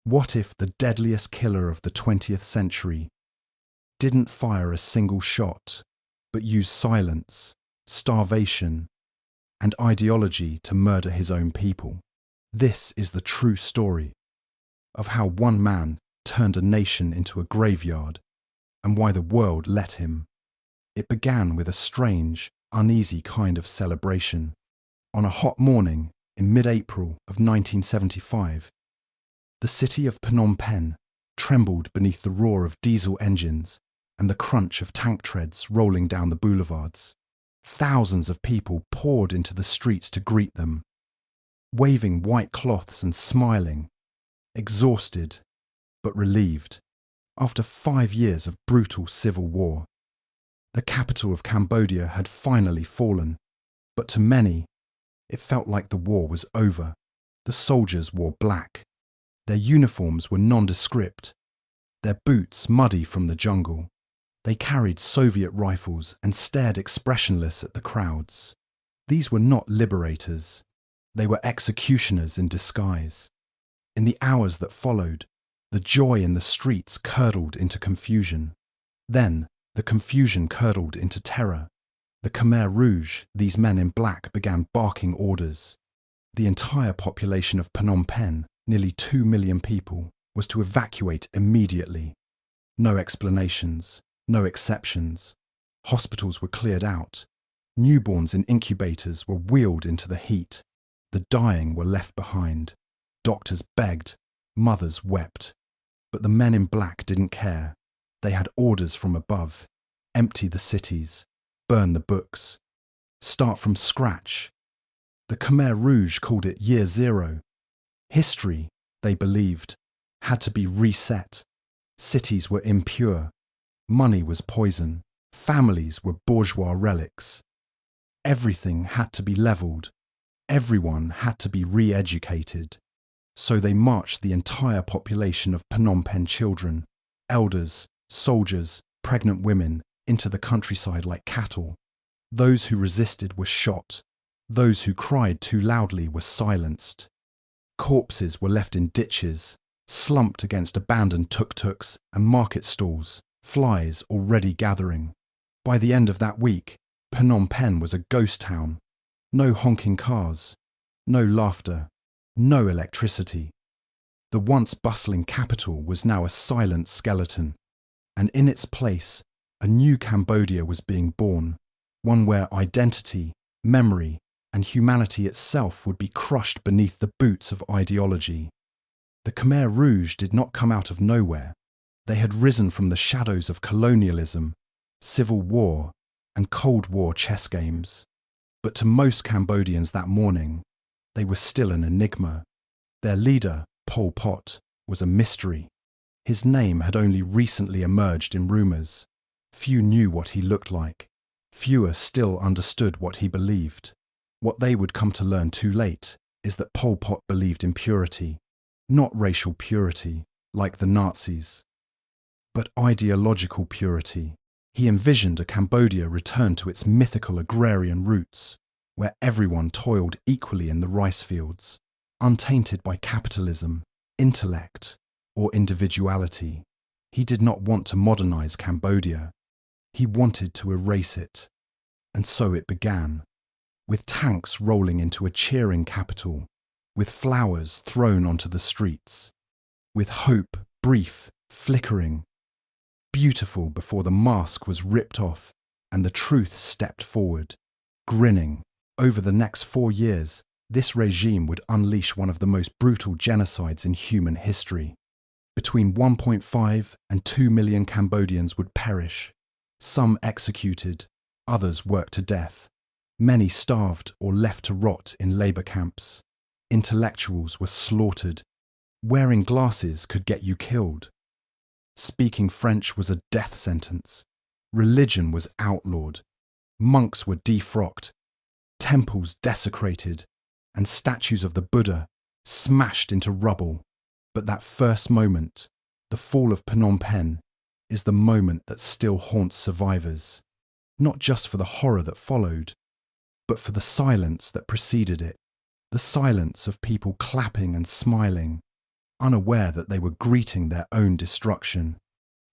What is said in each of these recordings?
What if the deadliest killer of the 20th century didn't fire a single shot, but used silence, starvation, and ideology to murder his own people? This is the true story of how one man turned a nation into a graveyard and why the world let him. It began with a strange, uneasy kind of celebration. On a hot morning in mid-April of 1975, the city of Phnom Penh trembled beneath the roar of diesel engines and the crunch of tank treads rolling down the boulevards. Thousands of people poured into the streets to greet them, waving white cloths and smiling, exhausted but relieved. After 5 years of brutal civil war, the capital of Cambodia had finally fallen, but to many, it felt like the war was over. The soldiers wore black. Their uniforms were nondescript, their boots muddy from the jungle. They carried Soviet rifles and stared expressionless at the crowds. These were not liberators. They were executioners in disguise. In the hours that followed, the joy in the streets curdled into confusion. Then, the confusion curdled into terror. The Khmer Rouge, these men in black, began barking orders. The entire population of Phnom Penh, nearly 2 million people, was to evacuate immediately. No explanations, no exceptions. Hospitals were cleared out. Newborns in incubators were wheeled into the heat. The dying were left behind. Doctors begged, mothers wept. But the men in black didn't care. They had orders from above. Empty the cities, burn the books, start from scratch. The Khmer Rouge called it Year Zero. History, they believed, had to be reset. Cities were impure. Money was poison. Families were bourgeois relics. Everything had to be levelled. Everyone had to be re-educated. So they marched the entire population of Phnom Penh children, elders, soldiers, pregnant women, into the countryside like cattle. Those who resisted were shot. Those who cried too loudly were silenced. Corpses were left in ditches, slumped against abandoned tuk-tuks and market stalls, flies already gathering. By the end of that week, Phnom Penh was a ghost town. No honking cars, no laughter, no electricity. The once bustling capital was now a silent skeleton, and in its place, a new Cambodia was being born, one where identity, memory, and humanity itself would be crushed beneath the boots of ideology. The Khmer Rouge did not come out of nowhere. They had risen from the shadows of colonialism, civil war, and Cold War chess games. But to most Cambodians that morning, they were still an enigma. Their leader, Pol Pot, was a mystery. His name had only recently emerged in rumours. Few knew what he looked like. Fewer still understood what he believed. What they would come to learn too late is that Pol Pot believed in purity, not racial purity, like the Nazis, but ideological purity. He envisioned a Cambodia returned to its mythical agrarian roots, where everyone toiled equally in the rice fields, untainted by capitalism, intellect, or individuality. He did not want to modernize Cambodia. He wanted to erase it. And so it began, with tanks rolling into a cheering capital, with flowers thrown onto the streets, with hope brief, flickering, beautiful before the mask was ripped off and the truth stepped forward, grinning. Over the next 4 years, this regime would unleash one of the most brutal genocides in human history. Between 1.5 and 2 million Cambodians would perish, some executed, others worked to death. Many starved or left to rot in labour camps. Intellectuals were slaughtered. Wearing glasses could get you killed. Speaking French was a death sentence. Religion was outlawed. Monks were defrocked. Temples desecrated, and statues of the Buddha smashed into rubble. But that first moment, the fall of Phnom Penh, is the moment that still haunts survivors, not just for the horror that followed, but for the silence that preceded it, the silence of people clapping and smiling, unaware that they were greeting their own destruction.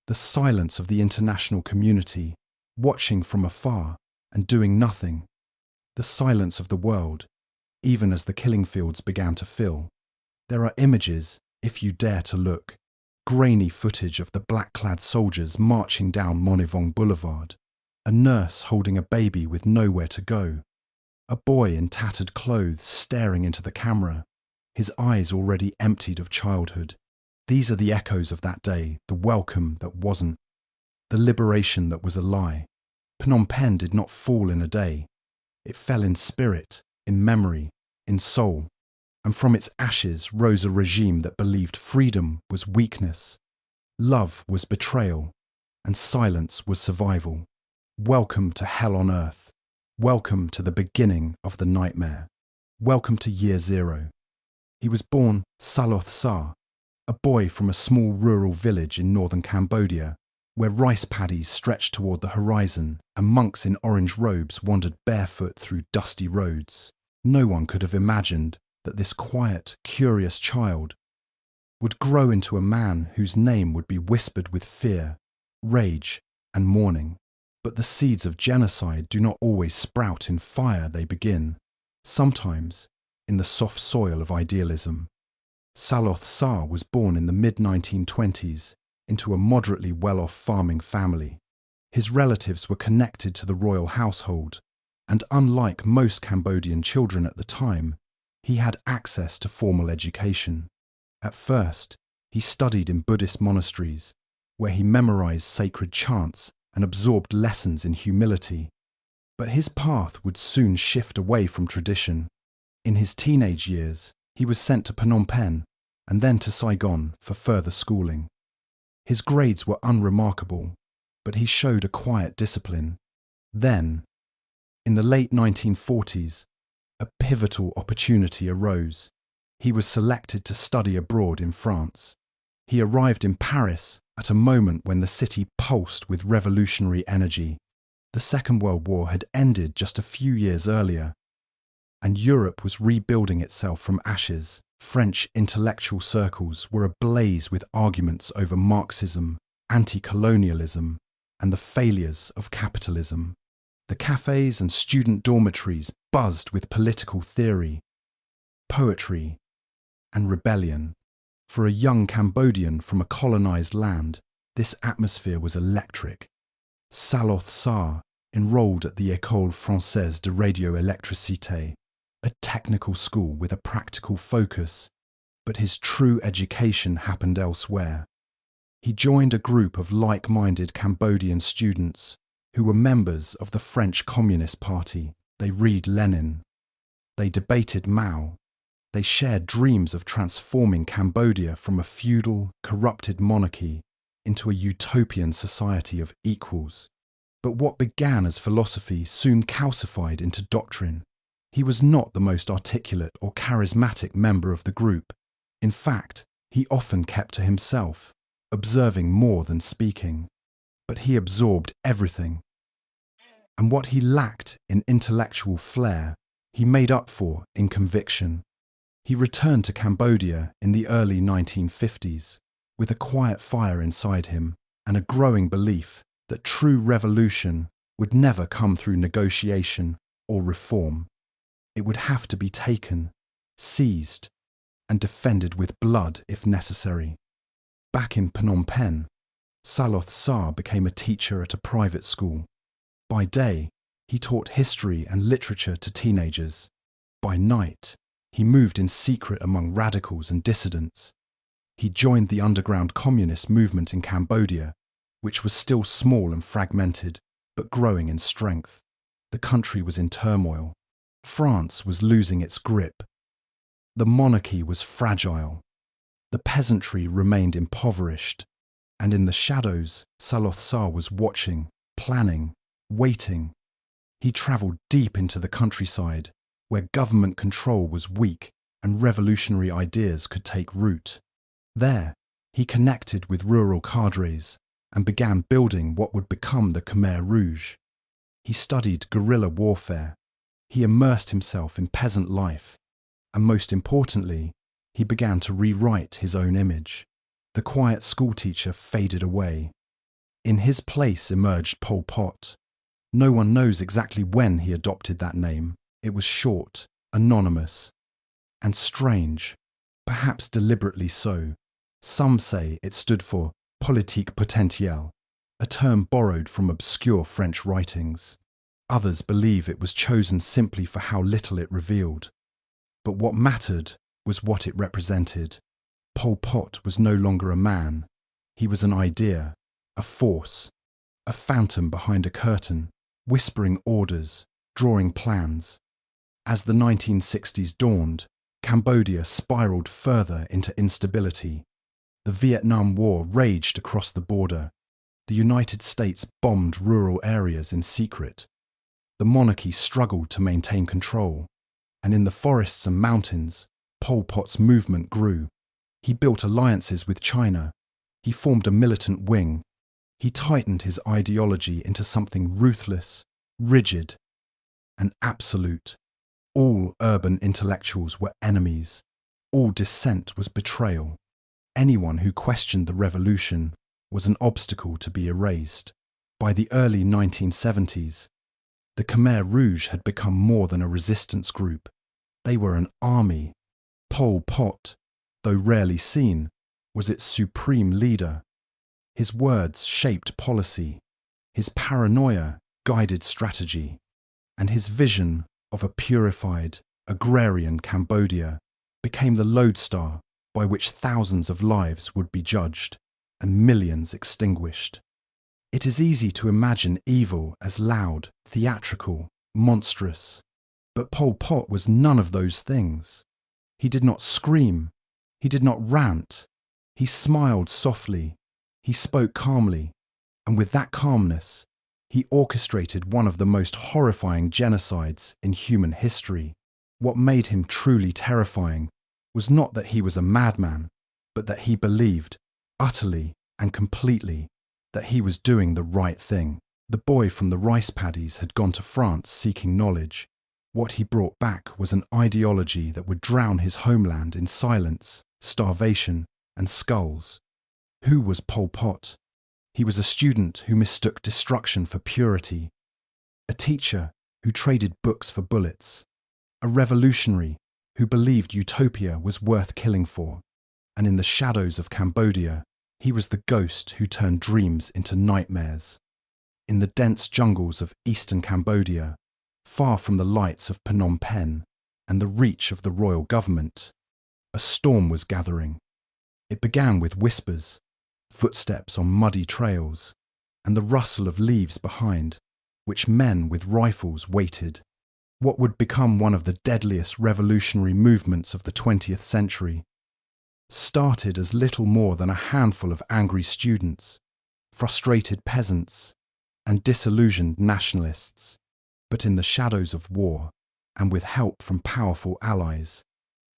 The silence of the international community, watching from afar and doing nothing. The silence of the world, even as the killing fields began to fill. There are images, if you dare to look, grainy footage of the black-clad soldiers marching down Monivong Boulevard, a nurse holding a baby with nowhere to go, a boy in tattered clothes staring into the camera, his eyes already emptied of childhood. These are the echoes of that day, the welcome that wasn't, the liberation that was a lie. Phnom Penh did not fall in a day. It fell in spirit, in memory, in soul, and from its ashes rose a regime that believed freedom was weakness, love was betrayal, and silence was survival. Welcome to hell on earth. Welcome to the beginning of the nightmare. Welcome to year zero. He was born Saloth Sa, a boy from a small rural village in northern Cambodia, where rice paddies stretched toward the horizon and monks in orange robes wandered barefoot through dusty roads. No one could have imagined that this quiet, curious child would grow into a man whose name would be whispered with fear, rage, and mourning. But the seeds of genocide do not always sprout in fire, they begin, sometimes, in the soft soil of idealism. Saloth Sa was born in the mid-1920s into a moderately well-off farming family. His relatives were connected to the royal household, and unlike most Cambodian children at the time, he had access to formal education. At first, he studied in Buddhist monasteries, where he memorized sacred chants and absorbed lessons in humility. But his path would soon shift away from tradition. In his teenage years, he was sent to Phnom Penh and then to Saigon for further schooling. His grades were unremarkable, but he showed a quiet discipline. Then, in the late 1940s, a pivotal opportunity arose. He was selected to study abroad in France. He arrived in Paris at a moment when the city pulsed with revolutionary energy. The Second World War had ended just a few years earlier, and Europe was rebuilding itself from ashes. French intellectual circles were ablaze with arguments over Marxism, anti-colonialism, and the failures of capitalism. The cafes and student dormitories buzzed with political theory, poetry, and rebellion. For a young Cambodian from a colonized land, this atmosphere was electric. Saloth Sa enrolled at the École Française de Radio-Électricité, a technical school with a practical focus, but his true education happened elsewhere. He joined a group of like-minded Cambodian students who were members of the French Communist Party. They read Lenin. They debated Mao. They shared dreams of transforming Cambodia from a feudal, corrupted monarchy into a utopian society of equals. But what began as philosophy soon calcified into doctrine. He was not the most articulate or charismatic member of the group. In fact, he often kept to himself, observing more than speaking. But he absorbed everything. And what he lacked in intellectual flair, he made up for in conviction. He returned to Cambodia in the early 1950s with a quiet fire inside him and a growing belief that true revolution would never come through negotiation or reform. It would have to be taken, seized, and defended with blood if necessary. Back in Phnom Penh, Saloth Sa became a teacher at a private school. By day, he taught history and literature to teenagers. By night, he moved in secret among radicals and dissidents. He joined the underground communist movement in Cambodia, which was still small and fragmented, but growing in strength. The country was in turmoil. France was losing its grip. The monarchy was fragile. The peasantry remained impoverished. And in the shadows, Saloth Sa was watching, planning, waiting. He travelled deep into the countryside, where government control was weak and revolutionary ideas could take root. There, he connected with rural cadres and began building what would become the Khmer Rouge. He studied guerrilla warfare. He immersed himself in peasant life. And most importantly, He began to rewrite his own image. The quiet schoolteacher faded away. In his place emerged Pol Pot. No one knows exactly when he adopted that name. It was short, anonymous, and strange, perhaps deliberately so. Some say it stood for politique potentielle, a term borrowed from obscure French writings. Others believe it was chosen simply for how little it revealed. But what mattered was what it represented. Pol Pot was no longer a man. He was an idea, a force, a phantom behind a curtain, whispering orders, drawing plans. As the 1960s dawned, Cambodia spiraled further into instability. The Vietnam War raged across the border. The United States bombed rural areas in secret. The monarchy struggled to maintain control, and in the forests and mountains, Pol Pot's movement grew. He built alliances with China. He formed a militant wing. He tightened his ideology into something ruthless, rigid, and absolute. All urban intellectuals were enemies. All dissent was betrayal. Anyone who questioned the revolution was an obstacle to be erased. By the early 1970s, the Khmer Rouge had become more than a resistance group. They were an army. Pol Pot, though rarely seen, was its supreme leader. His words shaped policy. His paranoia guided strategy. And his vision of a purified, agrarian Cambodia became the lodestar by which thousands of lives would be judged and millions extinguished. It is easy to imagine evil as loud, theatrical, monstrous. But Pol Pot was none of those things. He did not scream. He did not rant. He smiled softly. He spoke calmly. And with that calmness, he orchestrated one of the most horrifying genocides in human history. What made him truly terrifying was not that he was a madman, but that he believed, utterly and completely, that he was doing the right thing. The boy from the rice paddies had gone to France seeking knowledge. What he brought back was an ideology that would drown his homeland in silence, starvation, and skulls. Who was Pol Pot? He was a student who mistook destruction for purity, a teacher who traded books for bullets, a revolutionary who believed utopia was worth killing for, and in the shadows of Cambodia, he was the ghost who turned dreams into nightmares. In the dense jungles of eastern Cambodia, far from the lights of Phnom Penh and the reach of the royal government, a storm was gathering. It began with whispers, footsteps on muddy trails, and the rustle of leaves behind, which men with rifles waited. What would become one of the deadliest revolutionary movements of the 20th century started as little more than a handful of angry students, frustrated peasants, and disillusioned nationalists. But in the shadows of war, and with help from powerful allies,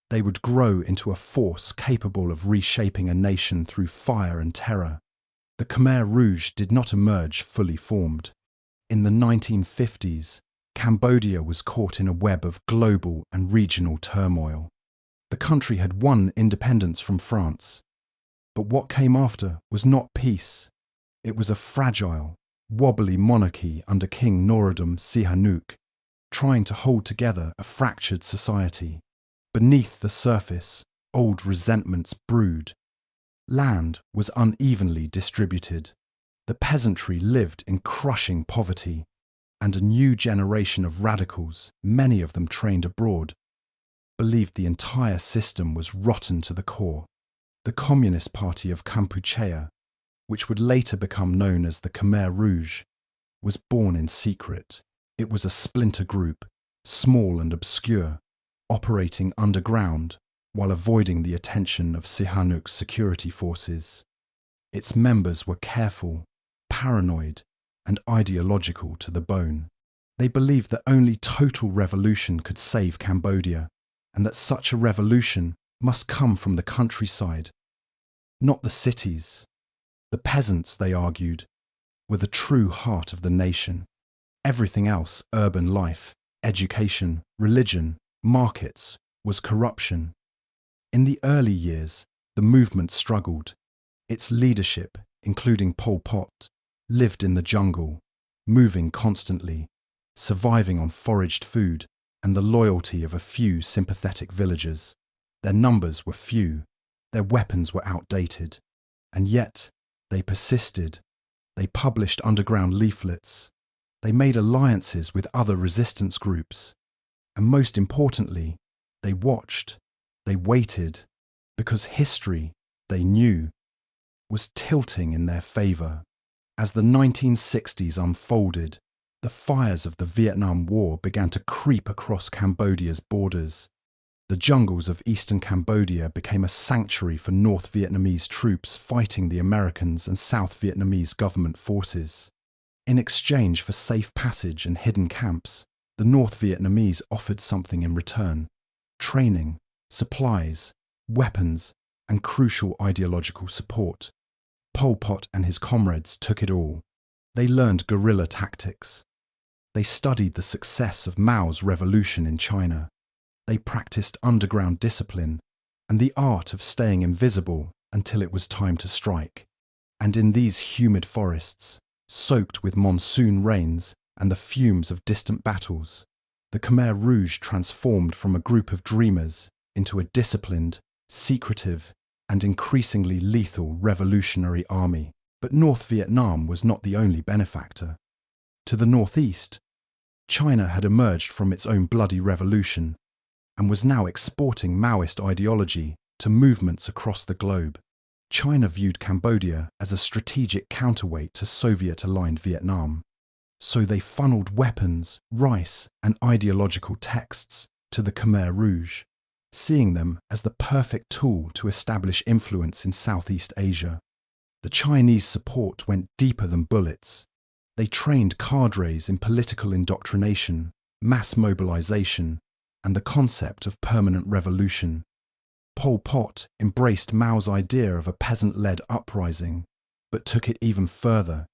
they would grow into a force capable of reshaping a nation through fire and terror. The Khmer Rouge did not emerge fully formed. In the 1950s, Cambodia was caught in a web of global and regional turmoil. The country had won independence from France. But what came after was not peace. It was a fragile, wobbly monarchy under King Norodom Sihanouk, trying to hold together a fractured society. Beneath the surface, old resentments brewed. Land was unevenly distributed. The peasantry lived in crushing poverty, and a new generation of radicals, many of them trained abroad, believed the entire system was rotten to the core. The Communist Party of Kampuchea, which would later become known as the Khmer Rouge, was born in secret. It was a splinter group, small and obscure, operating underground while avoiding the attention of Sihanouk's security forces. Its members were careful, paranoid, and ideological to the bone. They believed that only total revolution could save Cambodia, and that such a revolution must come from the countryside, not the cities. The peasants, they argued, were the true heart of the nation. Everything else, urban life, education, religion, markets, was corruption. In the early years, the movement struggled. Its leadership, including Pol Pot, lived in the jungle, moving constantly, surviving on foraged food and the loyalty of a few sympathetic villagers. Their numbers were few, their weapons were outdated, and yet they persisted. They published underground leaflets. They made alliances with other resistance groups. And most importantly, they watched, they waited, because history, they knew, was tilting in their favor. As the 1960s unfolded, the fires of the Vietnam War began to creep across Cambodia's borders. The jungles of eastern Cambodia became a sanctuary for North Vietnamese troops fighting the Americans and South Vietnamese government forces. In exchange for safe passage and hidden camps, the North Vietnamese offered something in return: training, supplies, weapons, and crucial ideological support. Pol Pot and his comrades took it all. They learned guerrilla tactics. They studied the success of Mao's revolution in China. They practiced underground discipline and the art of staying invisible until it was time to strike. And in these humid forests, soaked with monsoon rains and the fumes of distant battles, the Khmer Rouge transformed from a group of dreamers into a disciplined, secretive, and increasingly lethal revolutionary army. But North Vietnam was not the only benefactor. To the northeast, China had emerged from its own bloody revolution and was now exporting Maoist ideology to movements across the globe. China viewed Cambodia as a strategic counterweight to Soviet-aligned Vietnam. So they funneled weapons, rice, and ideological texts to the Khmer Rouge, seeing them as the perfect tool to establish influence in Southeast Asia. The Chinese support went deeper than bullets. They trained cadres in political indoctrination, mass mobilization, and the concept of permanent revolution. Pol Pot embraced Mao's idea of a peasant-led uprising, but took it even further.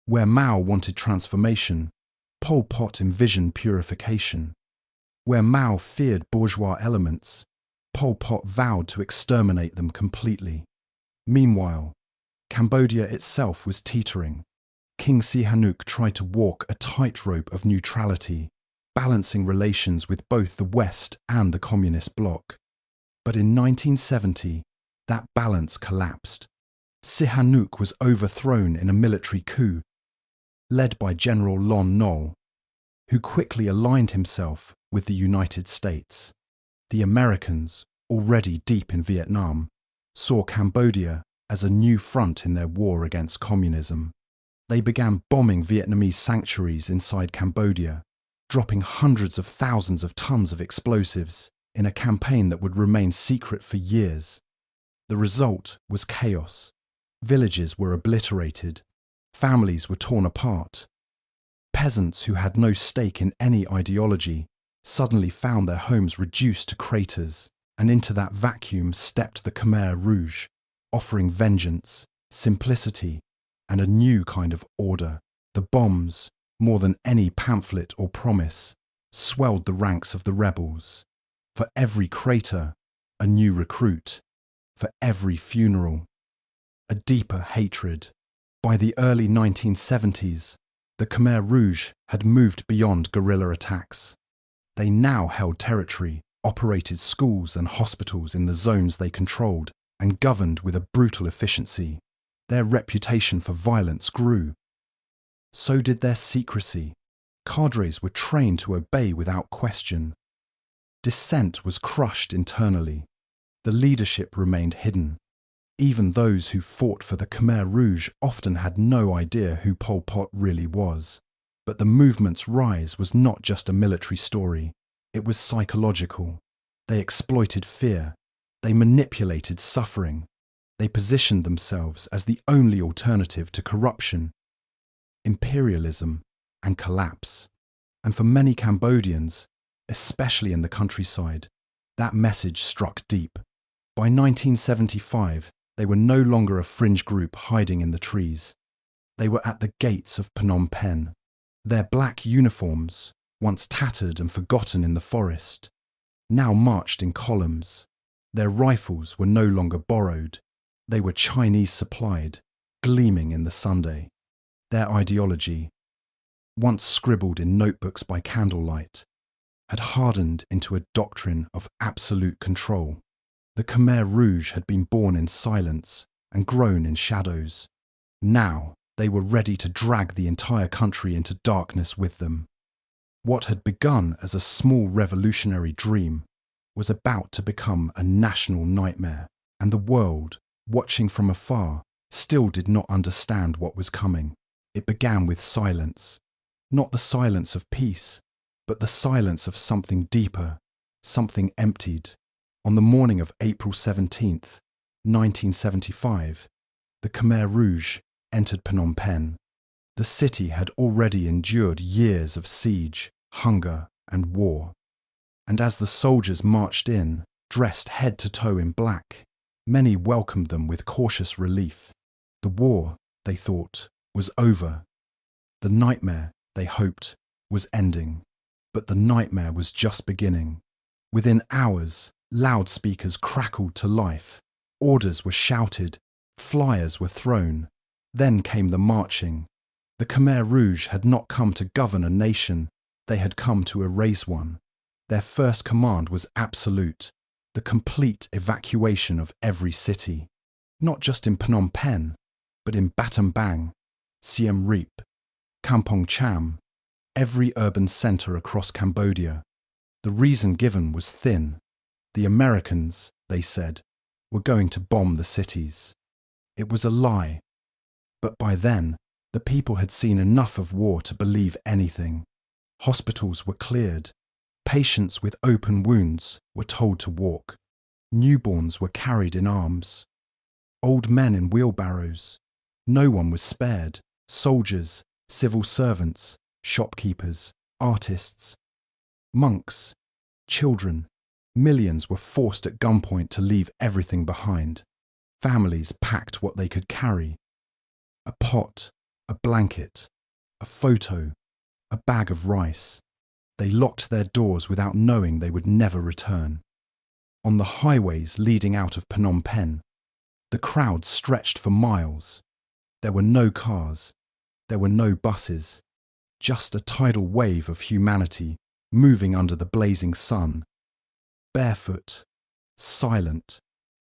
Where Mao wanted transformation, Pol Pot envisioned purification. Where Mao feared bourgeois elements, Pol Pot vowed to exterminate them completely. Meanwhile, Cambodia itself was teetering. King Sihanouk tried to walk a tightrope of neutrality, balancing relations with both the West and the Communist bloc. But in 1970, that balance collapsed. Sihanouk was overthrown in a military coup, led by General Lon Nol, who quickly aligned himself with the United States. The Americans, already deep in Vietnam, saw Cambodia as a new front in their war against communism. They began bombing Vietnamese sanctuaries inside Cambodia, dropping hundreds of thousands of tons of explosives in a campaign that would remain secret for years. The result was chaos. Villages were obliterated. Families were torn apart. Peasants who had no stake in any ideology suddenly found their homes reduced to craters, and into that vacuum stepped the Khmer Rouge, offering vengeance, simplicity, and a new kind of order. The bombs, more than any pamphlet or promise, swelled the ranks of the rebels. For every crater, a new recruit. For every funeral, a deeper hatred. By the early 1970s, the Khmer Rouge had moved beyond guerrilla attacks. They now held territory, operated schools and hospitals in the zones they controlled, and governed with a brutal efficiency. Their reputation for violence grew. So did their secrecy. Cadres were trained to obey without question. Dissent was crushed internally. The leadership remained hidden. Even those who fought for the Khmer Rouge often had no idea who Pol Pot really was. But the movement's rise was not just a military story. It was psychological. They exploited fear. They manipulated suffering. They positioned themselves as the only alternative to corruption, imperialism, and collapse. And for many Cambodians, especially in the countryside, that message struck deep. By 1975, they were no longer a fringe group hiding in the trees. They were at the gates of Phnom Penh. Their black uniforms, once tattered and forgotten in the forest, now marched in columns. Their rifles were no longer borrowed. They were Chinese supplied, gleaming in the Sunday. Their ideology, once scribbled in notebooks by candlelight, had hardened into a doctrine of absolute control. The Khmer Rouge had been born in silence and grown in shadows. Now they were ready to drag the entire country into darkness with them. What had begun as a small revolutionary dream was about to become a national nightmare, and the world, watching from afar, still did not understand what was coming. It began with silence, not the silence of peace, but the silence of something deeper, something emptied. On the morning of April 17th, 1975, the Khmer Rouge entered Phnom Penh. The city had already endured years of siege, hunger, and war. And as the soldiers marched in, dressed head to toe in black, many welcomed them with cautious relief. The war, they thought, was over. The nightmare, they hoped, was ending. But the nightmare was just beginning. Within hours, loudspeakers crackled to life. Orders were shouted. Flyers were thrown. Then came the marching. The Khmer Rouge had not come to govern a nation. They had come to erase one. Their first command was absolute, the complete evacuation of every city. Not just in Phnom Penh, but in Battambang, Siem Reap, Kampong Cham, every urban centre across Cambodia. The reason given was thin. The Americans, they said, were going to bomb the cities. It was a lie. But by then, the people had seen enough of war to believe anything. Hospitals were cleared. Patients with open wounds were told to walk. Newborns were carried in arms. Old men in wheelbarrows. No one was spared. Soldiers, civil servants, shopkeepers, artists, monks, children. Millions were forced at gunpoint to leave everything behind. Families packed what they could carry. A pot, a blanket, a photo, a bag of rice. They locked their doors without knowing they would never return. On the highways leading out of Phnom Penh, the crowd stretched for miles. There were no cars. There were no buses. Just a tidal wave of humanity moving under the blazing sun. Barefoot, silent,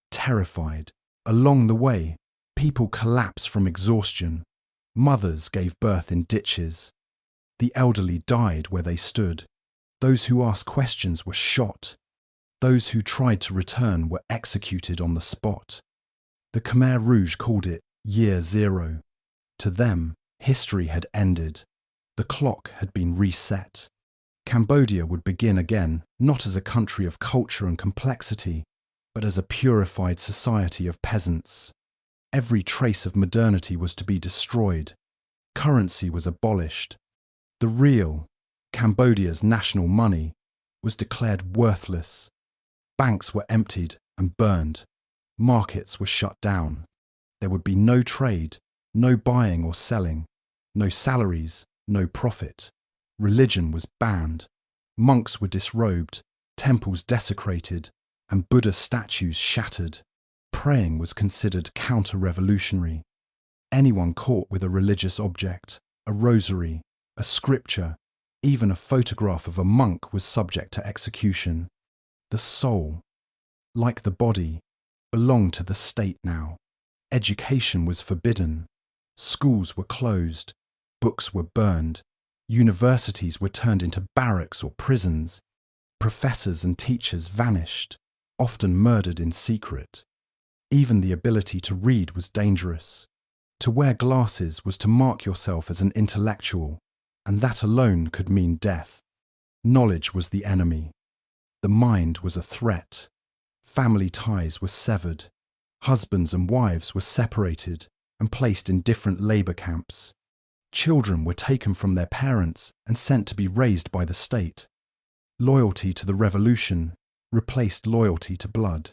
terrified. Along the way, people collapsed from exhaustion. Mothers gave birth in ditches. The elderly died where they stood. Those who asked questions were shot. Those who tried to return were executed on the spot. The Khmer Rouge called it Year Zero. To them, history had ended. The clock had been reset. Cambodia would begin again, not as a country of culture and complexity, but as a purified society of peasants. Every trace of modernity was to be destroyed. Currency was abolished. The real, Cambodia's national money, was declared worthless. Banks were emptied and burned. Markets were shut down. There would be no trade, no buying or selling, no salaries, no profit. Religion was banned. Monks were disrobed, temples desecrated, and Buddha statues shattered. Praying was considered counter-revolutionary. Anyone caught with a religious object, a rosary, a scripture, even a photograph of a monk was subject to execution. The soul, like the body, belonged to the state now. Education was forbidden. Schools were closed. Books were burned. Universities were turned into barracks or prisons. Professors and teachers vanished, often murdered in secret. Even the ability to read was dangerous. To wear glasses was to mark yourself as an intellectual, and that alone could mean death. Knowledge was the enemy. The mind was a threat. Family ties were severed. Husbands and wives were separated and placed in different labour camps. Children were taken from their parents and sent to be raised by the state. Loyalty to the revolution replaced loyalty to blood.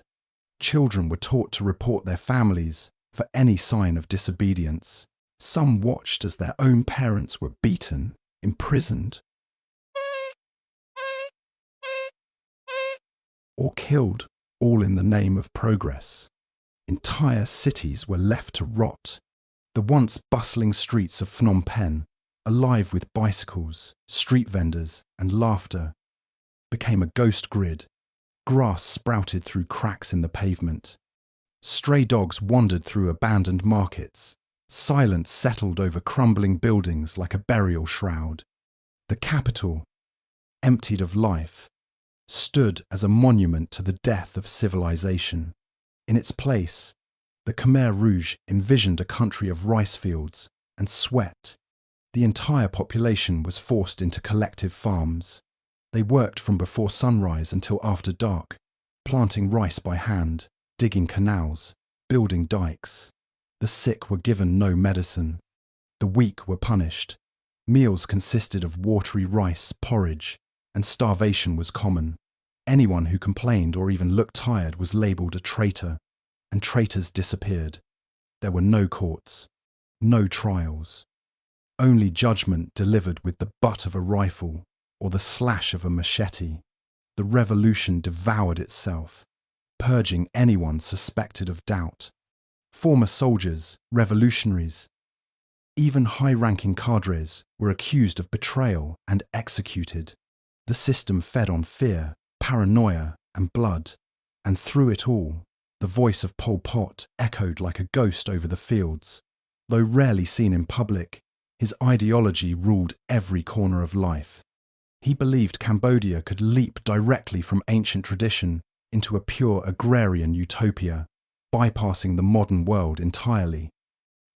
Children were taught to report their families for any sign of disobedience. Some watched as their own parents were beaten, imprisoned, or killed. all in the name of progress. Entire cities were left to rot. The once bustling streets of Phnom Penh, alive with bicycles, street vendors, and laughter, became a ghost grid. Grass sprouted through cracks in the pavement. Stray dogs wandered through abandoned markets. Silence settled over crumbling buildings like a burial shroud. The capital, emptied of life, stood as a monument to the death of civilization. In its place, the Khmer Rouge envisioned a country of rice fields and sweat. The entire population was forced into collective farms. They worked from before sunrise until after dark, planting rice by hand, digging canals, building dikes. The sick were given no medicine. The weak were punished. Meals consisted of watery rice, porridge, and starvation was common. Anyone who complained or even looked tired was labelled a traitor, and traitors disappeared. There were no courts, no trials, only judgment delivered with the butt of a rifle or the slash of a machete. The revolution devoured itself, purging anyone suspected of doubt. Former soldiers, revolutionaries, even high-ranking cadres were accused of betrayal and executed. The system fed on fear, paranoia, and blood, and through it all, the voice of Pol Pot echoed like a ghost over the fields. Though rarely seen in public, his ideology ruled every corner of life. He believed Cambodia could leap directly from ancient tradition into a pure agrarian utopia, bypassing the modern world entirely.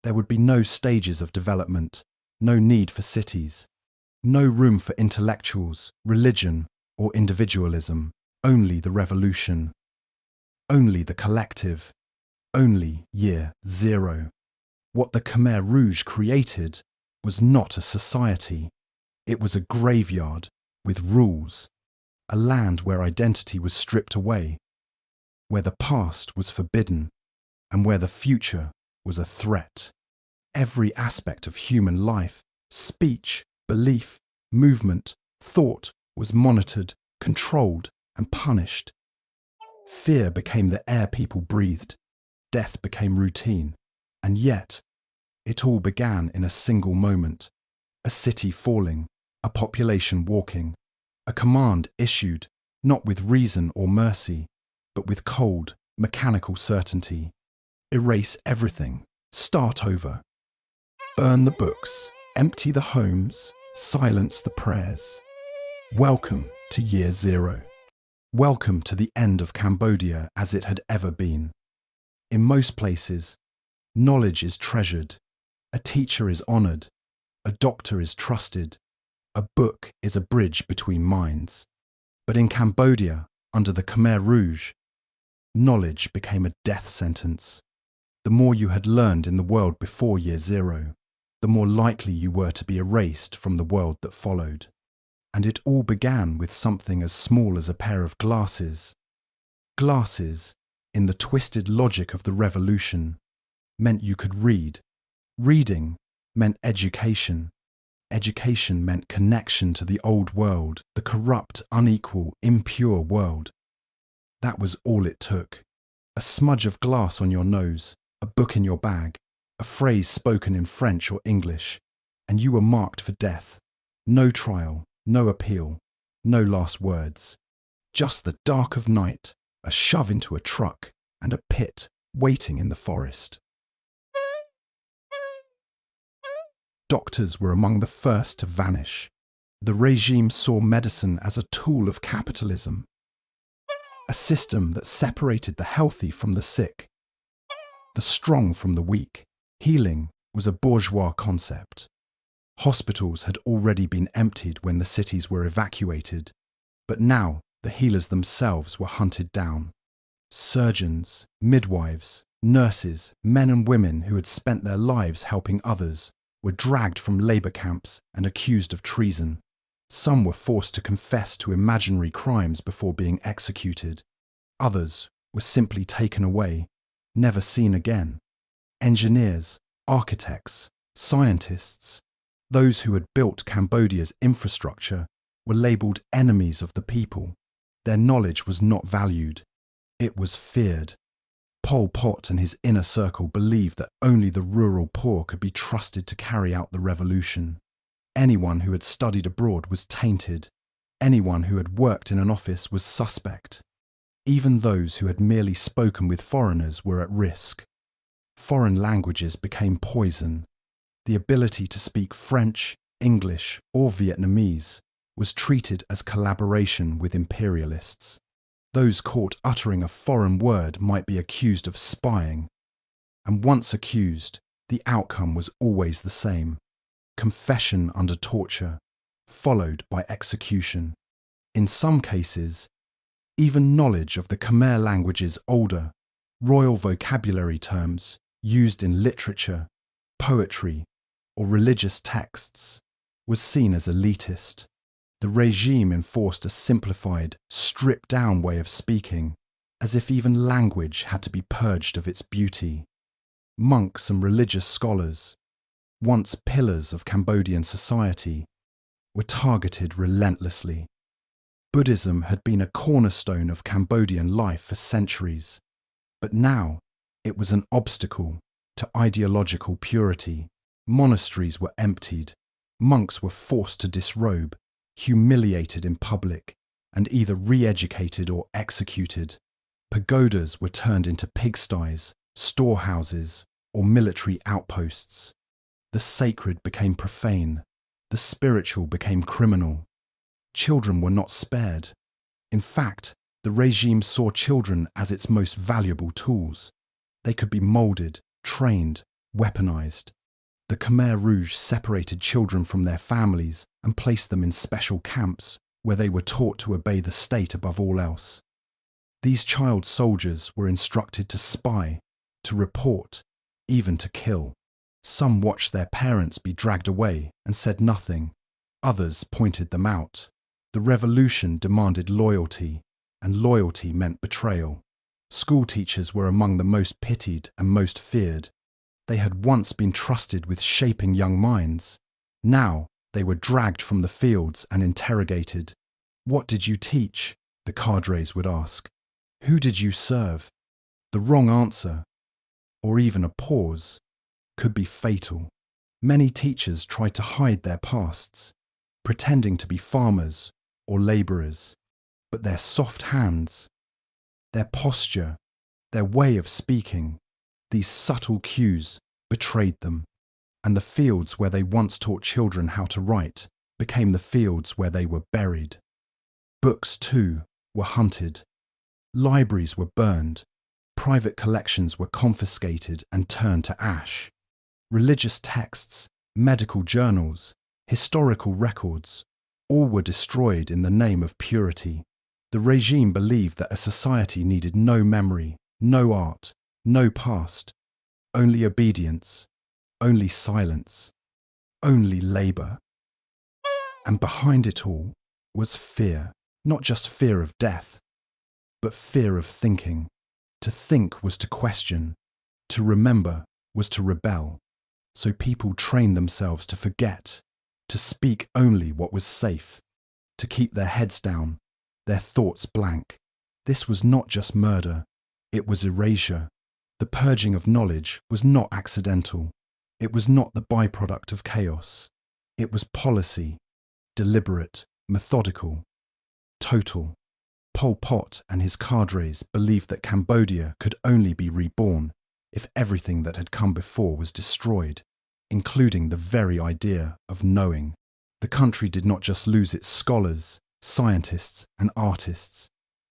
There would be no stages of development, no need for cities, no room for intellectuals, religion, or individualism, only the revolution. Only the collective, only year zero. What the Khmer Rouge created was not a society. It was a graveyard with rules, a land where identity was stripped away, where the past was forbidden, and where the future was a threat. Every aspect of human life, speech, belief, movement, thought was monitored, controlled, and punished. Fear became the air people breathed. Death became routine. And yet, it all began in a single moment. A city falling, a population walking, a command issued, not with reason or mercy, but with cold, mechanical certainty. Erase everything. Start over. Burn the books. Empty the homes. Silence the prayers. Welcome to year zero. Welcome to the end of Cambodia as it had ever been. In most places, knowledge is treasured, a teacher is honoured, a doctor is trusted, a book is a bridge between minds. But in Cambodia, under the Khmer Rouge, knowledge became a death sentence. The more you had learned in the world before year zero, the more likely you were to be erased from the world that followed. And it all began with something as small as a pair of glasses. Glasses, in the twisted logic of the revolution, meant you could read. Reading meant education. Education meant connection to the old world, the corrupt, unequal, impure world. That was all it took. A smudge of glass on your nose, a book in your bag, a phrase spoken in French or English, and you were marked for death. No trial. No appeal, no last words. Just the dark of night, a shove into a truck, and a pit waiting in the forest. Doctors were among the first to vanish. The regime saw medicine as a tool of capitalism, a system that separated the healthy from the sick, the strong from the weak. Healing was a bourgeois concept. Hospitals had already been emptied when the cities were evacuated, but now the healers themselves were hunted down. Surgeons, midwives, nurses, men and women who had spent their lives helping others were dragged from labour camps and accused of treason. Some were forced to confess to imaginary crimes before being executed. Others were simply taken away, never seen again. Engineers, architects, scientists, those who had built Cambodia's infrastructure were labelled enemies of the people. Their knowledge was not valued. It was feared. Pol Pot and his inner circle believed that only the rural poor could be trusted to carry out the revolution. Anyone who had studied abroad was tainted. Anyone who had worked in an office was suspect. Even those who had merely spoken with foreigners were at risk. Foreign languages became poison. The ability to speak French, English, or Vietnamese was treated as collaboration with imperialists. Those caught uttering a foreign word might be accused of spying. And once accused, the outcome was always the same: confession under torture, followed by execution. In some cases, even knowledge of the Khmer language's older, royal vocabulary terms used in literature, poetry, or religious texts was seen as elitist. The regime enforced a simplified, stripped-down way of speaking, as if even language had to be purged of its beauty. Monks and religious scholars, once pillars of Cambodian society, were targeted relentlessly. Buddhism had been a cornerstone of Cambodian life for centuries, but now it was an obstacle to ideological purity. Monasteries were emptied, monks were forced to disrobe, humiliated in public, and either re-educated or executed. Pagodas were turned into pigsties, storehouses, or military outposts. The sacred became profane, the spiritual became criminal. Children were not spared. In fact, the regime saw children as its most valuable tools. They could be moulded, trained, weaponized. The Khmer Rouge separated children from their families and placed them in special camps where they were taught to obey the state above all else. These child soldiers were instructed to spy, to report, even to kill. Some watched their parents be dragged away and said nothing. Others pointed them out. The revolution demanded loyalty, and loyalty meant betrayal. School teachers were among the most pitied and most feared. They had once been trusted with shaping young minds. Now they were dragged from the fields and interrogated. What did you teach? The cadres would ask. Who did you serve? The wrong answer, or even a pause, could be fatal. Many teachers tried to hide their pasts, pretending to be farmers or labourers, but their soft hands, their posture, their way of speaking, these subtle cues betrayed them, and the fields where they once taught children how to write became the fields where they were buried. Books, too, were hunted. Libraries were burned. Private collections were confiscated and turned to ash. Religious texts, medical journals, historical records, all were destroyed in the name of purity. The regime believed that a society needed no memory, no art, no past, only obedience, only silence, only labour. And behind it all was fear, not just fear of death, but fear of thinking. To think was to question, to remember was to rebel. So people trained themselves to forget, to speak only what was safe, to keep their heads down, their thoughts blank. This was not just murder, it was erasure. The purging of knowledge was not accidental. It was not the byproduct of chaos. It was policy, deliberate, methodical, total. Pol Pot and his cadres believed that Cambodia could only be reborn if everything that had come before was destroyed, including the very idea of knowing. The country did not just lose its scholars, scientists, and artists.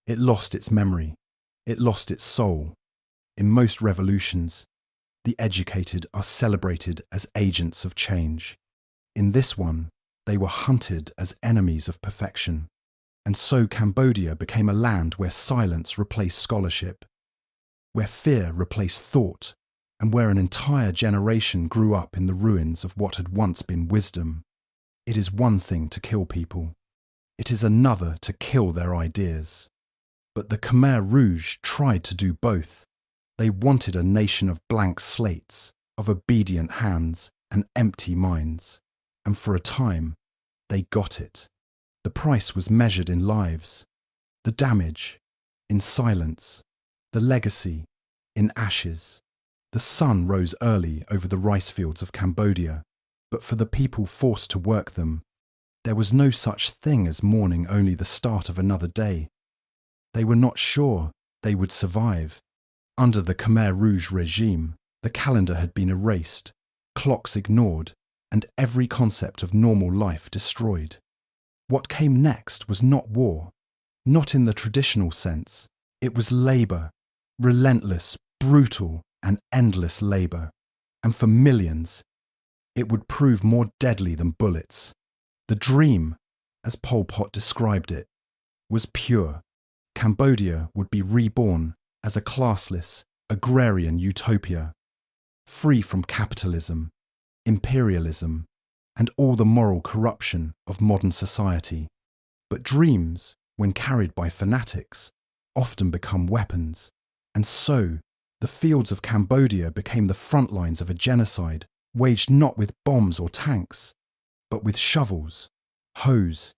It lost its memory. It lost its soul. In most revolutions, the educated are celebrated as agents of change. In this one, they were hunted as enemies of perfection. And so Cambodia became a land where silence replaced scholarship, where fear replaced thought, and where an entire generation grew up in the ruins of what had once been wisdom. It is one thing to kill people. It is another to kill their ideas. But the Khmer Rouge tried to do both. They wanted a nation of blank slates, of obedient hands and empty minds. And for a time, they got it. The price was measured in lives, the damage in silence. The legacy, in ashes. The sun rose early over the rice fields of Cambodia, but for the people forced to work them, there was no such thing as mourning only the start of another day. They were not sure they would survive. Under the Khmer Rouge regime, the calendar had been erased, clocks ignored, and every concept of normal life destroyed. What came next was not war, not in the traditional sense. It was labour, relentless, brutal, and endless labour. And for millions, it would prove more deadly than bullets. The dream, as Pol Pot described it, was pure. Cambodia would be reborn as a classless, agrarian utopia, free from capitalism, imperialism, and all the moral corruption of modern society. But dreams, when carried by fanatics, often become weapons, and so the fields of Cambodia became the front lines of a genocide waged not with bombs or tanks, but with shovels, hoes,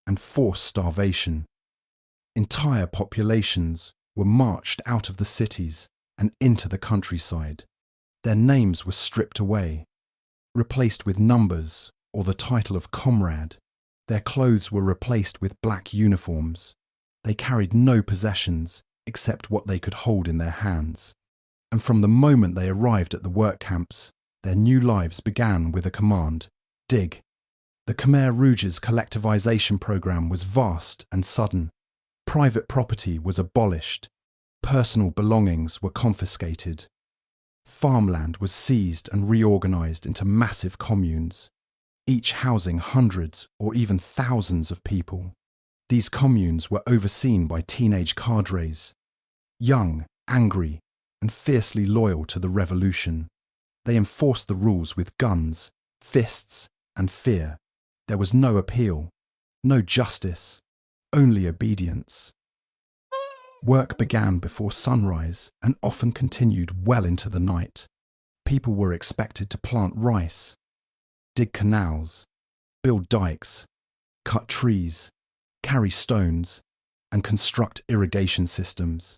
and forced starvation. Entire populations were marched out of the cities and into the countryside. Their names were stripped away, replaced with numbers or the title of comrade. Their clothes were replaced with black uniforms. They carried no possessions except what they could hold in their hands. And from the moment they arrived at the work camps, their new lives began with a command: dig. The Khmer Rouge's collectivization program was vast and sudden. Private property was abolished. Personal belongings were confiscated. Farmland was seized and reorganized into massive communes, each housing hundreds or even thousands of people. These communes were overseen by teenage cadres, young, angry, and fiercely loyal to the revolution. They enforced the rules with guns, fists, and fear. There was no appeal, no justice, only obedience. Work began before sunrise and often continued well into the night. People were expected to plant rice, dig canals, build dikes, cut trees, carry stones, and construct irrigation systems.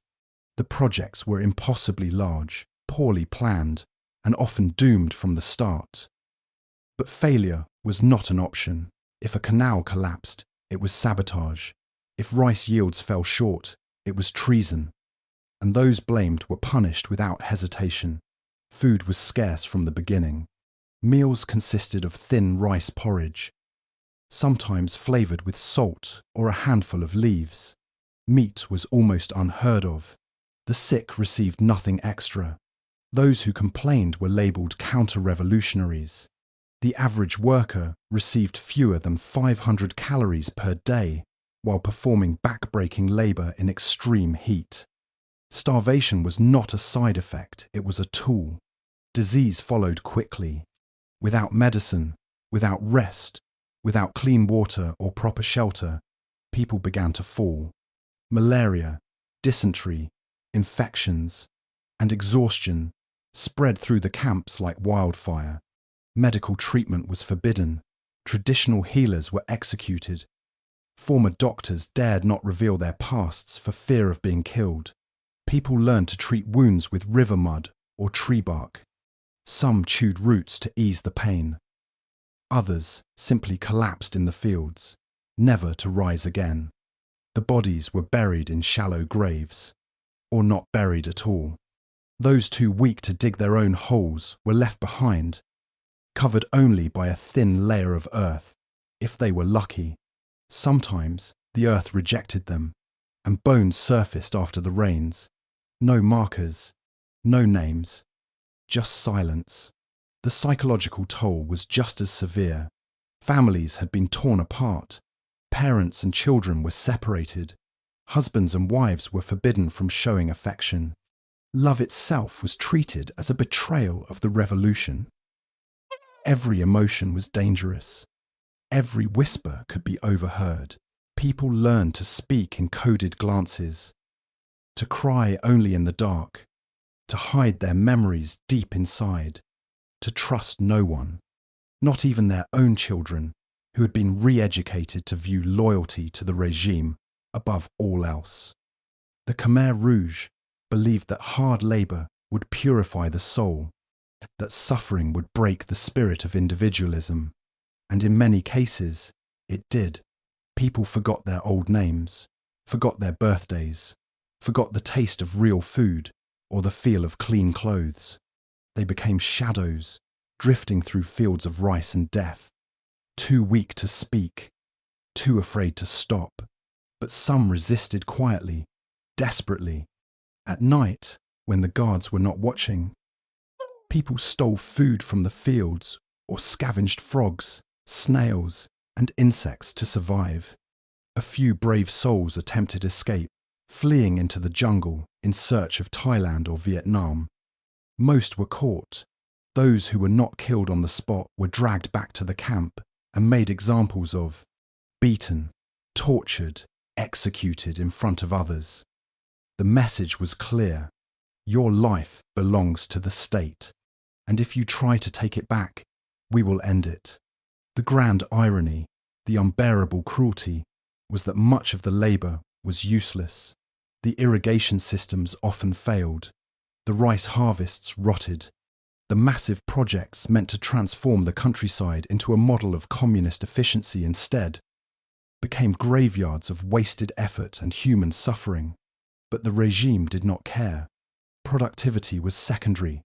The projects were impossibly large, poorly planned, and often doomed from the start. But failure was not an option. If a canal collapsed, it was sabotage. If rice yields fell short, it was treason. And those blamed were punished without hesitation. Food was scarce from the beginning. Meals consisted of thin rice porridge, sometimes flavoured with salt or a handful of leaves. Meat was almost unheard of. The sick received nothing extra. Those who complained were labelled counter-revolutionaries. The average worker received fewer than 500 calories per day while performing back-breaking labour in extreme heat. Starvation was not a side effect, it was a tool. Disease followed quickly. Without medicine, without rest, without clean water or proper shelter, people began to fall. Malaria, dysentery, infections, and exhaustion spread through the camps like wildfire. Medical treatment was forbidden. Traditional healers were executed. Former doctors dared not reveal their pasts for fear of being killed. People learned to treat wounds with river mud or tree bark. Some chewed roots to ease the pain. Others simply collapsed in the fields, never to rise again. The bodies were buried in shallow graves, or not buried at all. Those too weak to dig their own holes were left behind, covered only by a thin layer of earth, if they were lucky. Sometimes the earth rejected them, and bones surfaced after the rains. No markers, no names, just silence. The psychological toll was just as severe. Families had been torn apart. Parents and children were separated. Husbands and wives were forbidden from showing affection. Love itself was treated as a betrayal of the revolution. Every emotion was dangerous. Every whisper could be overheard. People learned to speak in coded glances, to cry only in the dark, to hide their memories deep inside, to trust no one, not even their own children, who had been re-educated to view loyalty to the regime above all else. The Khmer Rouge believed that hard labor would purify the soul, that suffering would break the spirit of individualism. And in many cases, it did. People forgot their old names, forgot their birthdays, forgot the taste of real food or the feel of clean clothes. They became shadows, drifting through fields of rice and death, too weak to speak, too afraid to stop. But some resisted quietly, desperately. At night, when the guards were not watching, people stole food from the fields or scavenged frogs, snails, and insects to survive. A few brave souls attempted escape, fleeing into the jungle in search of Thailand or Vietnam. Most were caught. Those who were not killed on the spot were dragged back to the camp and made examples of, beaten, tortured, executed in front of others. The message was clear. Your life belongs to the state, and if you try to take it back, we will end it. The grand irony, the unbearable cruelty, was that much of the labour was useless. The irrigation systems often failed. The rice harvests rotted. The massive projects meant to transform the countryside into a model of communist efficiency instead became graveyards of wasted effort and human suffering. But the regime did not care. Productivity was secondary.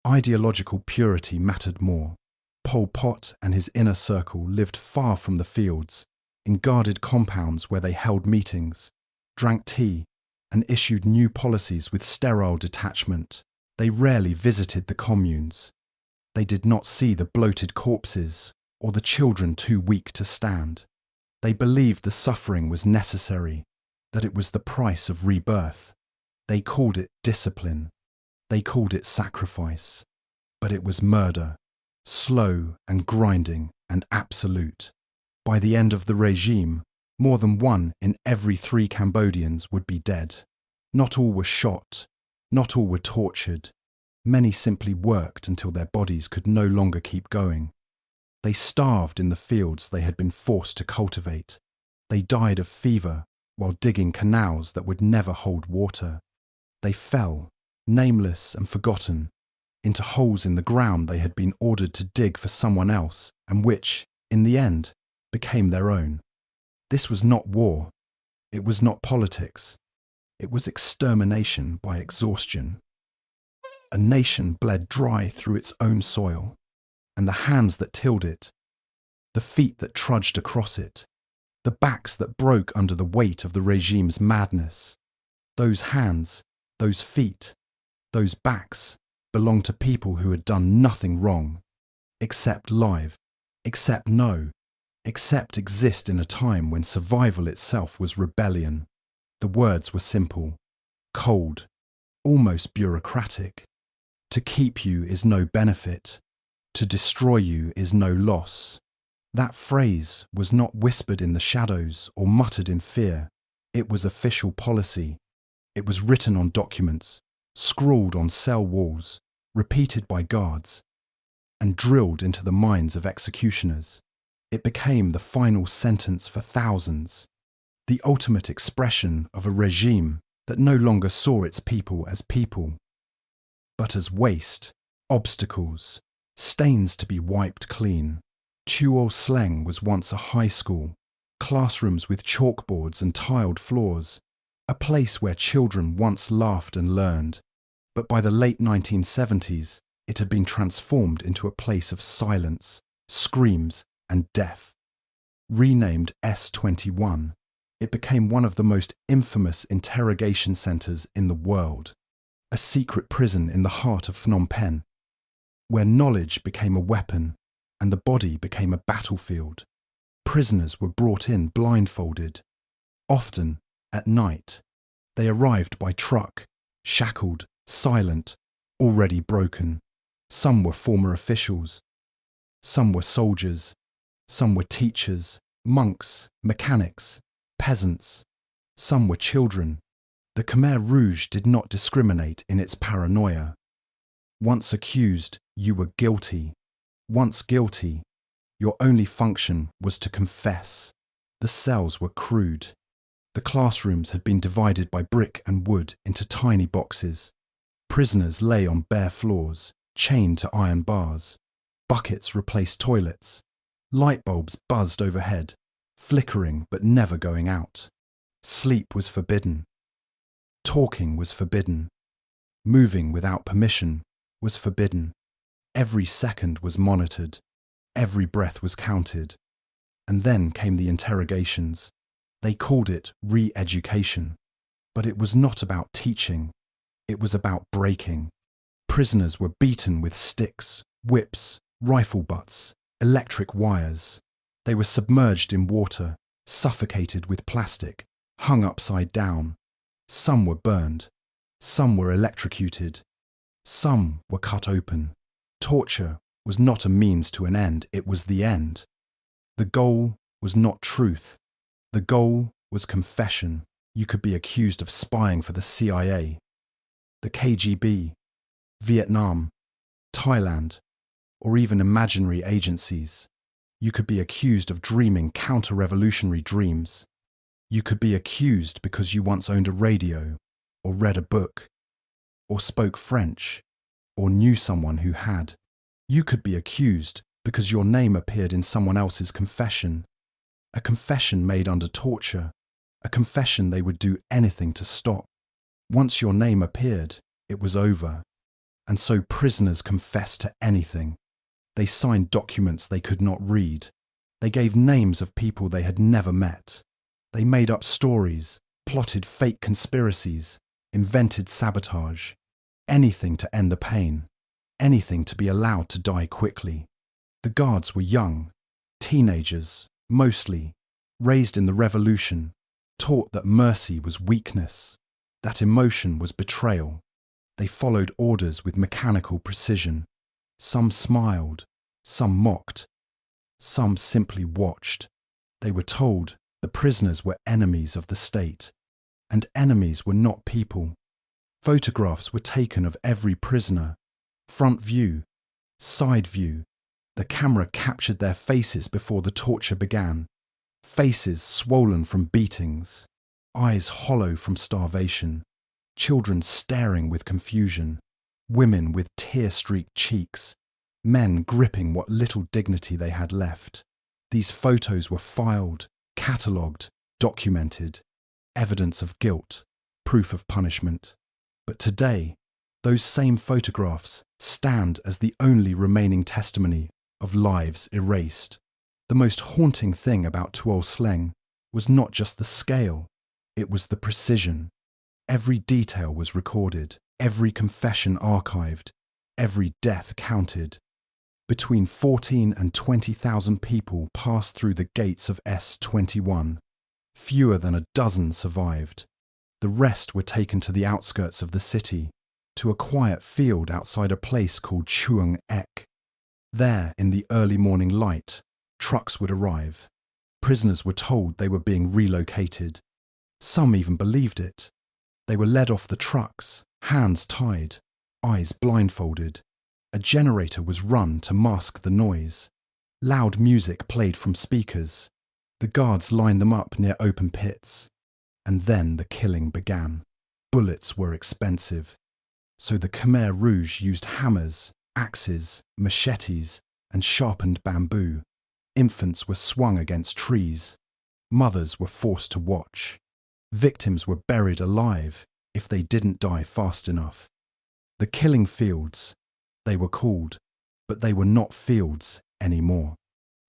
Ideological purity mattered more. Pol Pot and his inner circle lived far from the fields, in guarded compounds where they held meetings, drank tea, and issued new policies with sterile detachment. They rarely visited the communes. They did not see the bloated corpses or the children too weak to stand. They believed the suffering was necessary, that it was the price of rebirth. They called it discipline. They called it sacrifice. But it was murder, slow and grinding and absolute. By the end of the regime, more than 1 in every 3 Cambodians would be dead. Not all were shot. Not all were tortured. Many simply worked until their bodies could no longer keep going. They starved in the fields they had been forced to cultivate. They died of fever while digging canals that would never hold water. They fell, nameless and forgotten, into holes in the ground they had been ordered to dig for someone else and which, in the end, became their own. This was not war. It was not politics. It was extermination by exhaustion. A nation bled dry through its own soil, and the hands that tilled it, the feet that trudged across it, the backs that broke under the weight of the regime's madness. Those hands, those feet, those backs belonged to people who had done nothing wrong, except live, except know, except exist in a time when survival itself was rebellion. The words were simple, cold, almost bureaucratic. To keep you is no benefit. To destroy you is no loss. That phrase was not whispered in the shadows or muttered in fear. It was official policy. It was written on documents, scrawled on cell walls, repeated by guards, and drilled into the minds of executioners. It became the final sentence for thousands, the ultimate expression of a regime that no longer saw its people as people, but as waste, obstacles, stains to be wiped clean. Tuol Sleng was once a high school, classrooms with chalkboards and tiled floors, a place where children once laughed and learned. But by the late 1970s, it had been transformed into a place of silence, screams, and death. Renamed S21, it became one of the most infamous interrogation centres in the world, a secret prison in the heart of Phnom Penh, where knowledge became a weapon and the body became a battlefield. Prisoners were brought in blindfolded. Often, at night, they arrived by truck, shackled, silent, already broken. Some were former officials. Some were soldiers. Some were teachers, monks, mechanics, peasants. Some were children. The Khmer Rouge did not discriminate in its paranoia. Once accused, you were guilty. Once guilty, your only function was to confess. The cells were crude. The classrooms had been divided by brick and wood into tiny boxes. Prisoners lay on bare floors, chained to iron bars. Buckets replaced toilets. Light bulbs buzzed overhead, flickering but never going out. Sleep was forbidden. Talking was forbidden. Moving without permission was forbidden. Every second was monitored. Every breath was counted. And then came the interrogations. They called it re-education. But it was not about teaching. It was about breaking. Prisoners were beaten with sticks, whips, rifle butts, electric wires. They were submerged in water, suffocated with plastic, hung upside down. Some were burned. Some were electrocuted. Some were cut open. Torture was not a means to an end, it was the end. The goal was not truth. The goal was confession. You could be accused of spying for the CIA, the KGB, Vietnam, Thailand, or even imaginary agencies. You could be accused of dreaming counter-revolutionary dreams. You could be accused because you once owned a radio, or read a book, or spoke French, or knew someone who had. You could be accused because your name appeared in someone else's confession, a confession made under torture, a confession they would do anything to stop. Once your name appeared, it was over. And so prisoners confessed to anything. They signed documents they could not read. They gave names of people they had never met. They made up stories, plotted fake conspiracies, invented sabotage. Anything to end the pain. Anything to be allowed to die quickly. The guards were young, teenagers, mostly, raised in the revolution, taught that mercy was weakness, that emotion was betrayal. They followed orders with mechanical precision. Some smiled, some mocked, some simply watched. They were told the prisoners were enemies of the state, and enemies were not people. Photographs were taken of every prisoner, front view, side view. The camera captured their faces before the torture began. Faces swollen from beatings, eyes hollow from starvation, children staring with confusion, women with tear-streaked cheeks, men gripping what little dignity they had left. These photos were filed, catalogued, documented, evidence of guilt, proof of punishment. But today, those same photographs stand as the only remaining testimony of lives erased. The most haunting thing about Tuol Sleng was not just the scale, it was the precision. Every detail was recorded, every confession archived, every death counted. Between 14 and 20,000 people passed through the gates of S21. Fewer than a dozen survived. The rest were taken to the outskirts of the city, to a quiet field outside a place called Chuang Ek. There, in the early morning light, trucks would arrive. Prisoners were told they were being relocated. Some even believed it. They were led off the trucks, hands tied, eyes blindfolded. A generator was run to mask the noise. Loud music played from speakers. The guards lined them up near open pits. And then the killing began. Bullets were expensive. So the Khmer Rouge used hammers, axes, machetes, and sharpened bamboo. Infants were swung against trees. Mothers were forced to watch. Victims were buried alive if they didn't die fast enough. The killing fields, they were called, but they were not fields anymore.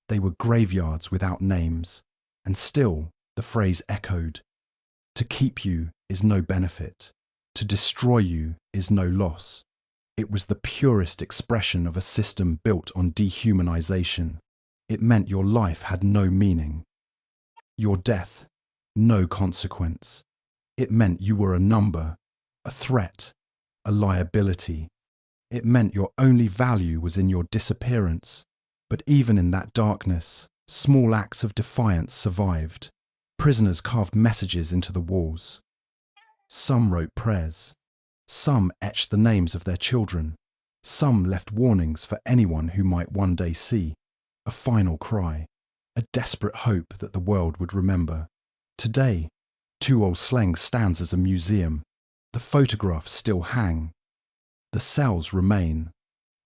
They were graveyards without names, and still the phrase echoed. To keep you is no benefit. To destroy you is no loss. It was the purest expression of a system built on dehumanization. It meant your life had no meaning. Your death, no consequence. It meant you were a number, a threat, a liability. It meant your only value was in your disappearance. But even in that darkness, small acts of defiance survived. Prisoners carved messages into the walls. Some wrote prayers. Some etched the names of their children. Some left warnings for anyone who might one day see. A final cry, a desperate hope that the world would remember. Today, Tuol Sleng stands as a museum. The photographs still hang. The cells remain.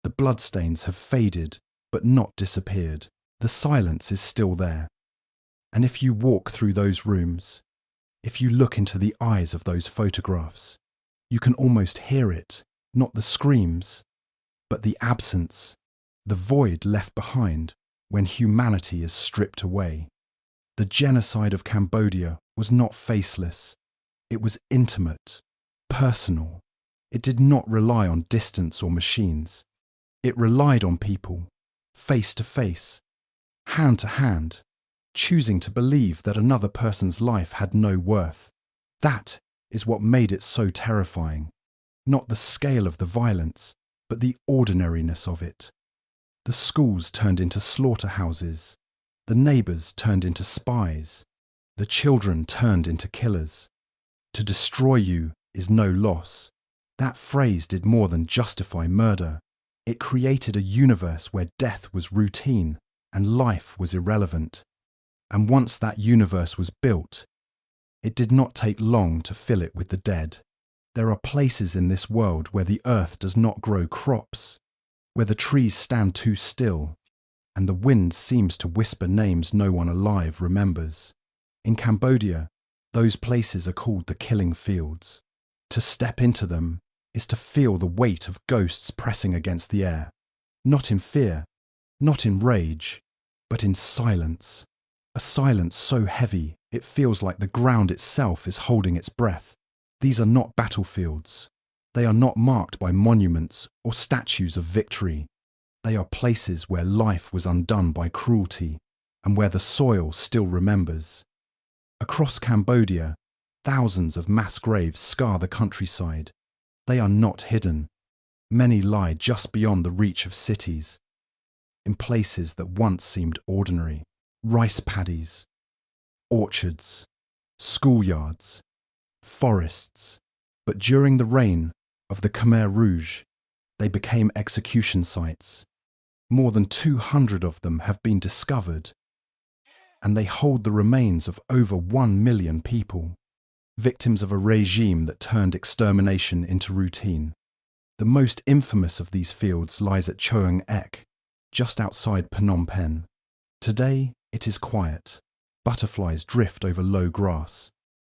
The bloodstains have faded, but not disappeared. The silence is still there. And if you walk through those rooms, if you look into the eyes of those photographs, you can almost hear it, not the screams, but the absence, the void left behind when humanity is stripped away. The genocide of Cambodia was not faceless. It was intimate, personal. It did not rely on distance or machines. It relied on people, face to face, hand to hand, choosing to believe that another person's life had no worth. That is what made it so terrifying. Not the scale of the violence, but the ordinariness of it. The schools turned into slaughterhouses. The neighbours turned into spies. The children turned into killers. To destroy you is no loss. That phrase did more than justify murder. It created a universe where death was routine and life was irrelevant. And once that universe was built, it did not take long to fill it with the dead. There are places in this world where the earth does not grow crops, where the trees stand too still, and the wind seems to whisper names no one alive remembers. In Cambodia, those places are called the killing fields. To step into them is to feel the weight of ghosts pressing against the air, not in fear, not in rage, but in silence. A silence so heavy it feels like the ground itself is holding its breath. These are not battlefields. They are not marked by monuments or statues of victory. They are places where life was undone by cruelty and where the soil still remembers. Across Cambodia, thousands of mass graves scar the countryside. They are not hidden. Many lie just beyond the reach of cities, in places that once seemed ordinary. Rice paddies, orchards, schoolyards, forests. But during the reign of the Khmer Rouge, they became execution sites. More than 200 of them have been discovered, and they hold the remains of over 1 million people, victims of a regime that turned extermination into routine. The most infamous of these fields lies at Choeung Ek, just outside Phnom Penh. Today, it is quiet. Butterflies drift over low grass.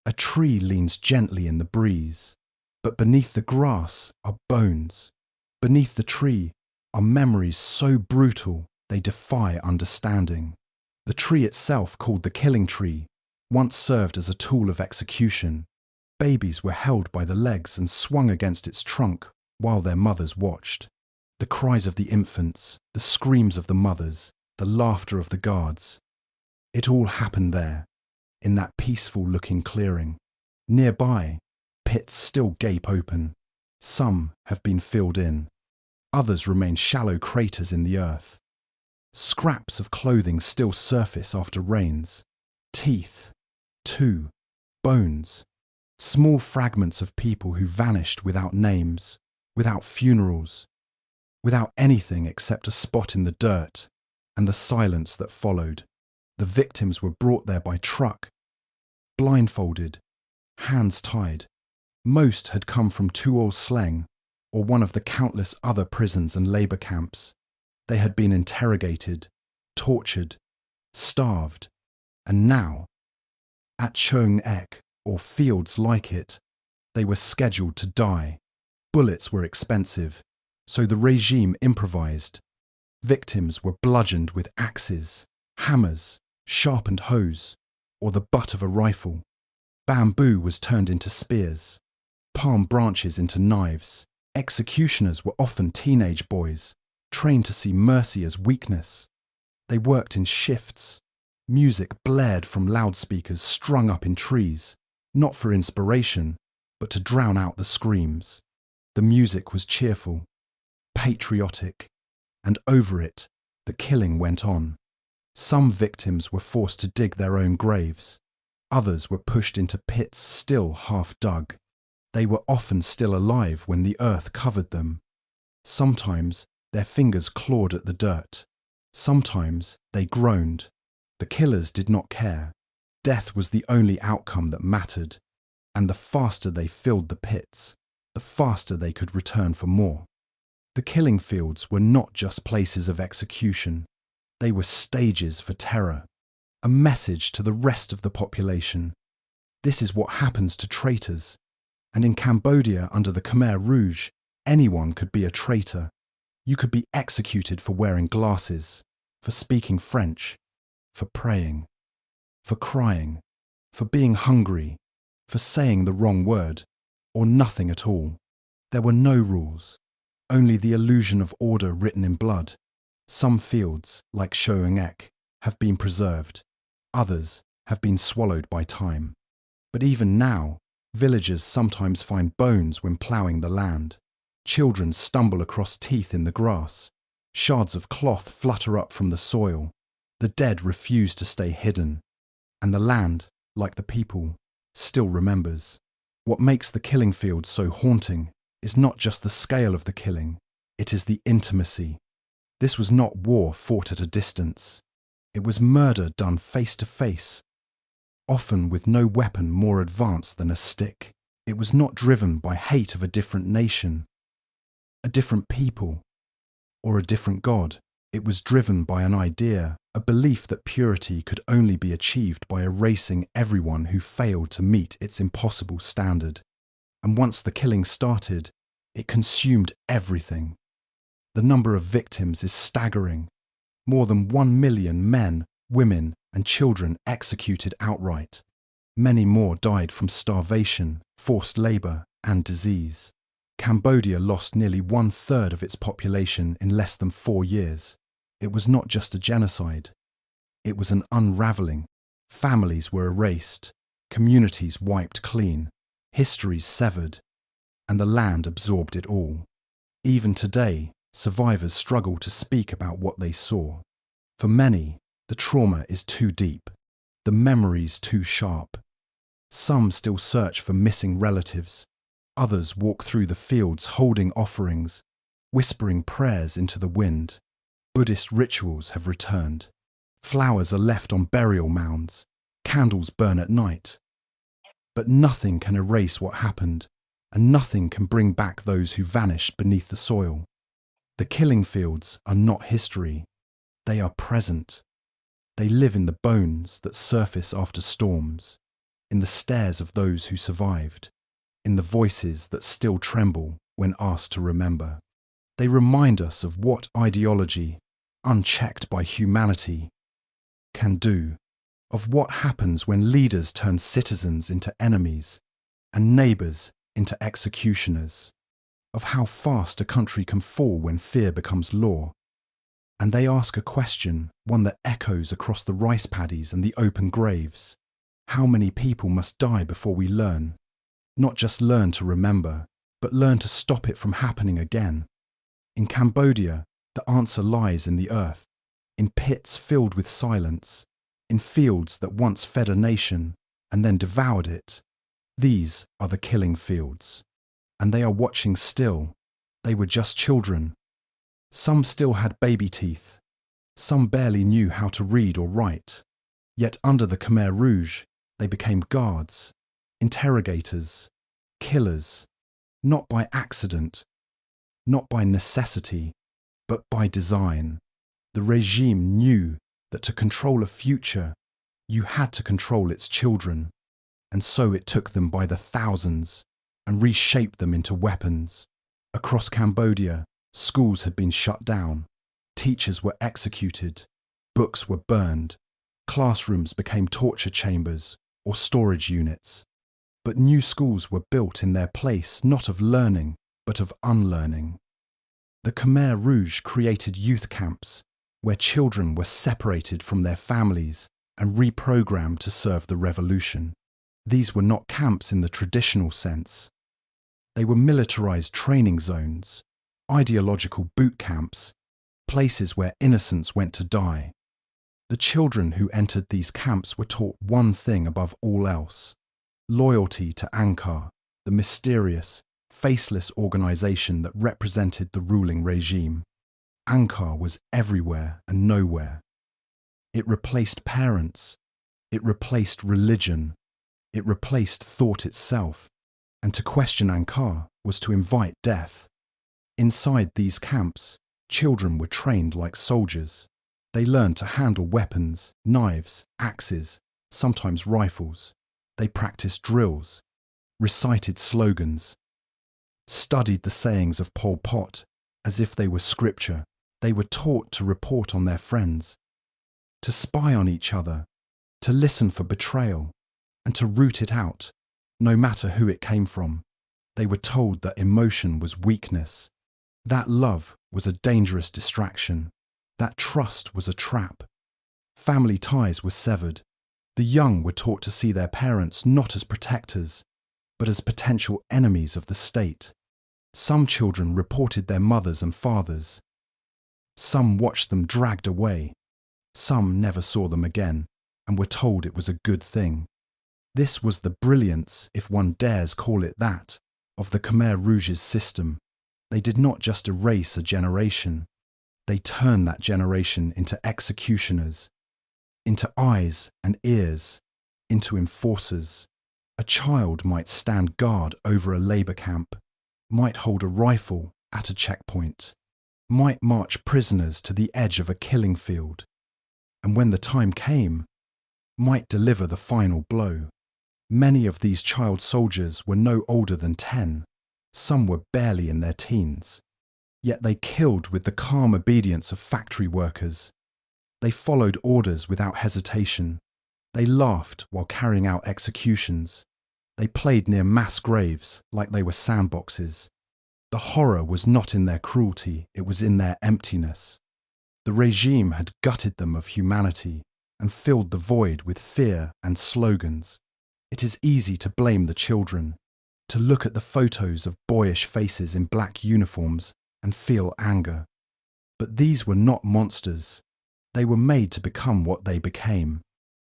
A tree leans gently in the breeze. But beneath the grass are bones. Beneath the tree are memories so brutal they defy understanding. The tree itself, called the killing tree, once served as a tool of execution. Babies were held by the legs and swung against its trunk while their mothers watched. The cries of the infants, the screams of the mothers, the laughter of the guards. It all happened there, in that peaceful-looking clearing. Nearby, pits still gape open. Some have been filled in. Others remain shallow craters in the earth. Scraps of clothing still surface after rains. Teeth, too, bones. Small fragments of people who vanished without names, without funerals, without anything except a spot in the dirt and the silence that followed. The victims were brought there by truck, blindfolded, hands tied. Most had come from Tuol Sleng or one of the countless other prisons and labour camps. They had been interrogated, tortured, starved, and now, at Choeung Ek, or fields like it, they were scheduled to die. Bullets were expensive, so the regime improvised. Victims were bludgeoned with axes, hammers, sharpened hose, or the butt of a rifle. Bamboo was turned into spears, palm branches into knives. Executioners were often teenage boys, trained to see mercy as weakness. They worked in shifts. Music blared from loudspeakers strung up in trees, not for inspiration, but to drown out the screams. The music was cheerful, patriotic, and over it, the killing went on. Some victims were forced to dig their own graves. Others were pushed into pits still half dug. They were often still alive when the earth covered them. Sometimes their fingers clawed at the dirt. Sometimes they groaned. The killers did not care. Death was the only outcome that mattered, and the faster they filled the pits, the faster they could return for more. The killing fields were not just places of execution, they were stages for terror, a message to the rest of the population. This is what happens to traitors, and in Cambodia under the Khmer Rouge, anyone could be a traitor. You could be executed for wearing glasses, for speaking French, for praying, for crying, for being hungry, for saying the wrong word, or nothing at all. There were no rules, only the illusion of order written in blood. Some fields, like Choeung Ek, have been preserved. Others have been swallowed by time. But even now, villagers sometimes find bones when ploughing the land. Children stumble across teeth in the grass. Shards of cloth flutter up from the soil. The dead refuse to stay hidden. And the land, like the people, still remembers. What makes the killing field so haunting is not just the scale of the killing, it is the intimacy. This was not war fought at a distance. It was murder done face to face, often with no weapon more advanced than a stick. It was not driven by hate of a different nation, a different people, or a different God. It was driven by an idea, a belief that purity could only be achieved by erasing everyone who failed to meet its impossible standard. And once the killing started, it consumed everything. The number of victims is staggering. More than 1 million men, women, and children executed outright. Many more died from starvation, forced labour, and disease. Cambodia lost nearly 1/3 of its population in less than 4 years. It was not just a genocide. It was an unravelling. Families were erased, communities wiped clean, histories severed, and the land absorbed it all. Even today, survivors struggle to speak about what they saw. For many, the trauma is too deep, the memories too sharp. Some still search for missing relatives. Others walk through the fields holding offerings, whispering prayers into the wind. Buddhist rituals have returned. Flowers are left on burial mounds. Candles burn at night. But nothing can erase what happened, and nothing can bring back those who vanished beneath the soil. The killing fields are not history. They are present. They live in the bones that surface after storms, in the stares of those who survived, in the voices that still tremble when asked to remember. They remind us of what ideology, unchecked by humanity, can do, of what happens when leaders turn citizens into enemies and neighbours into executioners, of how fast a country can fall when fear becomes law. And they ask a question, one that echoes across the rice paddies and the open graves. How many people must die before we learn? Not just learn to remember, but learn to stop it from happening again. In Cambodia, the answer lies in the earth, in pits filled with silence, in fields that once fed a nation and then devoured it. These are the killing fields. And they are watching still. They were just children. Some still had baby teeth. Some barely knew how to read or write. Yet under the Khmer Rouge, they became guards, interrogators, killers, not by accident, not by necessity, but by design. The regime knew that to control a future, you had to control its children, and so it took them by the thousands and reshaped them into weapons. Across Cambodia, schools had been shut down, teachers were executed, books were burned, classrooms became torture chambers or storage units. But new schools were built in their place not of learning, but of unlearning. The Khmer Rouge created youth camps where children were separated from their families and reprogrammed to serve the revolution. These were not camps in the traditional sense. They were militarized training zones, ideological boot camps, places where innocents went to die. The children who entered these camps were taught one thing above all else: loyalty to Angkar, the mysterious, faceless organization that represented the ruling regime. Angkar was everywhere and nowhere. It replaced parents, It replaced religion. It replaced thought itself. And to question Ankar was to invite death. Inside these camps, children were trained like soldiers. They learned to handle weapons, knives, axes, sometimes rifles. They practiced drills, recited slogans, studied the sayings of Pol Pot as if they were scripture. They were taught to report on their friends, to spy on each other, to listen for betrayal, and to root it out, no matter who it came from. They were told that emotion was weakness, that love was a dangerous distraction, that trust was a trap. Family ties were severed. The young were taught to see their parents not as protectors, but as potential enemies of the state. Some children reported their mothers and fathers. Some watched them dragged away. Some never saw them again and were told it was a good thing. This was the brilliance, if one dares call it that, of the Khmer Rouge's system. They did not just erase a generation. They turned that generation into executioners, into eyes and ears, into enforcers. A child might stand guard over a labour camp, might hold a rifle at a checkpoint, might march prisoners to the edge of a killing field, and when the time came, might deliver the final blow. Many of these child soldiers were no older than 10, some were barely in their teens. Yet they killed with the calm obedience of factory workers. They followed orders without hesitation. They laughed while carrying out executions. They played near mass graves like they were sandboxes. The horror was not in their cruelty, it was in their emptiness. The regime had gutted them of humanity and filled the void with fear and slogans. It is easy to blame the children, to look at the photos of boyish faces in black uniforms and feel anger. But these were not monsters. They were made to become what they became,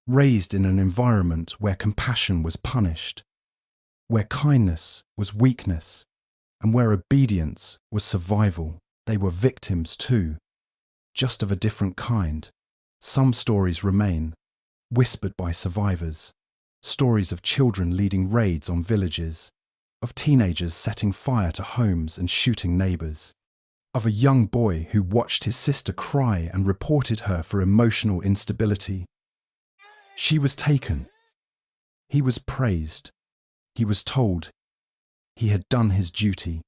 raised in an environment where compassion was punished, where kindness was weakness, and where obedience was survival. They were victims too, just of a different kind. Some stories remain, whispered by survivors, stories of children leading raids on villages, of teenagers setting fire to homes and shooting neighbours, of a young boy who watched his sister cry and reported her for emotional instability. She was taken. He was praised. He was told he had done his duty.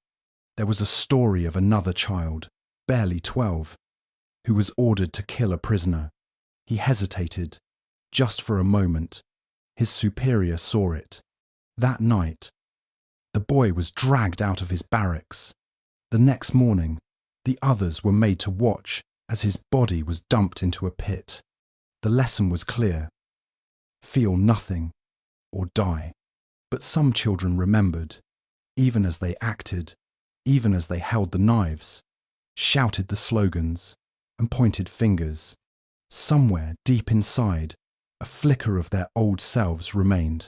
There was a story of another child, barely 12, who was ordered to kill a prisoner. He hesitated, just for a moment. His superior saw it. That night, the boy was dragged out of his barracks. The next morning, the others were made to watch as his body was dumped into a pit. The lesson was clear: feel nothing or die. But some children remembered, even as they acted, even as they held the knives, shouted the slogans, and pointed fingers. Somewhere deep inside, a flicker of their old selves remained.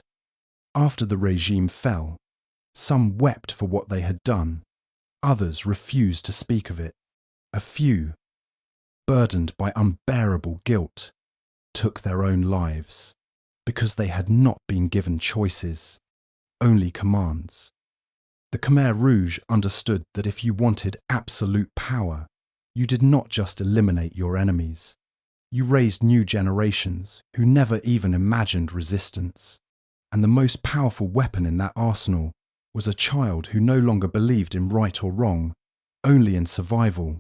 After the regime fell, some wept for what they had done. Others refused to speak of it. A few, burdened by unbearable guilt, took their own lives because they had not been given choices, only commands. The Khmer Rouge understood that if you wanted absolute power, you did not just eliminate your enemies. You raised new generations who never even imagined resistance. And the most powerful weapon in that arsenal was a child who no longer believed in right or wrong, only in survival,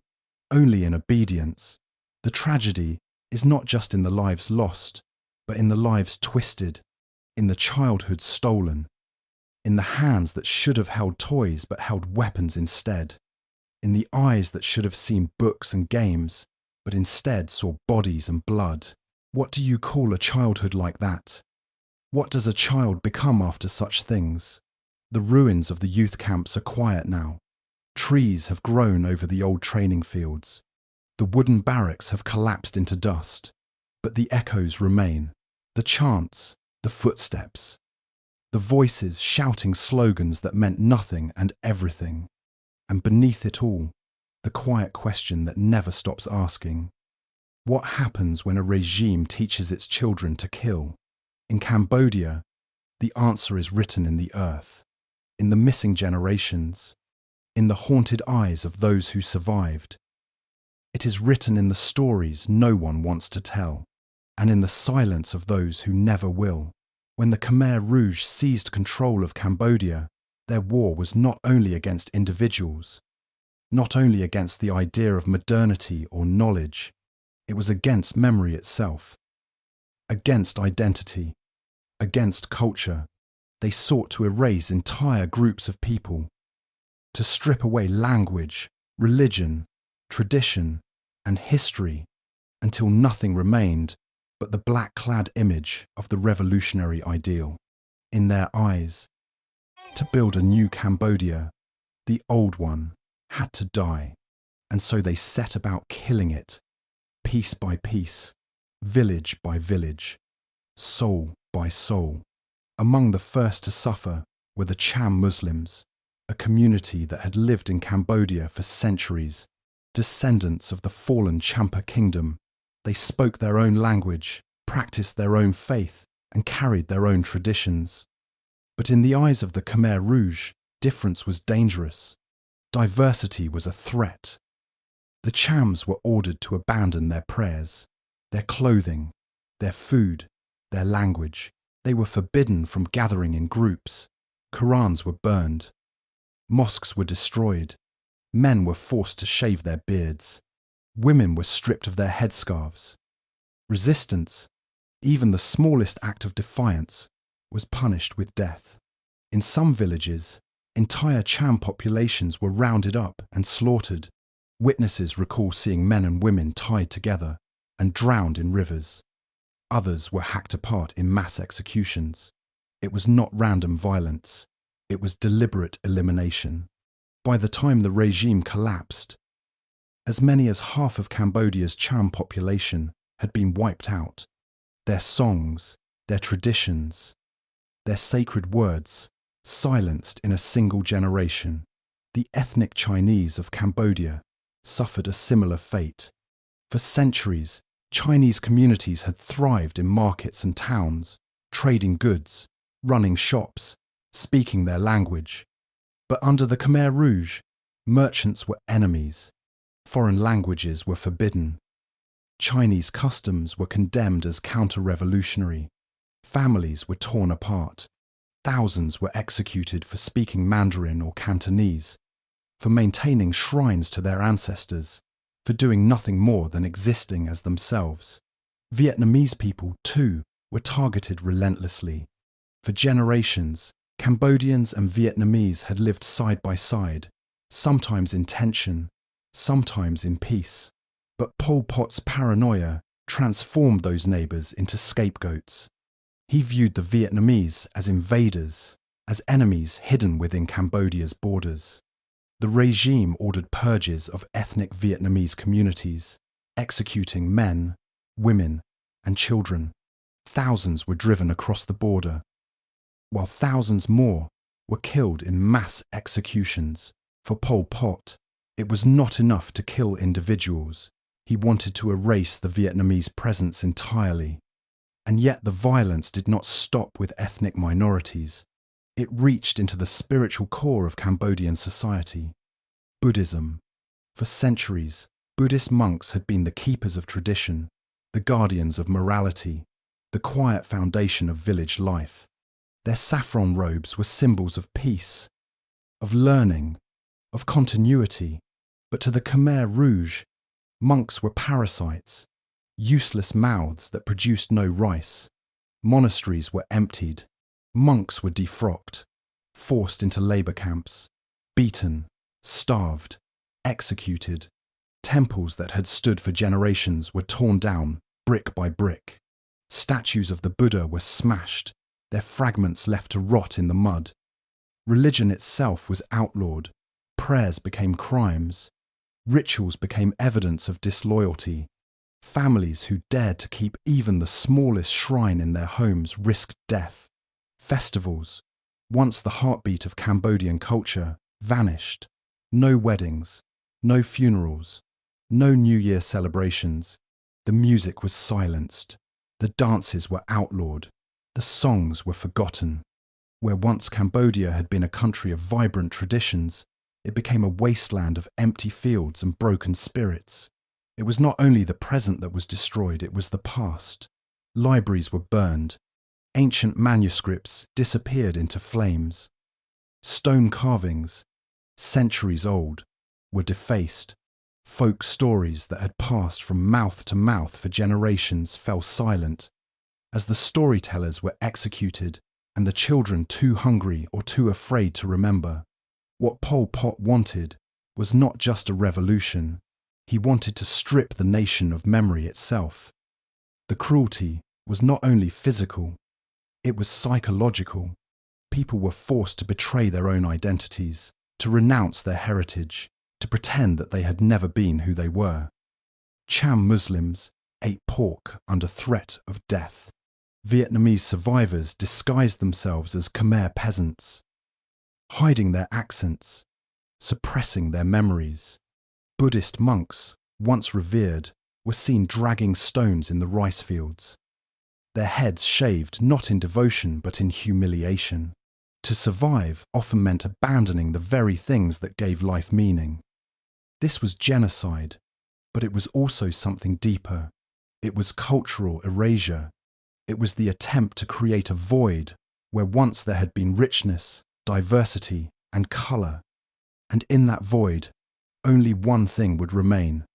only in obedience. The tragedy is not just in the lives lost, but in the lives twisted, in the childhood stolen, in the hands that should have held toys but held weapons instead, in the eyes that should have seen books and games but instead saw bodies and blood. What do you call a childhood like that? What does a child become after such things? The ruins of the youth camps are quiet now. Trees have grown over the old training fields. The wooden barracks have collapsed into dust, but the echoes remain. The chants, the footsteps, the voices shouting slogans that meant nothing and everything. And beneath it all, the quiet question that never stops asking: what happens when a regime teaches its children to kill? In Cambodia, the answer is written in the earth, in the missing generations, in the haunted eyes of those who survived. It is written in the stories no one wants to tell, and in the silence of those who never will. When the Khmer Rouge seized control of Cambodia, their war was not only against individuals, not only against the idea of modernity or knowledge, it was against memory itself, against identity, against culture. They sought to erase entire groups of people, to strip away language, religion, tradition, and history until nothing remained but the black-clad image of the revolutionary ideal. In their eyes, to build a new Cambodia, the old one had to die, and so they set about killing it, piece by piece, village by village, soul by soul. Among the first to suffer were the Cham Muslims, a community that had lived in Cambodia for centuries. Descendants of the fallen Champa kingdom, they spoke their own language, practiced their own faith, and carried their own traditions. But in the eyes of the Khmer Rouge, difference was dangerous. Diversity was a threat. The Chams were ordered to abandon their prayers, their clothing, their food, their language. They were forbidden from gathering in groups. Qurans were burned. Mosques were destroyed. Men were forced to shave their beards. Women were stripped of their headscarves. Resistance, even the smallest act of defiance, was punished with death. In some villages, entire Cham populations were rounded up and slaughtered. Witnesses recall seeing men and women tied together and drowned in rivers. Others were hacked apart in mass executions. It was not random violence. It was deliberate elimination. By the time the regime collapsed, as many as half of Cambodia's Cham population had been wiped out. Their songs, their traditions, their sacred words silenced in a single generation. The ethnic Chinese of Cambodia suffered a similar fate. For centuries, Chinese communities had thrived in markets and towns, trading goods, running shops, speaking their language. But under the Khmer Rouge, merchants were enemies. Foreign languages were forbidden. Chinese customs were condemned as counter-revolutionary. Families were torn apart. Thousands were executed for speaking Mandarin or Cantonese, for maintaining shrines to their ancestors, for doing nothing more than existing as themselves. Vietnamese people, too, were targeted relentlessly. For generations, Cambodians and Vietnamese had lived side by side, sometimes in tension, sometimes in peace. But Pol Pot's paranoia transformed those neighbours into scapegoats. He viewed the Vietnamese as invaders, as enemies hidden within Cambodia's borders. The regime ordered purges of ethnic Vietnamese communities, executing men, women, and children. Thousands were driven across the border, while thousands more were killed in mass executions. For Pol Pot, it was not enough to kill individuals. He wanted to erase the Vietnamese presence entirely. And yet the violence did not stop with ethnic minorities. It reached into the spiritual core of Cambodian society. Buddhism. For centuries, Buddhist monks had been the keepers of tradition, the guardians of morality, the quiet foundation of village life. Their saffron robes were symbols of peace, of learning, of continuity. But to the Khmer Rouge, monks were parasites, useless mouths that produced no rice. Monasteries were emptied. Monks were defrocked, forced into labour camps, beaten, starved, executed. Temples that had stood for generations were torn down, brick by brick. Statues of the Buddha were smashed, their fragments left to rot in the mud. Religion itself was outlawed. Prayers became crimes. Rituals became evidence of disloyalty. Families who dared to keep even the smallest shrine in their homes risked death. Festivals, once the heartbeat of Cambodian culture, vanished. No weddings, no funerals, no New Year celebrations. The music was silenced. The dances were outlawed. The songs were forgotten. Where once Cambodia had been a country of vibrant traditions, it became a wasteland of empty fields and broken spirits. It was not only the present that was destroyed, it was the past. Libraries were burned. Ancient manuscripts disappeared into flames. Stone carvings, centuries old, were defaced. Folk stories that had passed from mouth to mouth for generations fell silent, as the storytellers were executed and the children too hungry or too afraid to remember. What Pol Pot wanted was not just a revolution. He wanted to strip the nation of memory itself. The cruelty was not only physical, it was psychological. People were forced to betray their own identities, to renounce their heritage, to pretend that they had never been who they were. Cham Muslims ate pork under threat of death. Vietnamese survivors disguised themselves as Khmer peasants, hiding their accents, suppressing their memories. Buddhist monks, once revered, were seen dragging stones in the rice fields, their heads shaved not in devotion but in humiliation. To survive often meant abandoning the very things that gave life meaning. This was genocide, but it was also something deeper. It was cultural erasure. It was the attempt to create a void where once there had been richness, diversity, and colour. And in that void, only one thing would remain: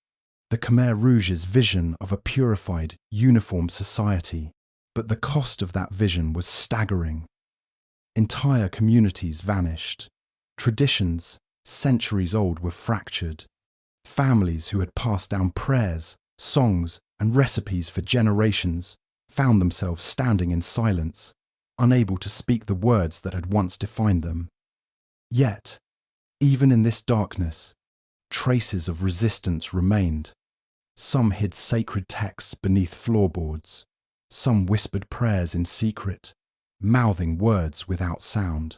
the Khmer Rouge's vision of a purified, uniform society. But the cost of that vision was staggering. Entire communities vanished. Traditions, centuries old, were fractured. Families who had passed down prayers, songs, and recipes for generations found themselves standing in silence, unable to speak the words that had once defined them. Yet, even in this darkness, traces of resistance remained. Some hid sacred texts beneath floorboards. Some whispered prayers in secret, mouthing words without sound.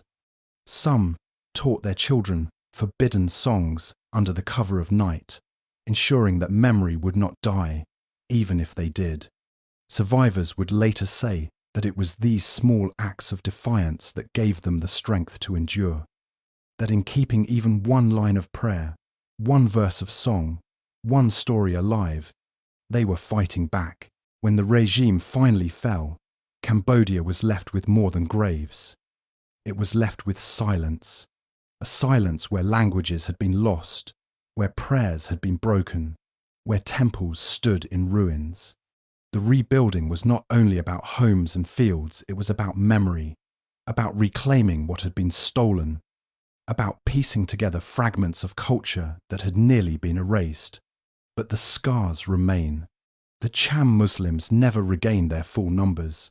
Some taught their children forbidden songs under the cover of night, ensuring that memory would not die, even if they did. Survivors would later say that it was these small acts of defiance that gave them the strength to endure. That in keeping even one line of prayer, one verse of song, one story alive, they were fighting back. When the regime finally fell, Cambodia was left with more than graves. It was left with silence, a silence where languages had been lost, where prayers had been broken, where temples stood in ruins. The rebuilding was not only about homes and fields, it was about memory, about reclaiming what had been stolen, about piecing together fragments of culture that had nearly been erased. But the scars remain. The Cham Muslims never regained their full numbers.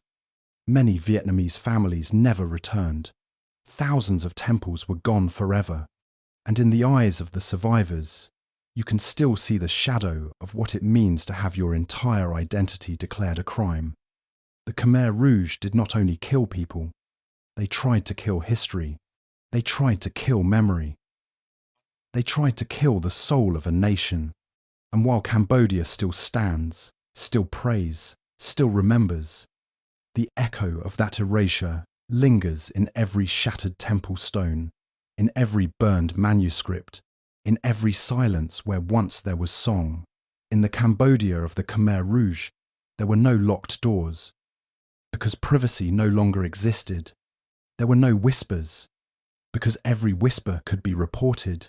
Many Vietnamese families never returned. Thousands of temples were gone forever. And in the eyes of the survivors, you can still see the shadow of what it means to have your entire identity declared a crime. The Khmer Rouge did not only kill people, they tried to kill history. They tried to kill memory. They tried to kill the soul of a nation. And while Cambodia still stands, still prays, still remembers, the echo of that erasure lingers in every shattered temple stone, in every burned manuscript, in every silence where once there was song. In the Cambodia of the Khmer Rouge, there were no locked doors, because privacy no longer existed. There were no whispers, because every whisper could be reported.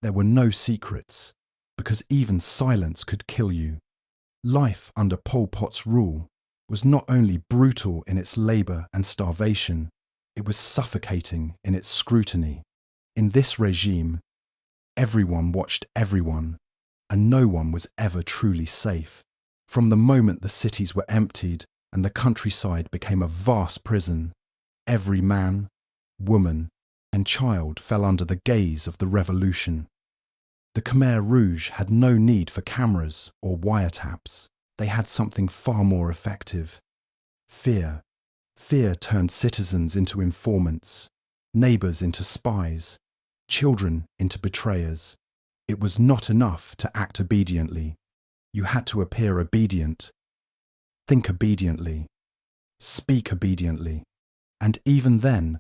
There were no secrets, because even silence could kill you. Life under Pol Pot's rule was not only brutal in its labour and starvation, it was suffocating in its scrutiny. In this regime, everyone watched everyone, and no one was ever truly safe. From the moment the cities were emptied and the countryside became a vast prison, every man, woman, and child fell under the gaze of the revolution. The Khmer Rouge had no need for cameras or wiretaps. They had something far more effective: fear. Fear turned citizens into informants, neighbours into spies, children into betrayers. It was not enough to act obediently. You had to appear obedient, think obediently, speak obediently. And even then,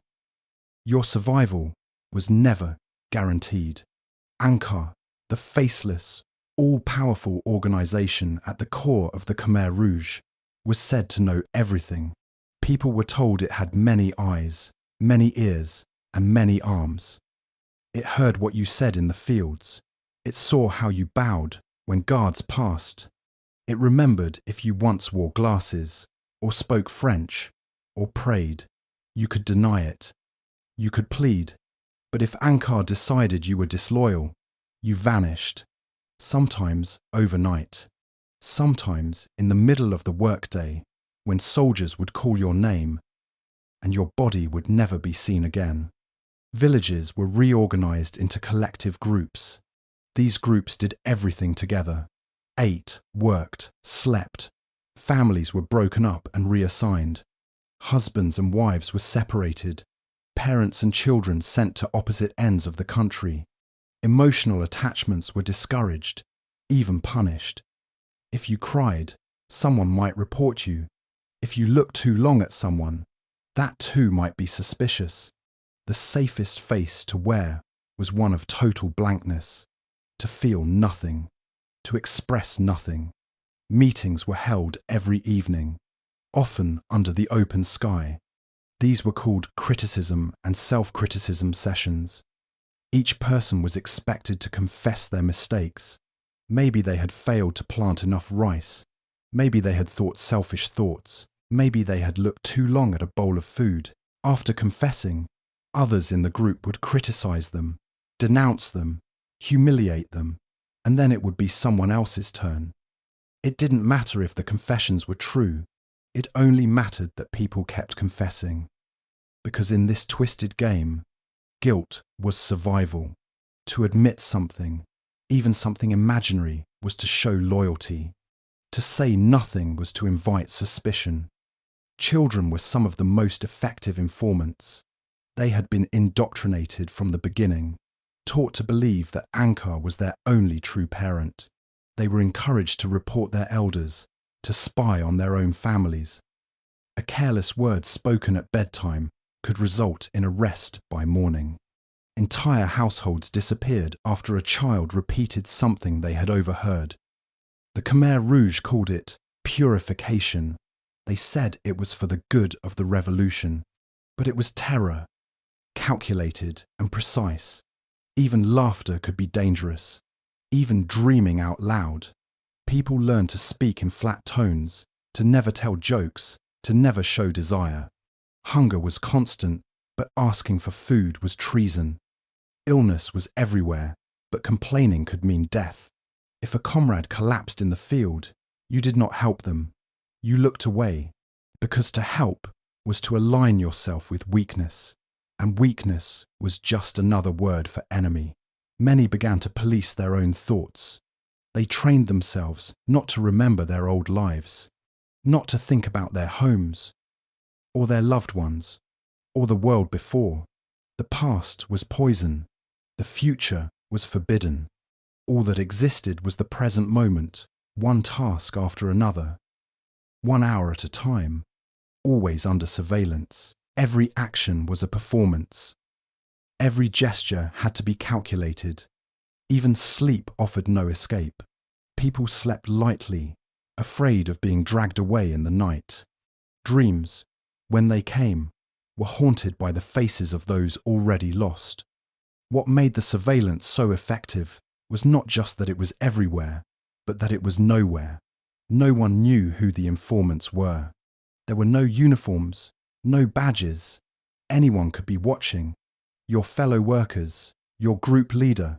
your survival was never guaranteed. Angkar, the faceless, all-powerful organization at the core of the Khmer Rouge, was said to know everything. People were told it had many eyes, many ears, and many arms. It heard what you said in the fields. It saw how you bowed when guards passed. It remembered if you once wore glasses, or spoke French, or prayed. You could deny it. You could plead. But if Angkar decided you were disloyal, you vanished. Sometimes overnight. Sometimes in the middle of the workday, when soldiers would call your name, and your body would never be seen again. Villages were reorganized into collective groups. These groups did everything together. Ate, worked, slept. Families were broken up and reassigned. Husbands and wives were separated. Parents and children sent to opposite ends of the country. Emotional attachments were discouraged, even punished. If you cried, someone might report you. If you looked too long at someone, that too might be suspicious. The safest face to wear was one of total blankness, to feel nothing, to express nothing. Meetings were held every evening, often under the open sky. These were called criticism and self-criticism sessions. Each person was expected to confess their mistakes. Maybe they had failed to plant enough rice. Maybe they had thought selfish thoughts. Maybe they had looked too long at a bowl of food. After confessing, others in the group would criticize them, denounce them, humiliate them, and then it would be someone else's turn. It didn't matter if the confessions were true. It only mattered that people kept confessing. Because in this twisted game, guilt was survival. To admit something, even something imaginary, was to show loyalty. To say nothing was to invite suspicion. Children were some of the most effective informants. They had been indoctrinated from the beginning, taught to believe that Angkar was their only true parent. They were encouraged to report their elders, to spy on their own families. A careless word spoken at bedtime could result in arrest by morning. Entire households disappeared after a child repeated something they had overheard. The Khmer Rouge called it purification. They said it was for the good of the revolution, but it was terror, calculated and precise. Even laughter could be dangerous, even dreaming out loud. People learned to speak in flat tones, to never tell jokes, to never show desire. Hunger was constant, but asking for food was treason. Illness was everywhere, but complaining could mean death. If a comrade collapsed in the field, you did not help them. You looked away, because to help was to align yourself with weakness, and weakness was just another word for enemy. Many began to police their own thoughts. They trained themselves not to remember their old lives, not to think about their homes, or their loved ones, or the world before. The past was poison. The future was forbidden. All that existed was the present moment, one task after another, 1 hour at a time, always under surveillance. Every action was a performance. Every gesture had to be calculated. Even sleep offered no escape. People slept lightly, afraid of being dragged away in the night. Dreams, when they came, were haunted by the faces of those already lost. What made the surveillance so effective was not just that it was everywhere, but that it was nowhere. No one knew who the informants were. There were no uniforms, no badges. Anyone could be watching. Your fellow workers, your group leader,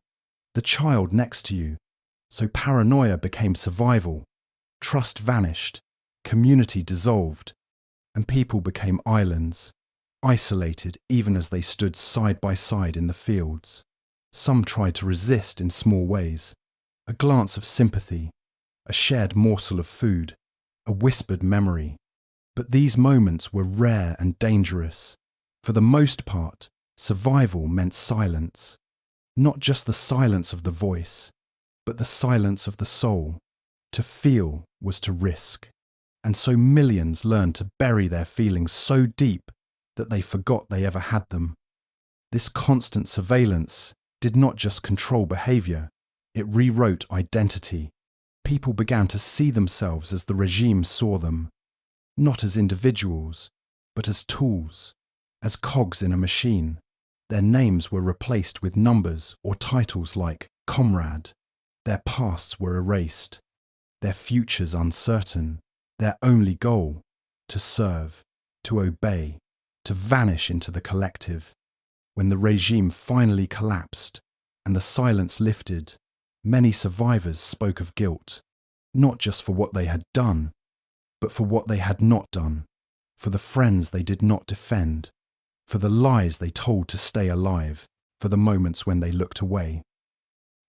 the child next to you. So paranoia became survival. Trust vanished. Community dissolved. And people became islands, isolated even as they stood side by side in the fields. Some tried to resist in small ways. A glance of sympathy, a shared morsel of food, a whispered memory. But these moments were rare and dangerous. For the most part, survival meant silence. Not just the silence of the voice, but the silence of the soul. To feel was to risk. And so millions learned to bury their feelings so deep that they forgot they ever had them. This constant surveillance did not just control behavior, it rewrote identity. People began to see themselves as the regime saw them, not as individuals, but as tools, as cogs in a machine. Their names were replaced with numbers or titles like comrade. Their pasts were erased, their futures uncertain, their only goal to serve, to obey, to vanish into the collective. When the regime finally collapsed and the silence lifted, many survivors spoke of guilt, not just for what they had done, but for what they had not done, for the friends they did not defend, for the lies they told to stay alive, for the moments when they looked away.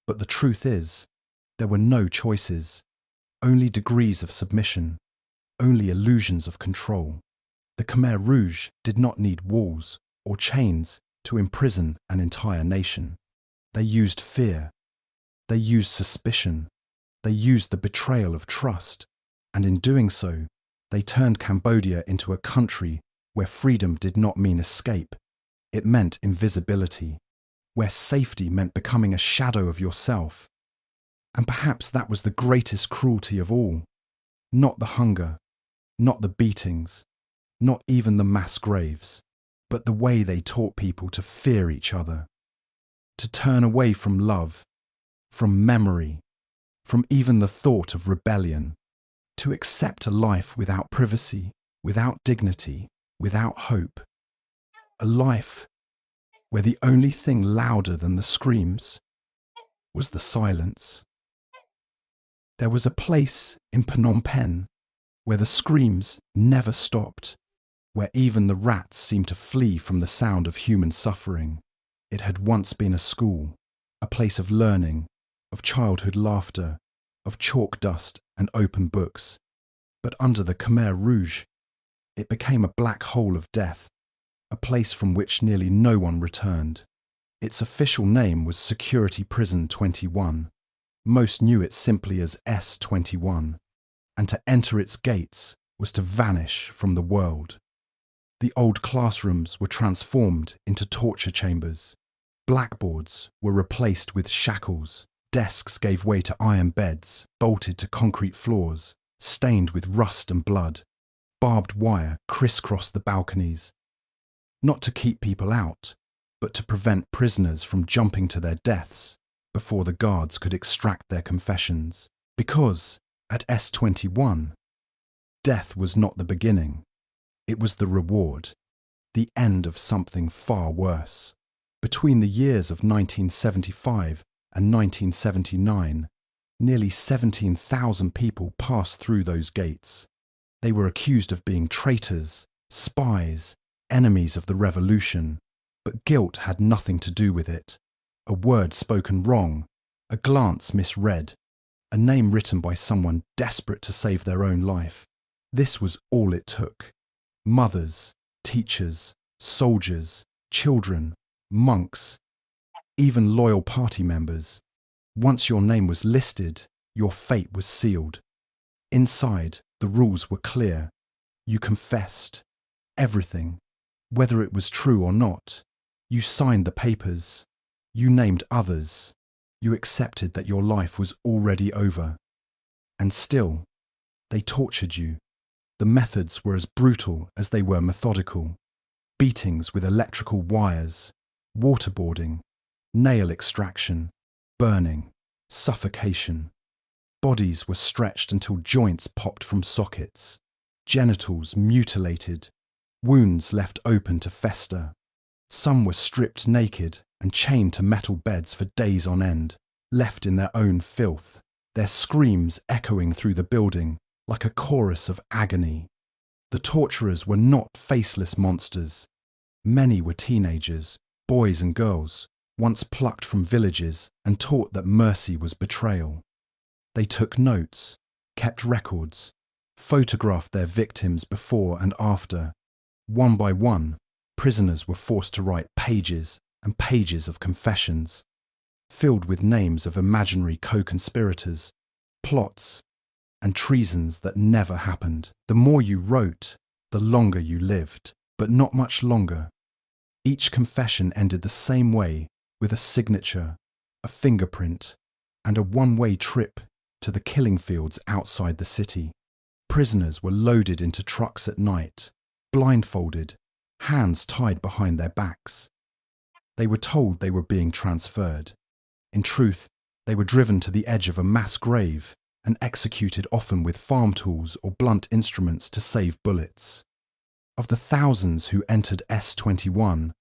But the truth is, there were no choices, only degrees of submission, only illusions of control. The Khmer Rouge did not need walls or chains to imprison an entire nation. They used fear, they used suspicion, they used the betrayal of trust, and in doing so, they turned Cambodia into a country where freedom did not mean escape, it meant invisibility, where safety meant becoming a shadow of yourself. And perhaps that was the greatest cruelty of all, not the hunger, not the beatings, not even the mass graves, but the way they taught people to fear each other, to turn away from love, from memory, from even the thought of rebellion, to accept a life without privacy, without dignity, without hope. A life where the only thing louder than the screams was the silence. There was a place in Phnom Penh where the screams never stopped, where even the rats seemed to flee from the sound of human suffering. It had once been a school, a place of learning, of childhood laughter, of chalk dust and open books. But under the Khmer Rouge, it became a black hole of death, a place from which nearly no one returned. Its official name was Security Prison 21. Most knew it simply as S21, and to enter its gates was to vanish from the world. The old classrooms were transformed into torture chambers. Blackboards were replaced with shackles. Desks gave way to iron beds, bolted to concrete floors, stained with rust and blood. Barbed wire crisscrossed the balconies, not to keep people out, but to prevent prisoners from jumping to their deaths before the guards could extract their confessions. Because, at S21, death was not the beginning, it was the reward, the end of something far worse. Between the years of 1975 and 1979, nearly 17,000 people passed through those gates. They were accused of being traitors, spies, enemies of the revolution, but guilt had nothing to do with it. A word spoken wrong, a glance misread, a name written by someone desperate to save their own life. This was all it took. Mothers, teachers, soldiers, children, monks, even loyal party members. Once your name was listed, your fate was sealed. Inside, the rules were clear. You confessed everything, whether it was true or not. You signed the papers. You named others. You accepted that your life was already over. And still, they tortured you. The methods were as brutal as they were methodical. Beatings with electrical wires, waterboarding, nail extraction, burning, suffocation. Bodies were stretched until joints popped from sockets, genitals mutilated, wounds left open to fester. Some were stripped naked and chained to metal beds for days on end, left in their own filth, their screams echoing through the building like a chorus of agony. The torturers were not faceless monsters. Many were teenagers, boys and girls, once plucked from villages and taught that mercy was betrayal. They took notes, kept records, photographed their victims before and after. One by one, prisoners were forced to write pages and pages of confessions, filled with names of imaginary co-conspirators, plots, and treasons that never happened. The more you wrote, the longer you lived, but not much longer. Each confession ended the same way, with a signature, a fingerprint, and a one-way trip to the killing fields outside the city. Prisoners were loaded into trucks at night, blindfolded, hands tied behind their backs. They were told they were being transferred. In truth, they were driven to the edge of a mass grave and executed often with farm tools or blunt instruments to save bullets. Of the thousands who entered S21,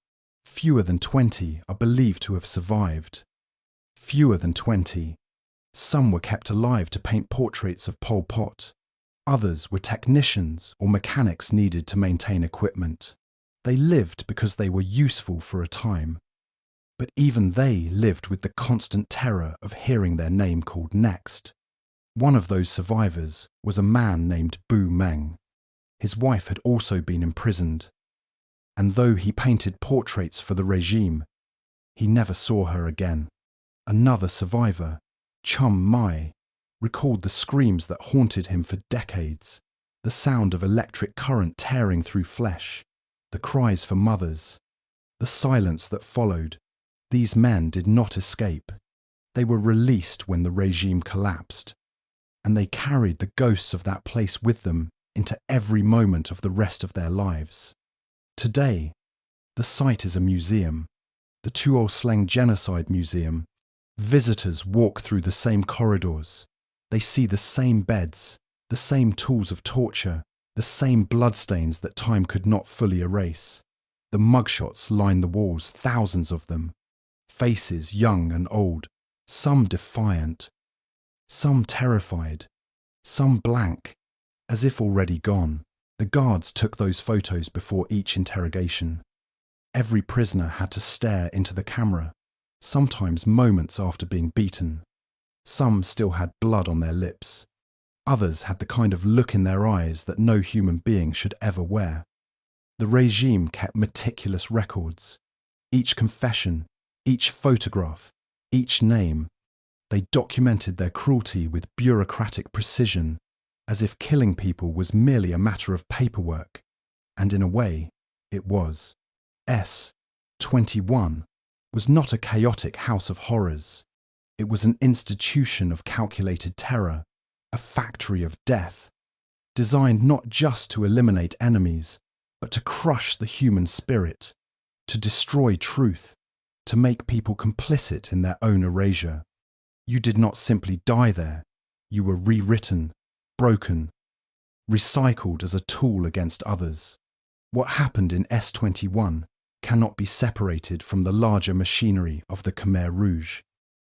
fewer than 20 are believed to have survived. Fewer than 20. Some were kept alive to paint portraits of Pol Pot. Others were technicians or mechanics needed to maintain equipment. They lived because they were useful for a time. But even they lived with the constant terror of hearing their name called next. One of those survivors was a man named Bu Meng. His wife had also been imprisoned, and though he painted portraits for the regime, he never saw her again. Another survivor, Chum Mai, recalled the screams that haunted him for decades, the sound of electric current tearing through flesh, the cries for mothers, the silence that followed. These men did not escape. They were released when the regime collapsed, and they carried the ghosts of that place with them into every moment of the rest of their lives. Today, the site is a museum, the Tuol Sleng Genocide Museum. Visitors walk through the same corridors. They see the same beds, the same tools of torture, the same bloodstains that time could not fully erase. The mugshots line the walls, thousands of them. Faces young and old, some defiant, some terrified, some blank, as if already gone. The guards took those photos before each interrogation. Every prisoner had to stare into the camera, sometimes moments after being beaten. Some still had blood on their lips. Others had the kind of look in their eyes that no human being should ever wear. The regime kept meticulous records. Each confession, each photograph, each name. They documented their cruelty with bureaucratic precision, as if killing people was merely a matter of paperwork. And in a way, it was. S21 was not a chaotic house of horrors. It was an institution of calculated terror, a factory of death, designed not just to eliminate enemies, but to crush the human spirit, to destroy truth, to make people complicit in their own erasure. You did not simply die there. You were rewritten, broken, recycled as a tool against others. What happened in S21 cannot be separated from the larger machinery of the Khmer Rouge.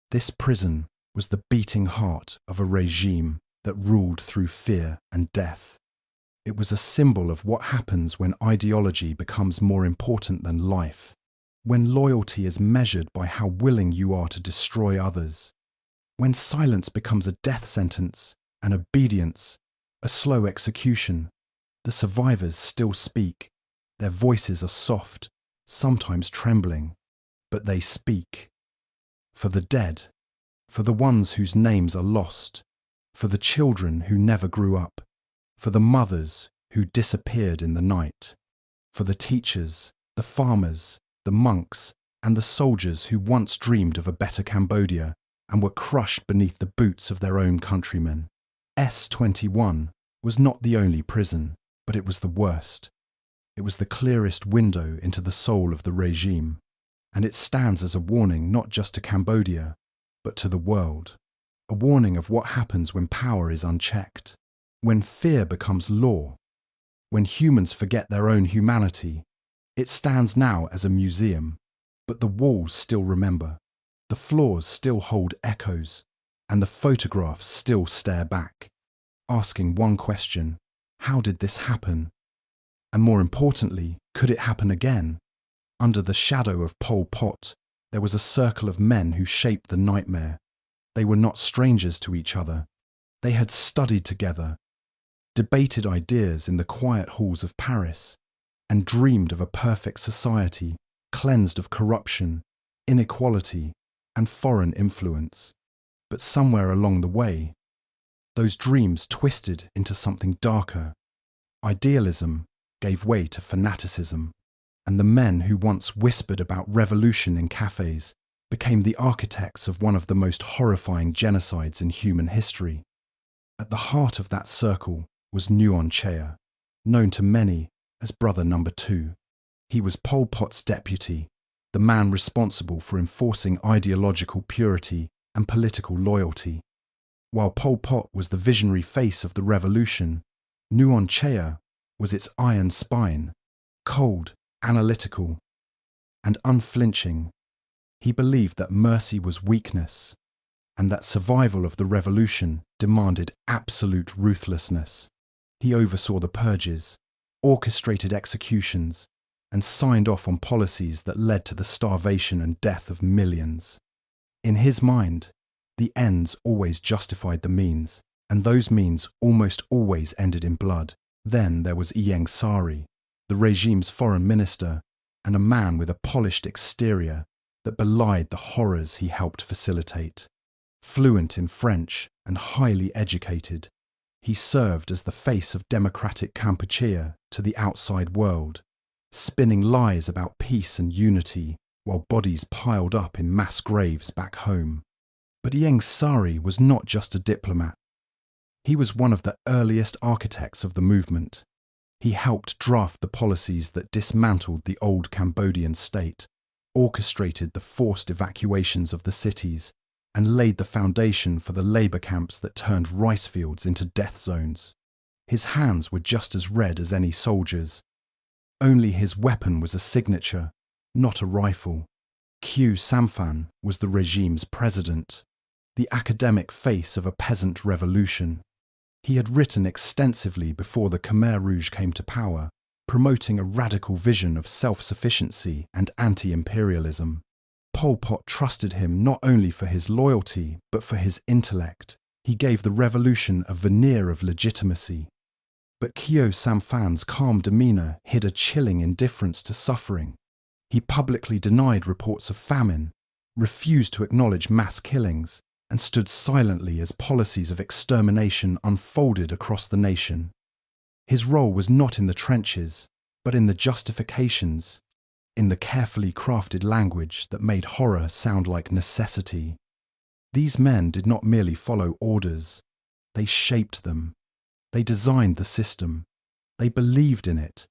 This prison was the beating heart of a regime that ruled through fear and death. It was a symbol of what happens when ideology becomes more important than life, when loyalty is measured by how willing you are to destroy others, when silence becomes a death sentence and obedience a slow execution. The survivors still speak. Their voices are soft, sometimes trembling, but they speak. For the dead, for the ones whose names are lost, for the children who never grew up, for the mothers who disappeared in the night, for the teachers, the farmers, the monks, and the soldiers who once dreamed of a better Cambodia and were crushed beneath the boots of their own countrymen. S21 was not the only prison, but it was the worst. It was the clearest window into the soul of the regime, and it stands as a warning not just to Cambodia, but to the world. A warning of what happens when power is unchecked, when fear becomes law, when humans forget their own humanity. It stands now as a museum, but the walls still remember, the floors still hold echoes, and the photographs still stare back, asking one question: how did this happen? And more importantly, could it happen again? Under the shadow of Pol Pot, there was a circle of men who shaped the nightmare. They were not strangers to each other. They had studied together, debated ideas in the quiet halls of Paris, and dreamed of a perfect society, cleansed of corruption, inequality, and foreign influence. But somewhere along the way, Those dreams twisted into something darker. Idealism gave way to fanaticism, and the men who once whispered about revolution in cafes became the architects of one of the most horrifying genocides in human history. At the heart of that circle was Nuon Chea, known to many as Brother Number 2. He was Pol Pot's deputy, the man responsible for enforcing ideological purity and political loyalty. While Pol Pot was the visionary face of the revolution, Nuon Chea was its iron spine, cold, analytical, and unflinching. He believed that mercy was weakness, and that survival of the revolution demanded absolute ruthlessness. He oversaw the purges, orchestrated executions, and signed off on policies that led to the starvation and death of millions. In his mind, the ends always justified the means, and those means almost always ended in blood. Then there was Ieng Sari, the regime's foreign minister, and a man with a polished exterior that belied the horrors he helped facilitate. Fluent in French and highly educated, he served as the face of democratic Kampuchea to the outside world, spinning lies about peace and unity while bodies piled up in mass graves back home. But Ieng Sari was not just a diplomat. He was one of the earliest architects of the movement. He helped draft the policies that dismantled the old Cambodian state, orchestrated the forced evacuations of the cities, and laid the foundation for the labour camps that turned rice fields into death zones. His hands were just as red as any soldier's. Only his weapon was a signature, not a rifle. Khieu Samphan was the regime's president, the academic face of a peasant revolution. He had written extensively before the Khmer Rouge came to power, promoting a radical vision of self-sufficiency and anti-imperialism. Pol Pot trusted him not only for his loyalty, but for his intellect. He gave the revolution a veneer of legitimacy. But Khieu Samphan's calm demeanour hid a chilling indifference to suffering. He publicly denied reports of famine, refused to acknowledge mass killings, and stood silently as policies of extermination unfolded across the nation. His role was not in the trenches, but in the justifications, in the carefully crafted language that made horror sound like necessity. These men did not merely follow orders, they shaped them. They designed the system, they believed in it,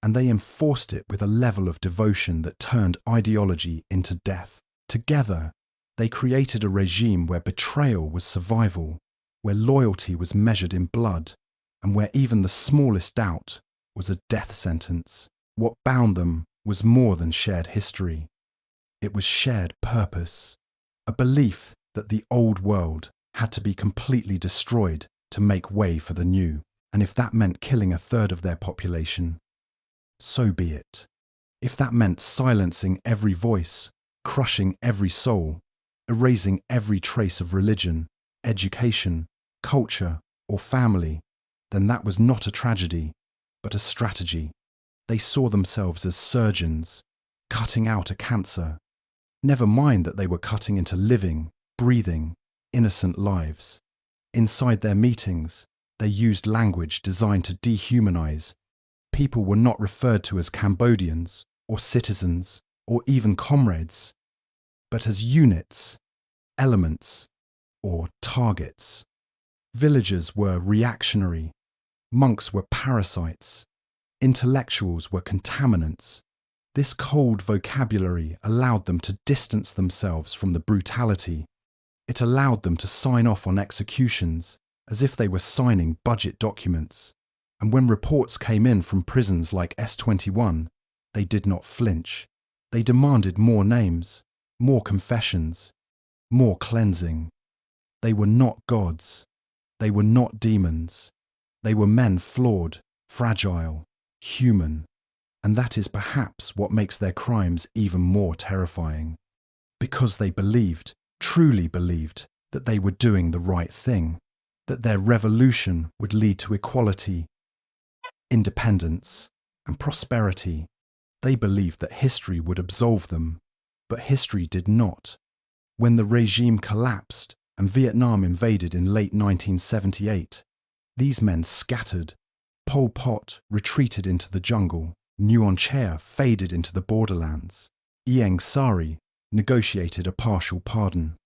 and they enforced it with a level of devotion that turned ideology into death. Together, they created a regime where betrayal was survival, where loyalty was measured in blood, and where even the smallest doubt was a death sentence. What bound them was more than shared history. It was shared purpose, a belief that the old world had to be completely destroyed to make way for the new, and if that meant killing a third of their population, so be it. If that meant silencing every voice, crushing every soul, erasing every trace of religion, education, culture, or family, then that was not a tragedy, but a strategy. They saw themselves as surgeons, cutting out a cancer. Never mind that they were cutting into living, breathing, innocent lives. Inside their meetings, they used language designed to dehumanize. People were not referred to as Cambodians, or citizens, or even comrades, but as units, elements, or targets. Villagers were reactionary, monks were parasites, intellectuals were contaminants. This cold vocabulary allowed them to distance themselves from the brutality. It allowed them to sign off on executions as if they were signing budget documents. And when reports came in from prisons like S21, they did not flinch. They demanded more names, more confessions, more cleansing. They were not gods. They were not demons. They were men flawed, fragile, human. And that is perhaps what makes their crimes even more terrifying. Because they believed, truly believed, that they were doing the right thing, that their revolution would lead to equality, independence, and prosperity. They believed that history would absolve them, but history did not. When the regime collapsed, and Vietnam invaded in late 1978. These men scattered. Pol Pot retreated into the jungle. Nguyen Chea faded into the borderlands. Ieng Sari negotiated a partial pardon.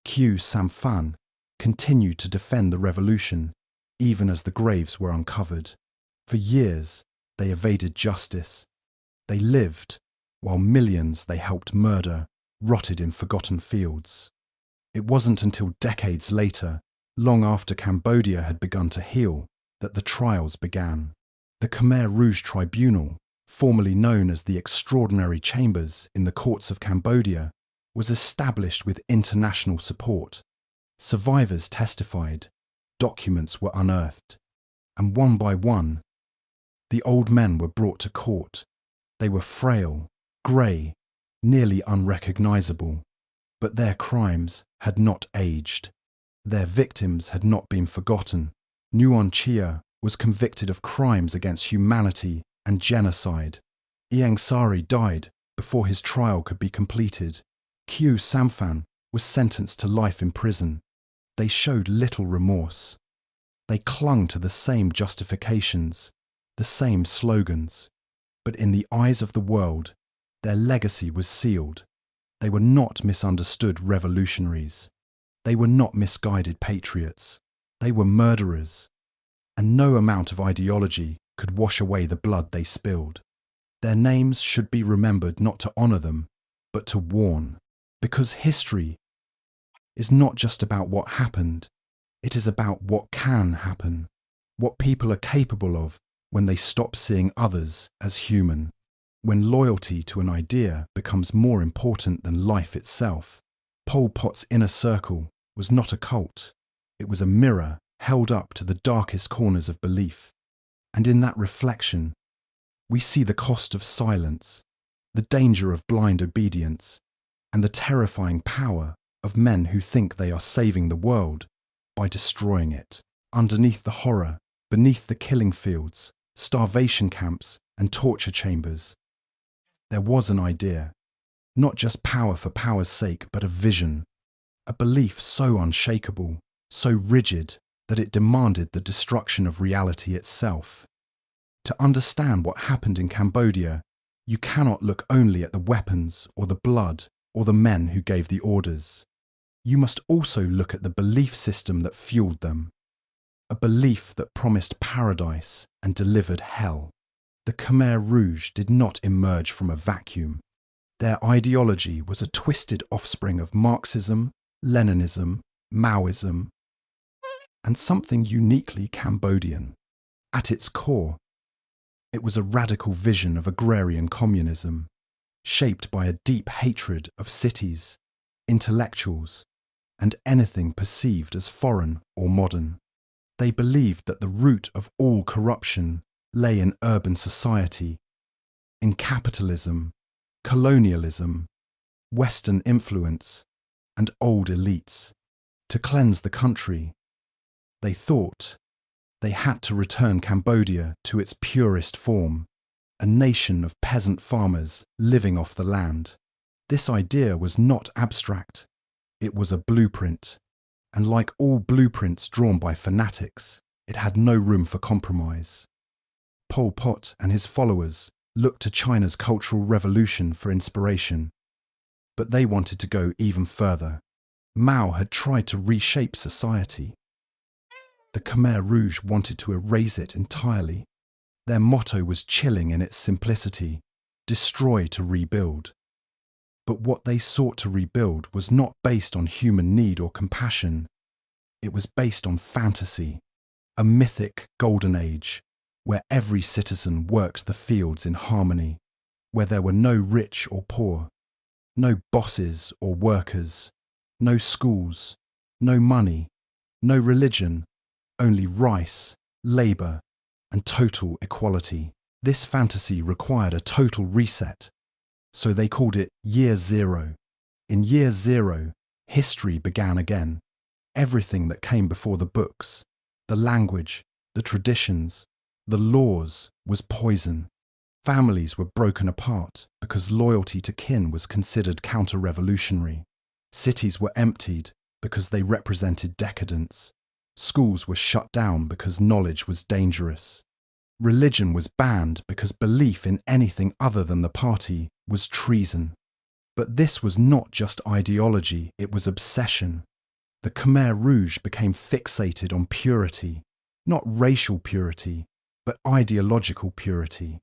Khieu Samphan continued to defend the revolution, even as the graves were uncovered. For years, they evaded justice. They lived, while millions they helped murder rotted in forgotten fields. It wasn't until decades later, long after Cambodia had begun to heal, that the trials began. The Khmer Rouge Tribunal, formerly known as the Extraordinary Chambers in the courts of Cambodia, was established with international support. Survivors testified, documents were unearthed, and one by one, the old men were brought to court. They were frail, grey, nearly unrecognisable, but their crimes had not aged. Their victims had not been forgotten. Nguyen Chea was convicted of crimes against humanity and genocide. Ieng Sari died before his trial could be completed. Khieu Samphan was sentenced to life in prison. They showed little remorse. They clung to the same justifications, the same slogans, but in the eyes of the world, their legacy was sealed. They were not misunderstood revolutionaries. They were not misguided patriots. They were murderers, and no amount of ideology could wash away the blood they spilled. Their names should be remembered not to honour them, but to warn, because history is not just about what happened, it is about what can happen, what people are capable of when they stop seeing others as human, when loyalty to an idea becomes more important than life itself. Pol Pot's inner circle was not a cult, it was a mirror held up to the darkest corners of belief. And in that reflection, we see the cost of silence, the danger of blind obedience, and the terrifying power of men who think they are saving the world by destroying it. Underneath the horror, beneath the killing fields, starvation camps, and torture chambers, there was an idea, not just power for power's sake, but a vision, a belief so unshakable, so rigid, that it demanded the destruction of reality itself. To understand what happened in Cambodia, you cannot look only at the weapons or the blood or the men who gave the orders. You must also look at the belief system that fueled them, a belief that promised paradise and delivered hell. The Khmer Rouge did not emerge from a vacuum. Their ideology was a twisted offspring of Marxism, Leninism, Maoism, and something uniquely Cambodian. At its core, it was a radical vision of agrarian communism, shaped by a deep hatred of cities, intellectuals, and anything perceived as foreign or modern. They believed that the root of all corruption lay in urban society, in capitalism, colonialism, Western influence, and old elites. To cleanse the country, they thought they had to return Cambodia to its purest form, a nation of peasant farmers living off the land. This idea was not abstract, it was a blueprint, and like all blueprints drawn by fanatics, it had no room for compromise. Pol Pot and his followers looked to China's Cultural Revolution for inspiration, but they wanted to go even further. Mao had tried to reshape society. The Khmer Rouge wanted to erase it entirely. Their motto was chilling in its simplicity, destroy to rebuild. But what they sought to rebuild was not based on human need or compassion. It was based on fantasy, a mythic golden age, where every citizen worked the fields in harmony, where there were no rich or poor, no bosses or workers, no schools, no money, no religion, only rice, labour, and total equality. This fantasy required a total reset, so they called it Year Zero. In Year Zero, history began again. Everything that came before the books, the language, the traditions, the laws was poison. Families were broken apart because loyalty to kin was considered counter-revolutionary. Cities were emptied because they represented decadence. Schools were shut down because knowledge was dangerous. Religion was banned because belief in anything other than the party was treason. But this was not just ideology, it was obsession. The Khmer Rouge became fixated on purity, not racial purity, but ideological purity.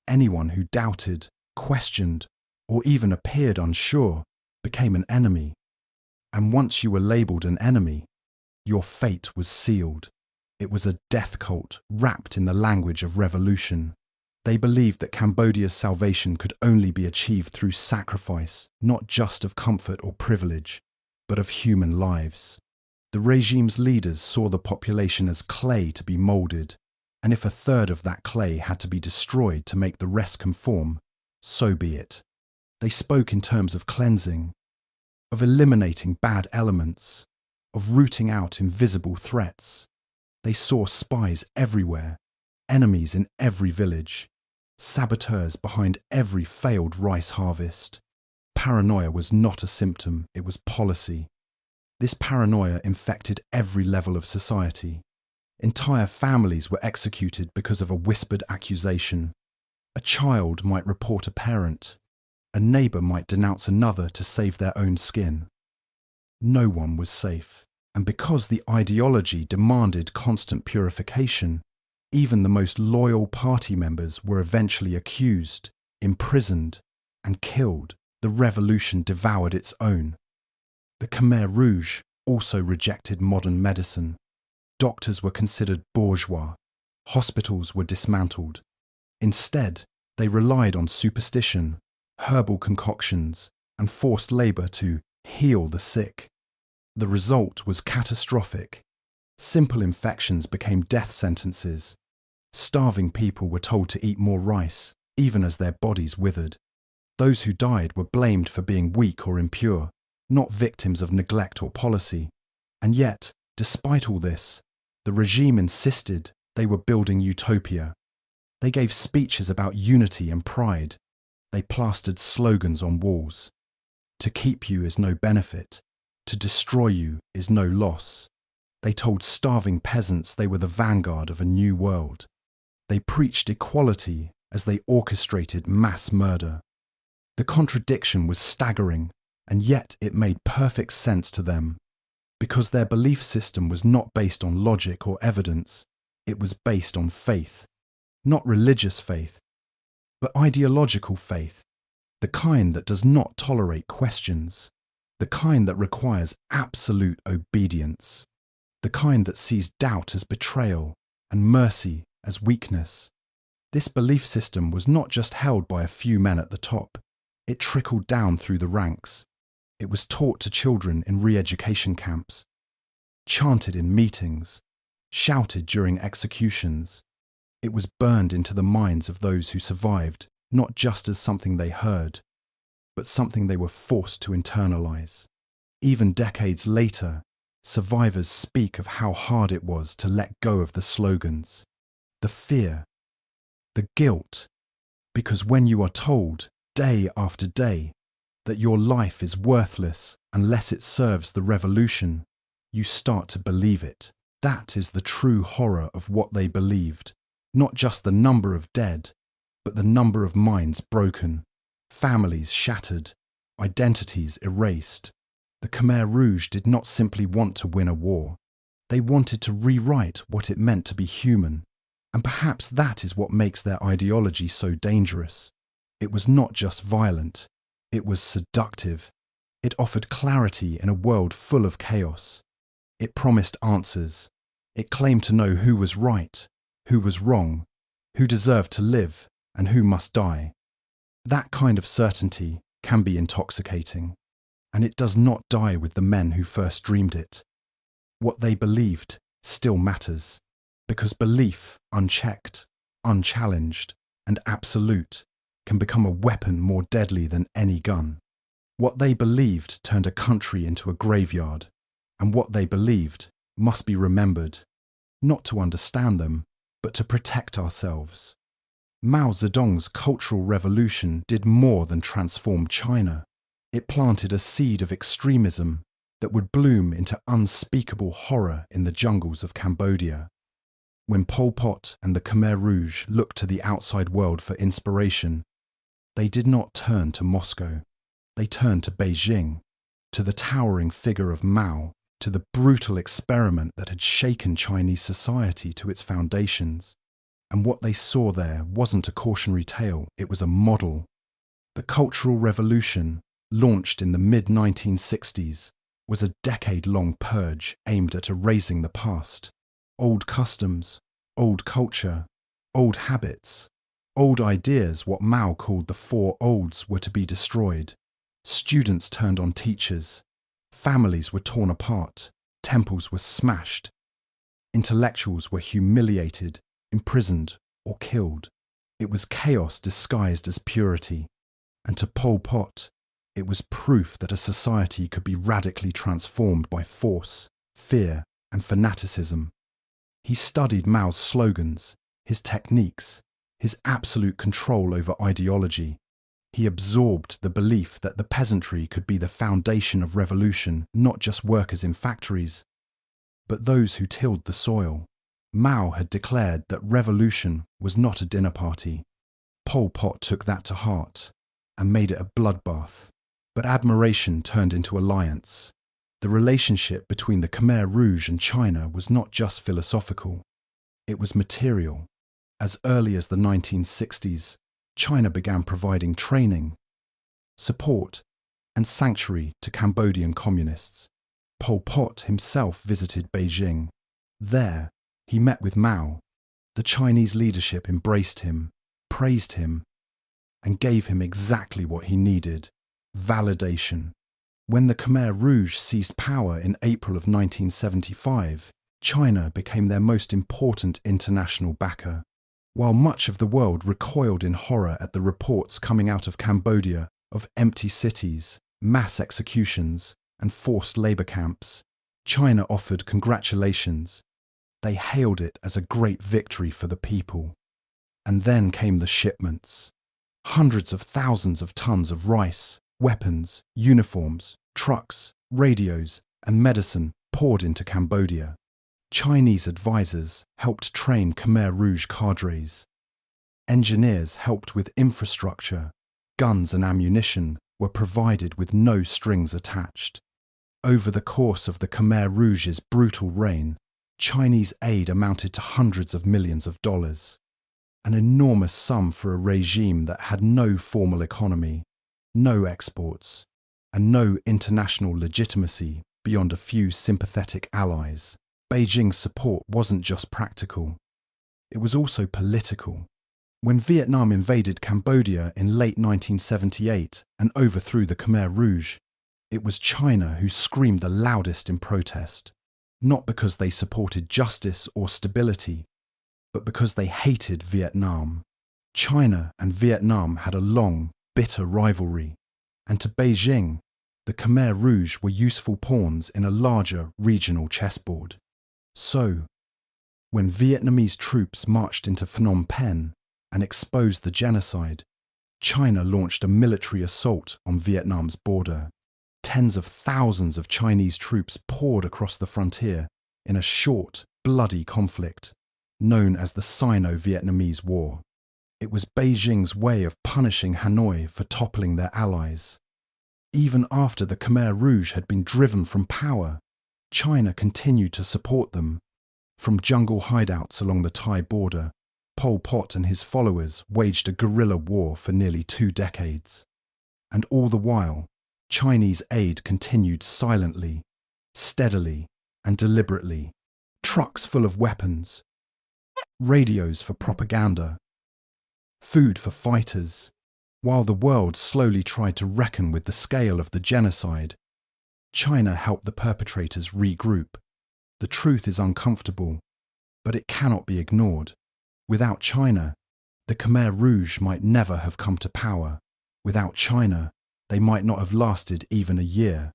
Anyone who doubted, questioned, or even appeared unsure became an enemy. And once you were labelled an enemy, your fate was sealed. It was a death cult wrapped in the language of revolution. They believed that Cambodia's salvation could only be achieved through sacrifice, not just of comfort or privilege, but of human lives. The regime's leaders saw the population as clay to be moulded, and if a third of that clay had to be destroyed to make the rest conform, so be it. They spoke in terms of cleansing, of eliminating bad elements, of rooting out invisible threats. They saw spies everywhere, enemies in every village, saboteurs behind every failed rice harvest. Paranoia was not a symptom, it was policy. This paranoia infected every level of society. Entire families were executed because of a whispered accusation. A child might report a parent. A neighbour might denounce another to save their own skin. No one was safe, and because the ideology demanded constant purification, even the most loyal party members were eventually accused, imprisoned, and killed. The revolution devoured its own. The Khmer Rouge also rejected modern medicine. Doctors were considered bourgeois. Hospitals were dismantled. Instead, they relied on superstition, herbal concoctions, and forced labour to heal the sick. The result was catastrophic. Simple infections became death sentences. Starving people were told to eat more rice, even as their bodies withered. Those who died were blamed for being weak or impure, not victims of neglect or policy. And yet, despite all this, the regime insisted they were building utopia. They gave speeches about unity and pride. They plastered slogans on walls. To keep you is no benefit. To destroy you is no loss. They told starving peasants they were the vanguard of a new world. They preached equality as they orchestrated mass murder. The contradiction was staggering, and yet it made perfect sense to them. Because their belief system was not based on logic or evidence, it was based on faith. Not religious faith, but ideological faith. The kind that does not tolerate questions. The kind that requires absolute obedience. The kind that sees doubt as betrayal and mercy as weakness. This belief system was not just held by a few men at the top. It trickled down through the ranks. It was taught to children in re-education camps, chanted in meetings, shouted during executions. It was burned into the minds of those who survived, not just as something they heard, but something they were forced to internalize. Even decades later, survivors speak of how hard it was to let go of the slogans, the fear, the guilt, because when you are told, day after day, that your life is worthless unless it serves the revolution, you start to believe it. That is the true horror of what they believed, not just the number of dead, but the number of minds broken, families shattered, identities erased. The Khmer Rouge did not simply want to win a war. They wanted to rewrite what it meant to be human. And perhaps that is what makes their ideology so dangerous. It was not just violent, it was seductive. It offered clarity in a world full of chaos. It promised answers. It claimed to know who was right, who was wrong, who deserved to live, and who must die. That kind of certainty can be intoxicating, and it does not die with the men who first dreamed it. What they believed still matters, because belief, unchecked, unchallenged, and absolute, can become a weapon more deadly than any gun. What they believed turned a country into a graveyard, and what they believed must be remembered, not to understand them, but to protect ourselves. Mao Zedong's Cultural Revolution did more than transform China. It planted a seed of extremism that would bloom into unspeakable horror in the jungles of Cambodia. When Pol Pot and the Khmer Rouge looked to the outside world for inspiration, they did not turn to Moscow. They turned to Beijing, to the towering figure of Mao, to the brutal experiment that had shaken Chinese society to its foundations. And what they saw there wasn't a cautionary tale, it was a model. The Cultural Revolution, launched in the mid-1960s, was a decade-long purge aimed at erasing the past. Old customs, old culture, old habits, old ideas, what Mao called the Four Olds, were to be destroyed. Students turned on teachers. Families were torn apart. Temples were smashed. Intellectuals were humiliated, imprisoned, or killed. It was chaos disguised as purity. And to Pol Pot, it was proof that a society could be radically transformed by force, fear, and fanaticism. He studied Mao's slogans, his techniques, his absolute control over ideology. He absorbed the belief that the peasantry could be the foundation of revolution, not just workers in factories, but those who tilled the soil. Mao had declared that revolution was not a dinner party. Pol Pot took that to heart and made it a bloodbath. But admiration turned into alliance. The relationship between the Khmer Rouge and China was not just philosophical, it was material. As early as the 1960s, China began providing training, support, and sanctuary to Cambodian communists. Pol Pot himself visited Beijing. There, he met with Mao. The Chinese leadership embraced him, praised him, and gave him exactly what he needed: validation. When the Khmer Rouge seized power in April of 1975, China became their most important international backer. While much of the world recoiled in horror at the reports coming out of Cambodia of empty cities, mass executions, and forced labour camps, China offered congratulations. They hailed it as a great victory for the people. And then came the shipments. Hundreds of thousands of tons of rice, weapons, uniforms, trucks, radios, and medicine poured into Cambodia. Chinese advisors helped train Khmer Rouge cadres. Engineers helped with infrastructure. Guns and ammunition were provided with no strings attached. Over the course of the Khmer Rouge's brutal reign, Chinese aid amounted to hundreds of millions of dollars. An enormous sum for a regime that had no formal economy, no exports, and no international legitimacy beyond a few sympathetic allies. Beijing's support wasn't just practical, it was also political. When Vietnam invaded Cambodia in late 1978 and overthrew the Khmer Rouge, it was China who screamed the loudest in protest, not because they supported justice or stability, but because they hated Vietnam. China and Vietnam had a long, bitter rivalry, and to Beijing, the Khmer Rouge were useful pawns in a larger regional chessboard. So, when Vietnamese troops marched into Phnom Penh and exposed the genocide, China launched a military assault on Vietnam's border. Tens of thousands of Chinese troops poured across the frontier in a short, bloody conflict, known as the Sino-Vietnamese War. It was Beijing's way of punishing Hanoi for toppling their allies. Even after the Khmer Rouge had been driven from power, China continued to support them. From jungle hideouts along the Thai border, Pol Pot and his followers waged a guerrilla war for nearly 2 decades. And all the while, Chinese aid continued silently, steadily, and deliberately. Trucks full of weapons, radios for propaganda, food for fighters. While the world slowly tried to reckon with the scale of the genocide, China helped the perpetrators regroup. The truth is uncomfortable, but it cannot be ignored. Without China, the Khmer Rouge might never have come to power. Without China, they might not have lasted even a year.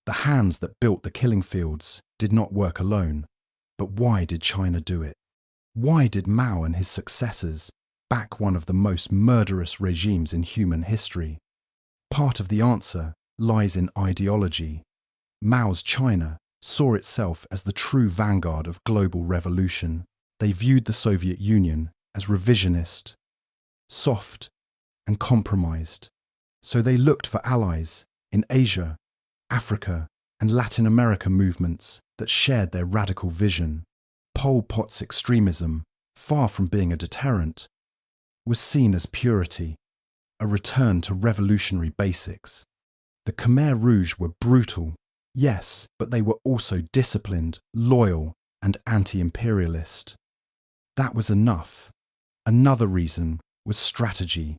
The hands that built the killing fields did not work alone. But why did China do it? Why did Mao and his successors back one of the most murderous regimes in human history? Part of the answer lies in ideology. Mao's China saw itself as the true vanguard of global revolution. They viewed the Soviet Union as revisionist, soft, and compromised. So they looked for allies in Asia, Africa, and Latin America movements that shared their radical vision. Pol Pot's extremism, far from being a deterrent, was seen as purity, a return to revolutionary basics. The Khmer Rouge were brutal, yes, but they were also disciplined, loyal, and anti-imperialist. That was enough. Another reason was strategy.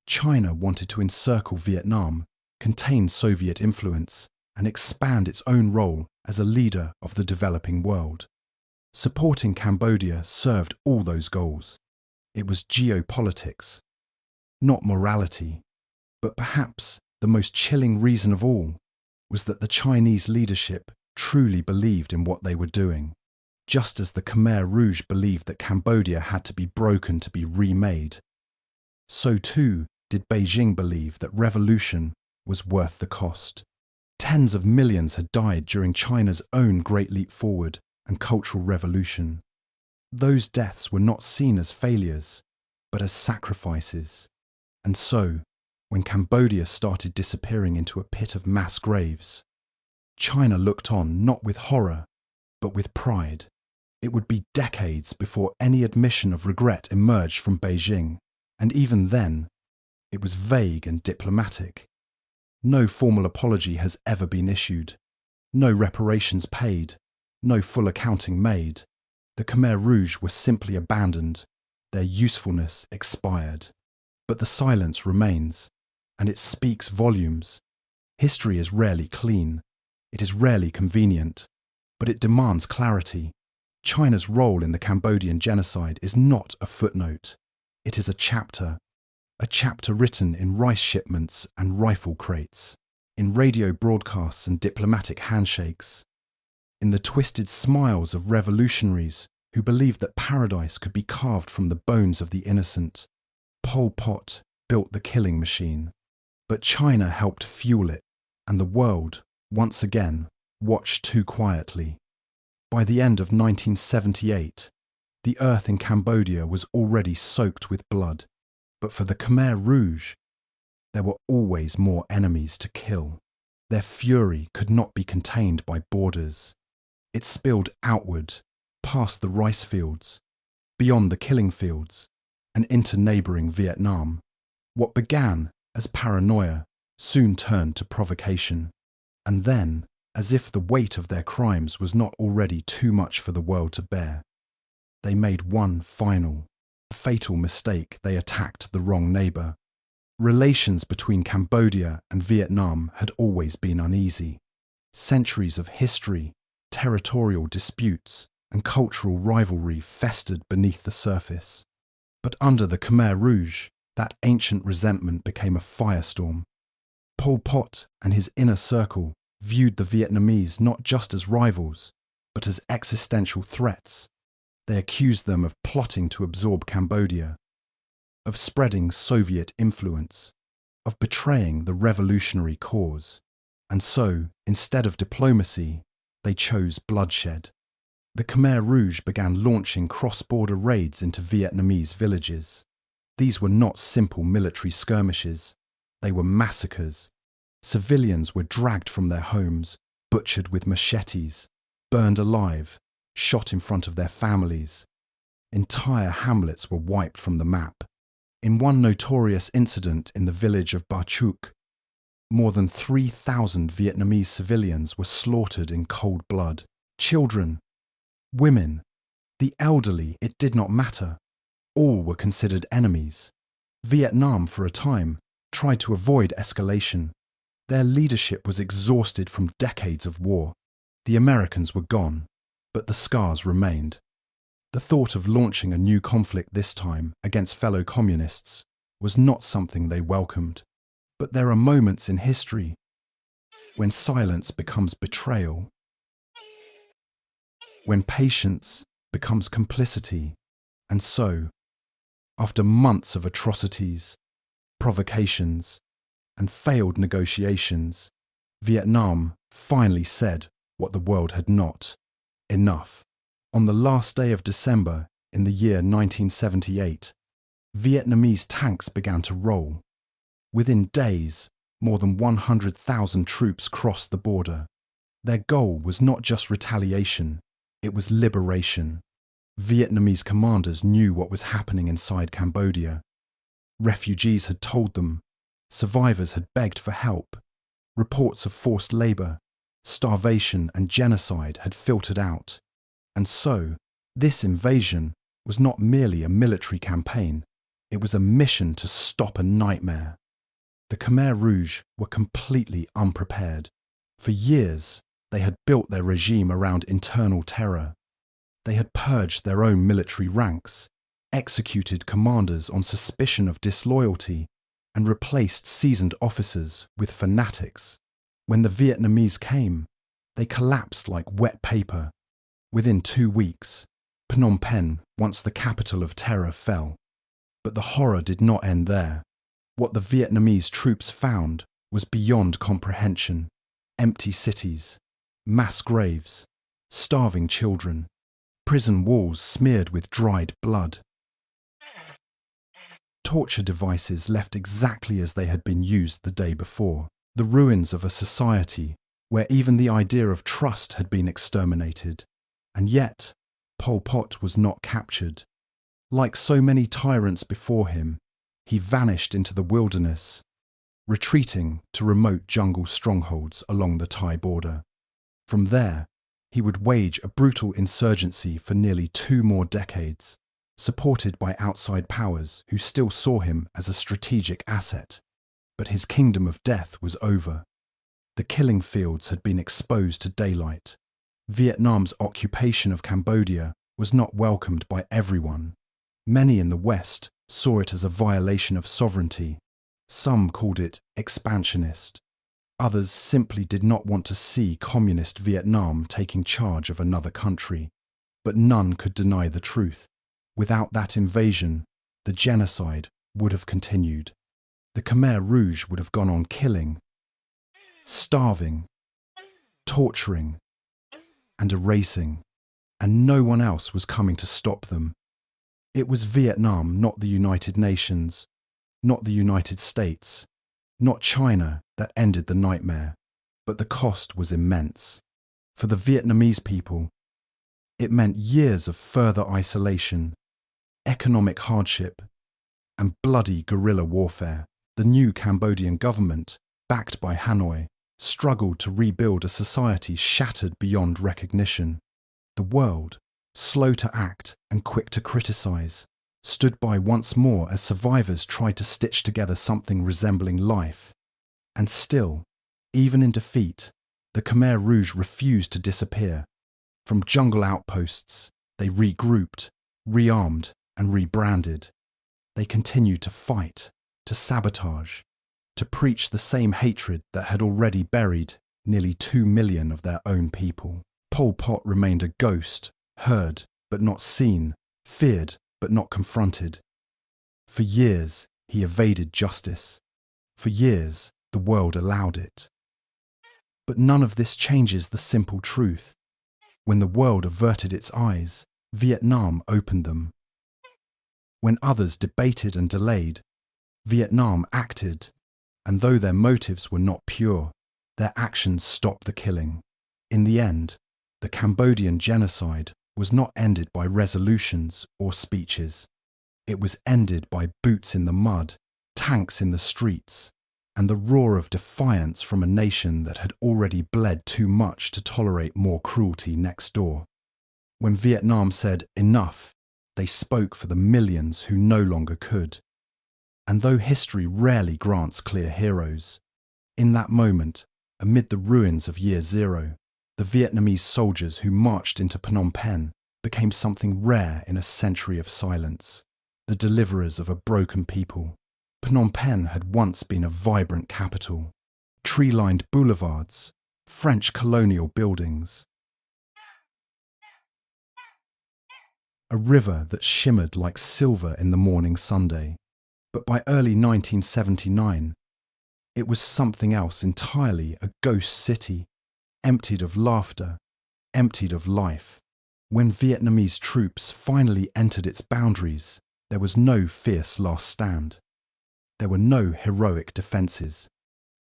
China wanted to encircle Vietnam, contain Soviet influence, and expand its own role as a leader of the developing world. Supporting Cambodia served all those goals. It was geopolitics, not morality. But perhaps the most chilling reason of all was that the Chinese leadership truly believed in what they were doing. Just as the Khmer Rouge believed that Cambodia had to be broken to be remade, so too did Beijing believe that revolution was worth the cost. Tens of millions had died during China's own Great Leap Forward and Cultural Revolution. Those deaths were not seen as failures, but as sacrifices. And so, when Cambodia started disappearing into a pit of mass graves, China looked on not with horror, but with pride. It would be decades before any admission of regret emerged from Beijing, and even then, it was vague and diplomatic. No formal apology has ever been issued, no reparations paid, no full accounting made. The Khmer Rouge were simply abandoned, their usefulness expired. But the silence remains, and it speaks volumes. History is rarely clean, it is rarely convenient, but it demands clarity. China's role in the Cambodian genocide is not a footnote. It is a chapter written in rice shipments and rifle crates, in radio broadcasts and diplomatic handshakes, in the twisted smiles of revolutionaries who believed that paradise could be carved from the bones of the innocent. Pol Pot built the killing machine, but China helped fuel it, and the world, once again, watched too quietly. By the end of 1978, the earth in Cambodia was already soaked with blood, but for the Khmer Rouge, there were always more enemies to kill. Their fury could not be contained by borders. It spilled outward, past the rice fields, beyond the killing fields, and into neighbouring Vietnam. What began as paranoia soon turned to provocation. And then, as if the weight of their crimes was not already too much for the world to bear, they made one final, fatal mistake. They attacked the wrong neighbour. Relations between Cambodia and Vietnam had always been uneasy. Centuries of history, territorial disputes, and cultural rivalry festered beneath the surface. But under the Khmer Rouge, that ancient resentment became a firestorm. Pol Pot and his inner circle viewed the Vietnamese not just as rivals, but as existential threats. They accused them of plotting to absorb Cambodia, of spreading Soviet influence, of betraying the revolutionary cause. And so, instead of diplomacy, they chose bloodshed. The Khmer Rouge began launching cross-border raids into Vietnamese villages. These were not simple military skirmishes, they were massacres. Civilians were dragged from their homes, butchered with machetes, burned alive, shot in front of their families. Entire hamlets were wiped from the map. In one notorious incident in the village of Ba Chook, more than 3,000 Vietnamese civilians were slaughtered in cold blood. Children, women, the elderly, it did not matter. All were considered enemies. Vietnam, for a time, tried to avoid escalation. Their leadership was exhausted from decades of war. The Americans were gone, but the scars remained. The thought of launching a new conflict this time against fellow communists was not something they welcomed. But there are moments in history when silence becomes betrayal, when patience becomes complicity, and so, after months of atrocities, provocations, and failed negotiations, Vietnam finally said what the world had not: enough. On the last day of December in the year 1978, Vietnamese tanks began to roll. Within days, more than 100,000 troops crossed the border. Their goal was not just retaliation, it was liberation. Vietnamese commanders knew what was happening inside Cambodia. Refugees had told them. Survivors had begged for help. Reports of forced labour, starvation and genocide had filtered out. And so, this invasion was not merely a military campaign, it was a mission to stop a nightmare. The Khmer Rouge were completely unprepared. For years, they had built their regime around internal terror. They had purged their own military ranks, executed commanders on suspicion of disloyalty, and replaced seasoned officers with fanatics. When the Vietnamese came, they collapsed like wet paper. Within 2 weeks, Phnom Penh, once the capital of terror, fell. But the horror did not end there. What the Vietnamese troops found was beyond comprehension: empty cities, mass graves, starving children, prison walls smeared with dried blood. Torture devices left exactly as they had been used the day before. The ruins of a society where even the idea of trust had been exterminated. And yet, Pol Pot was not captured. Like so many tyrants before him, he vanished into the wilderness, retreating to remote jungle strongholds along the Thai border. From there, he would wage a brutal insurgency for nearly 2 more decades, supported by outside powers who still saw him as a strategic asset. But his kingdom of death was over. The killing fields had been exposed to daylight. Vietnam's occupation of Cambodia was not welcomed by everyone. Many in the West saw it as a violation of sovereignty. Some called it expansionist. Others simply did not want to see communist Vietnam taking charge of another country. But none could deny the truth. Without that invasion, the genocide would have continued. The Khmer Rouge would have gone on killing, starving, torturing, and erasing, and no one else was coming to stop them. It was Vietnam, not the United Nations, not the United States, not China, that ended the nightmare, but the cost was immense. For the Vietnamese people, it meant years of further isolation, economic hardship, and bloody guerrilla warfare. The new Cambodian government, backed by Hanoi, struggled to rebuild a society shattered beyond recognition. The world, slow to act and quick to criticize, stood by once more as survivors tried to stitch together something resembling life. And still, even in defeat, the Khmer Rouge refused to disappear. From jungle outposts, they regrouped, rearmed, and rebranded. They continued to fight, to sabotage, to preach the same hatred that had already buried nearly 2 million of their own people. Pol Pot remained a ghost, heard but not seen, feared but not confronted. For years, he evaded justice. For years, the world allowed it. But none of this changes the simple truth. When the world averted its eyes, Vietnam opened them. When others debated and delayed, Vietnam acted, and though their motives were not pure, their actions stopped the killing. In the end, the Cambodian genocide was not ended by resolutions or speeches. It was ended by boots in the mud, tanks in the streets, and the roar of defiance from a nation that had already bled too much to tolerate more cruelty next door. When Vietnam said enough, they spoke for the millions who no longer could. And though history rarely grants clear heroes, in that moment, amid the ruins of Year Zero, the Vietnamese soldiers who marched into Phnom Penh became something rare in a century of silence, the deliverers of a broken people. Phnom Penh had once been a vibrant capital, tree-lined boulevards, French colonial buildings, a river that shimmered like silver in the morning Sunday. But by early 1979, It was something else entirely, a ghost city, emptied of laughter, emptied of life. When Vietnamese troops finally entered its boundaries, there was no fierce last stand. There were no heroic defences.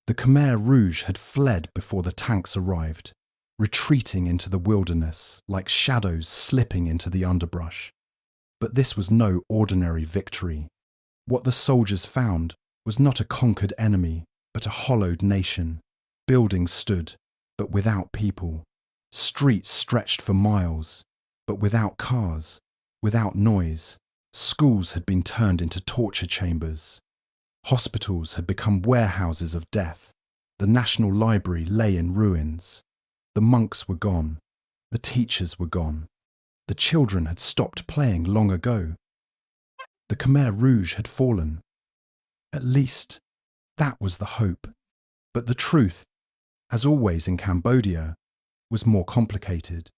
The Khmer Rouge had fled before the tanks arrived, retreating into the wilderness like shadows slipping into the underbrush. But this was no ordinary victory. What the soldiers found was not a conquered enemy, but a hollowed nation. Buildings stood, but without people. Streets stretched for miles, but without cars, without noise. Schools had been turned into torture chambers. Hospitals had become warehouses of death. The National Library lay in ruins. The monks were gone. The teachers were gone. The children had stopped playing long ago. The Khmer Rouge had fallen. At least, that was the hope. But the truth, as always in Cambodia, was more complicated.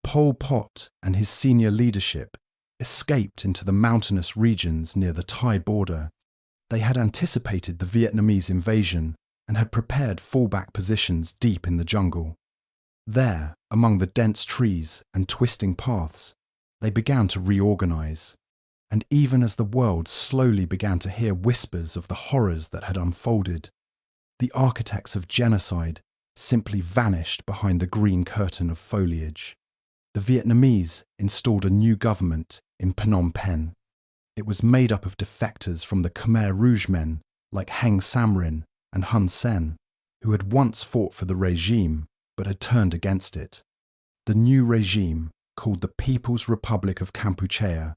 Pol Pot and his senior leadership escaped into the mountainous regions near the Thai border. They had anticipated the Vietnamese invasion and had prepared fallback positions deep in the jungle. There, among the dense trees and twisting paths, they began to reorganize. And even as the world slowly began to hear whispers of the horrors that had unfolded, the architects of genocide simply vanished behind the green curtain of foliage. The Vietnamese installed a new government in Phnom Penh. It was made up of defectors from the Khmer Rouge men like Heng Samrin and Hun Sen, who had once fought for the regime but had turned against it. The new regime, called the People's Republic of Kampuchea,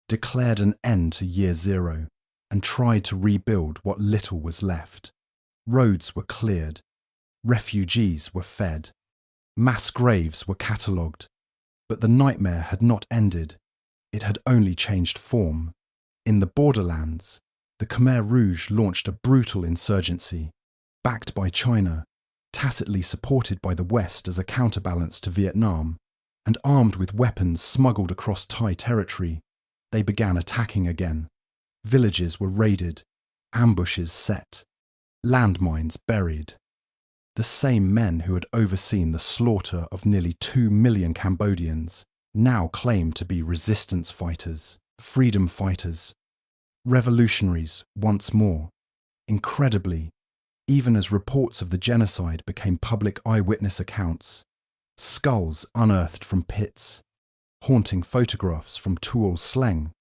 declared an end to Year Zero and tried to rebuild what little was left. Roads were cleared. Refugees were fed. Mass graves were catalogued. But the nightmare had not ended. It had only changed form. In the borderlands, the Khmer Rouge launched a brutal insurgency, backed by China, tacitly supported by the West as a counterbalance to Vietnam, and armed with weapons smuggled across Thai territory. They began attacking again. Villages were raided, ambushes set, landmines buried. The same men who had overseen the slaughter of nearly 2 million Cambodians now claimed to be resistance fighters, freedom fighters, revolutionaries once more. Incredibly, even as reports of the genocide became public eyewitness accounts, skulls unearthed from pits, haunting photographs from Tuol Sleng,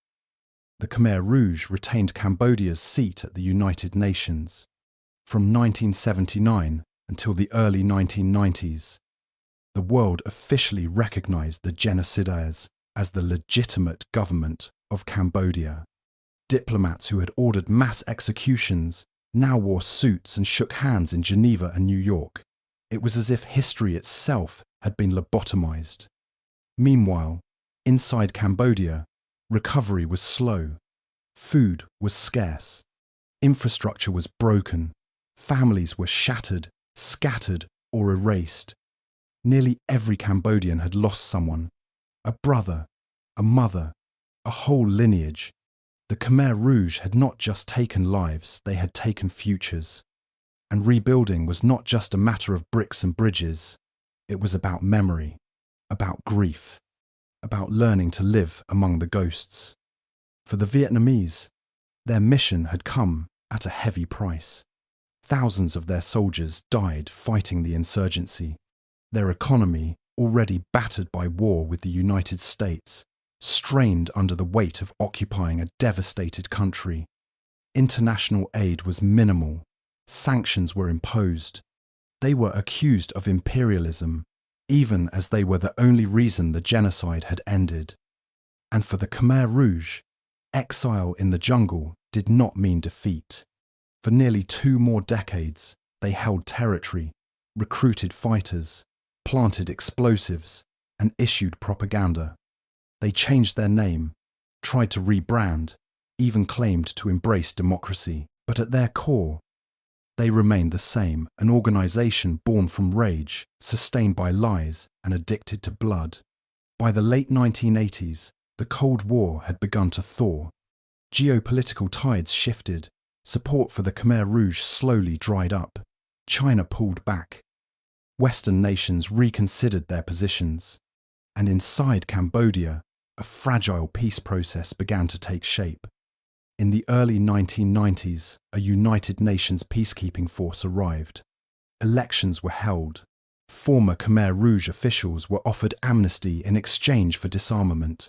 the Khmer Rouge retained Cambodia's seat at the United Nations. From 1979 until the early 1990s, the world officially recognized the genocidaires as the legitimate government of Cambodia. Diplomats who had ordered mass executions now wore suits and shook hands in Geneva and New York. It was as if history itself had been lobotomized. Meanwhile, inside Cambodia, recovery was slow. Food was scarce. Infrastructure was broken. Families were shattered, scattered, or erased. Nearly every Cambodian had lost someone, a brother, a mother, a whole lineage. The Khmer Rouge had not just taken lives, they had taken futures. And rebuilding was not just a matter of bricks and bridges. It was about memory, about grief, about learning to live among the ghosts. For the Vietnamese, their mission had come at a heavy price. Thousands of their soldiers died fighting the insurgency. Their economy, already battered by war with the United States, strained under the weight of occupying a devastated country. International aid was minimal. Sanctions were imposed. They were accused of imperialism, even as they were the only reason the genocide had ended. And for the Khmer Rouge, exile in the jungle did not mean defeat. For nearly 2 more decades, they held territory, recruited fighters, planted explosives, and issued propaganda. They changed their name, tried to rebrand, even claimed to embrace democracy. But at their core, they remained the same, an organization born from rage, sustained by lies, and addicted to blood. By the late 1980s, the Cold War had begun to thaw. Geopolitical tides shifted. Support for the Khmer Rouge slowly dried up. China pulled back. Western nations reconsidered their positions. And inside Cambodia, a fragile peace process began to take shape. In the early 1990s, a United Nations peacekeeping force arrived. Elections were held. Former Khmer Rouge officials were offered amnesty in exchange for disarmament.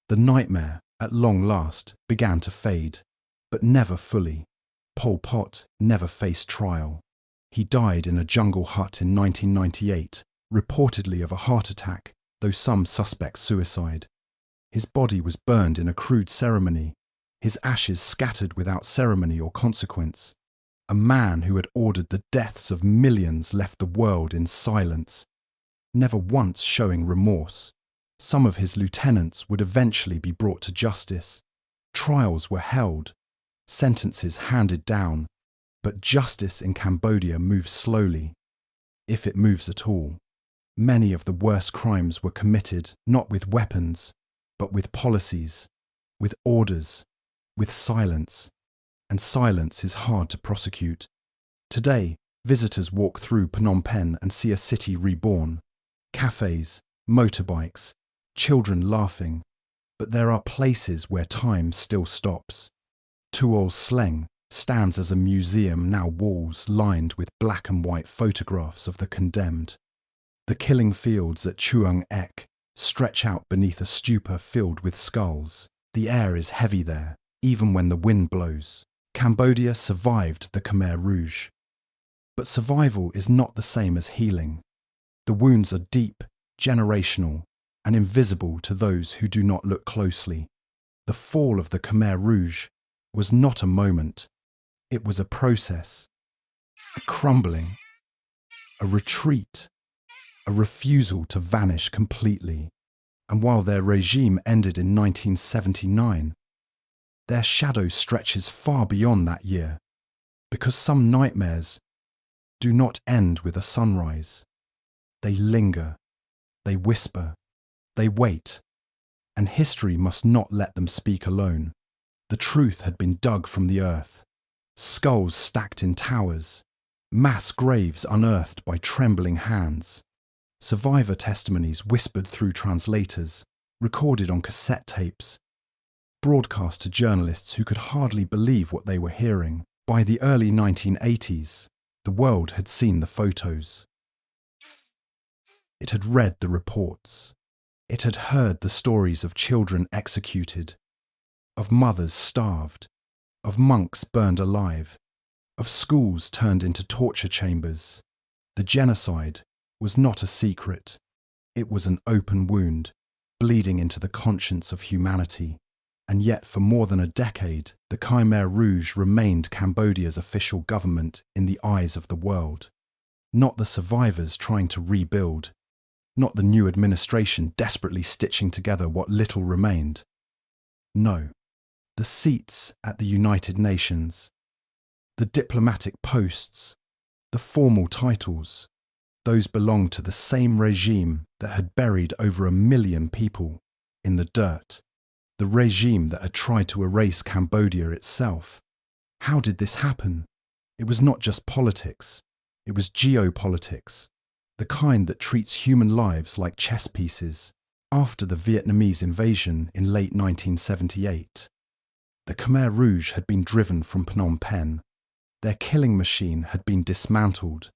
The nightmare, at long last, began to fade, but never fully. Pol Pot never faced trial. He died in a jungle hut in 1998, reportedly of a heart attack, though some suspect suicide. His body was burned in a crude ceremony, his ashes scattered without ceremony or consequence. A man who had ordered the deaths of millions left the world in silence, never once showing remorse. Some of his lieutenants would eventually be brought to justice. Trials were held, sentences handed down, but justice in Cambodia moves slowly, if it moves at all. Many of the worst crimes were committed not with weapons, but with policies, with orders, with silence. And silence is hard to prosecute. Today, visitors walk through Phnom Penh and see a city reborn. Cafes, motorbikes, children laughing. But there are places where time still stops. Tuol Sleng stands as a museum, now walls lined with black and white photographs of the condemned. The killing fields at Chuang Ek stretch out beneath a stupa filled with skulls. The air is heavy there, even when the wind blows. Cambodia survived the Khmer Rouge. But survival is not the same as healing. The wounds are deep, generational, and invisible to those who do not look closely. The fall of the Khmer Rouge was not a moment. It was a process, a crumbling, a retreat, a refusal to vanish completely. And while their regime ended in 1979, their shadow stretches far beyond that year, because some nightmares do not end with a sunrise. They linger, they whisper, they wait, and history must not let them speak alone. The truth had been dug from the earth, skulls stacked in towers, mass graves unearthed by trembling hands, survivor testimonies whispered through translators, recorded on cassette tapes, broadcast to journalists who could hardly believe what they were hearing. By the early 1980s, the world had seen the photos. It had read the reports. It had heard the stories of children executed, of mothers starved, of monks burned alive, of schools turned into torture chambers. The genocide was not a secret. It was an open wound, bleeding into the conscience of humanity. And yet for more than a decade, the Khmer Rouge remained Cambodia's official government in the eyes of the world. Not the survivors trying to rebuild, not the new administration desperately stitching together what little remained. No, the seats at the United Nations, the diplomatic posts, the formal titles, those belonged to the same regime that had buried over 1 million people in the dirt. The regime that had tried to erase Cambodia itself. How did this happen? It was not just politics. It was geopolitics, the kind that treats human lives like chess pieces. After the Vietnamese invasion in late 1978, the Khmer Rouge had been driven from Phnom Penh. Their killing machine had been dismantled.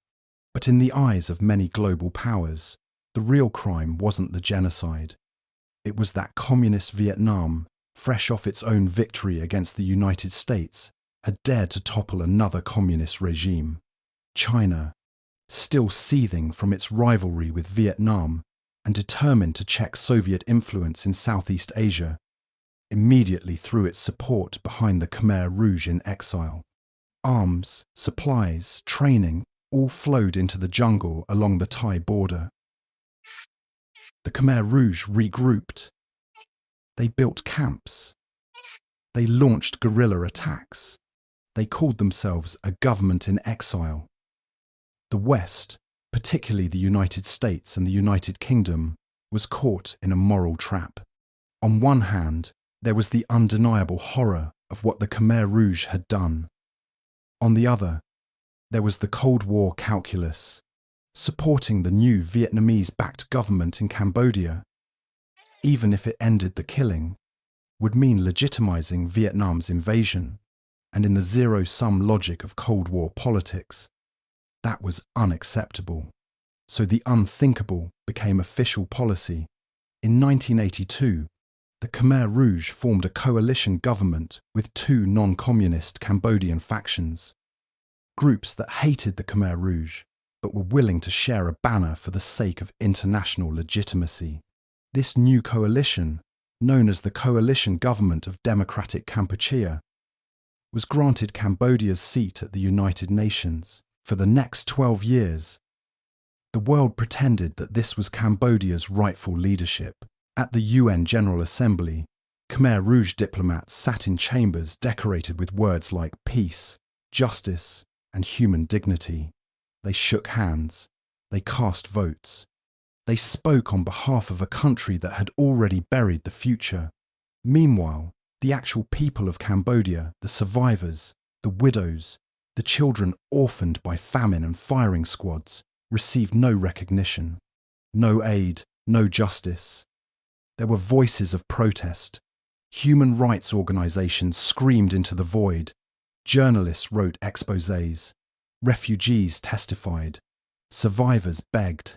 But in the eyes of many global powers, the real crime wasn't the genocide. It was that communist Vietnam, fresh off its own victory against the United States, had dared to topple another communist regime. China, still seething from its rivalry with Vietnam and determined to check Soviet influence in Southeast Asia, immediately threw its support behind the Khmer Rouge in exile. Arms, supplies, training, all flowed into the jungle along the Thai border. The Khmer Rouge regrouped. They built camps. They launched guerrilla attacks. They called themselves a government in exile. The West, particularly the United States and the United Kingdom, was caught in a moral trap. On one hand, there was the undeniable horror of what the Khmer Rouge had done. On the other, there was the Cold War calculus, supporting the new Vietnamese-backed government in Cambodia, even if it ended the killing, would mean legitimizing Vietnam's invasion, and in the zero-sum logic of Cold War politics, that was unacceptable. So the unthinkable became official policy. In 1982, the Khmer Rouge formed a coalition government with two non-communist Cambodian factions, groups that hated the Khmer Rouge but were willing to share a banner for the sake of international legitimacy. This new coalition, known as the Coalition Government of Democratic Kampuchea, was granted Cambodia's seat at the United Nations. For the next 12 years, the world pretended that this was Cambodia's rightful leadership. At the UN General Assembly, Khmer Rouge diplomats sat in chambers decorated with words like peace, justice, and human dignity. They shook hands. They cast votes. They spoke on behalf of a country that had already buried the future. Meanwhile, the actual people of Cambodia, the survivors, the widows, the children orphaned by famine and firing squads, received no recognition, no aid, no justice. There were voices of protest. Human rights organizations screamed into the void. Journalists wrote exposés. Refugees testified. Survivors begged.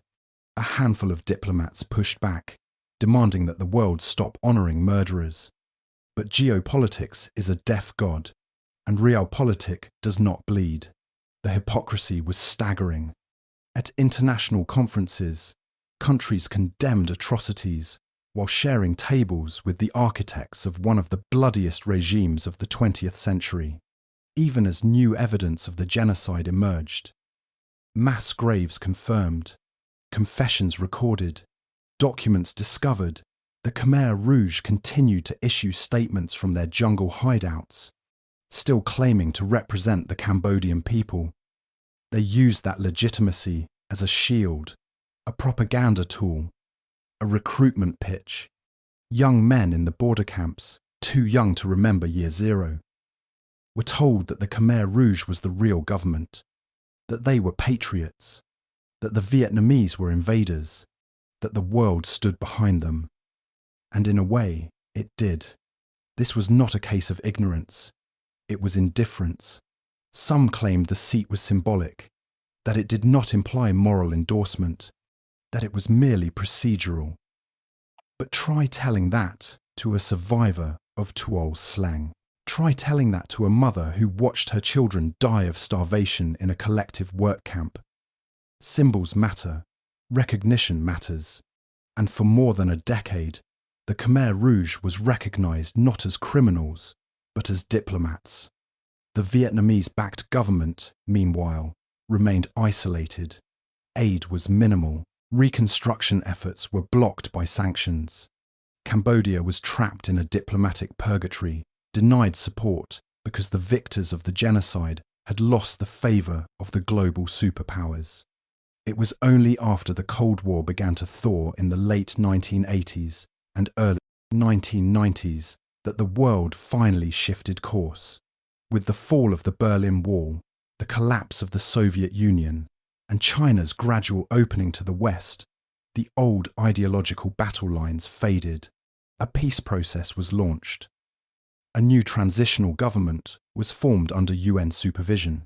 A handful of diplomats pushed back, demanding that the world stop honoring murderers. But geopolitics is a deaf god, and realpolitik does not bleed. The hypocrisy was staggering. At international conferences, countries condemned atrocities while sharing tables with the architects of one of the bloodiest regimes of the 20th century. Even as new evidence of the genocide emerged, mass graves confirmed, confessions recorded, documents discovered, the Khmer Rouge continued to issue statements from their jungle hideouts, still claiming to represent the Cambodian people. They used that legitimacy as a shield, a propaganda tool, a recruitment pitch. Young men in the border camps, too young to remember Year Zero, were told that the Khmer Rouge was the real government, that they were patriots, that the Vietnamese were invaders, that the world stood behind them. And in a way, it did. This was not a case of ignorance. It was indifference. Some claimed the seat was symbolic, that it did not imply moral endorsement, that it was merely procedural. But try telling that to a survivor of Tuol Sleng. Try telling that to a mother who watched her children die of starvation in a collective work camp. Symbols matter, recognition matters, and for more than a decade, the Khmer Rouge was recognized not as criminals, but as diplomats. The Vietnamese-backed government, meanwhile, remained isolated. Aid was minimal. Reconstruction efforts were blocked by sanctions. Cambodia was trapped in a diplomatic purgatory, denied support because the victors of the genocide had lost the favour of the global superpowers. It was only after the Cold War began to thaw in the late 1980s and early 1990s that the world finally shifted course. With the fall of the Berlin Wall, the collapse of the Soviet Union, and China's gradual opening to the West, the old ideological battle lines faded. A peace process was launched. A new transitional government was formed under UN supervision.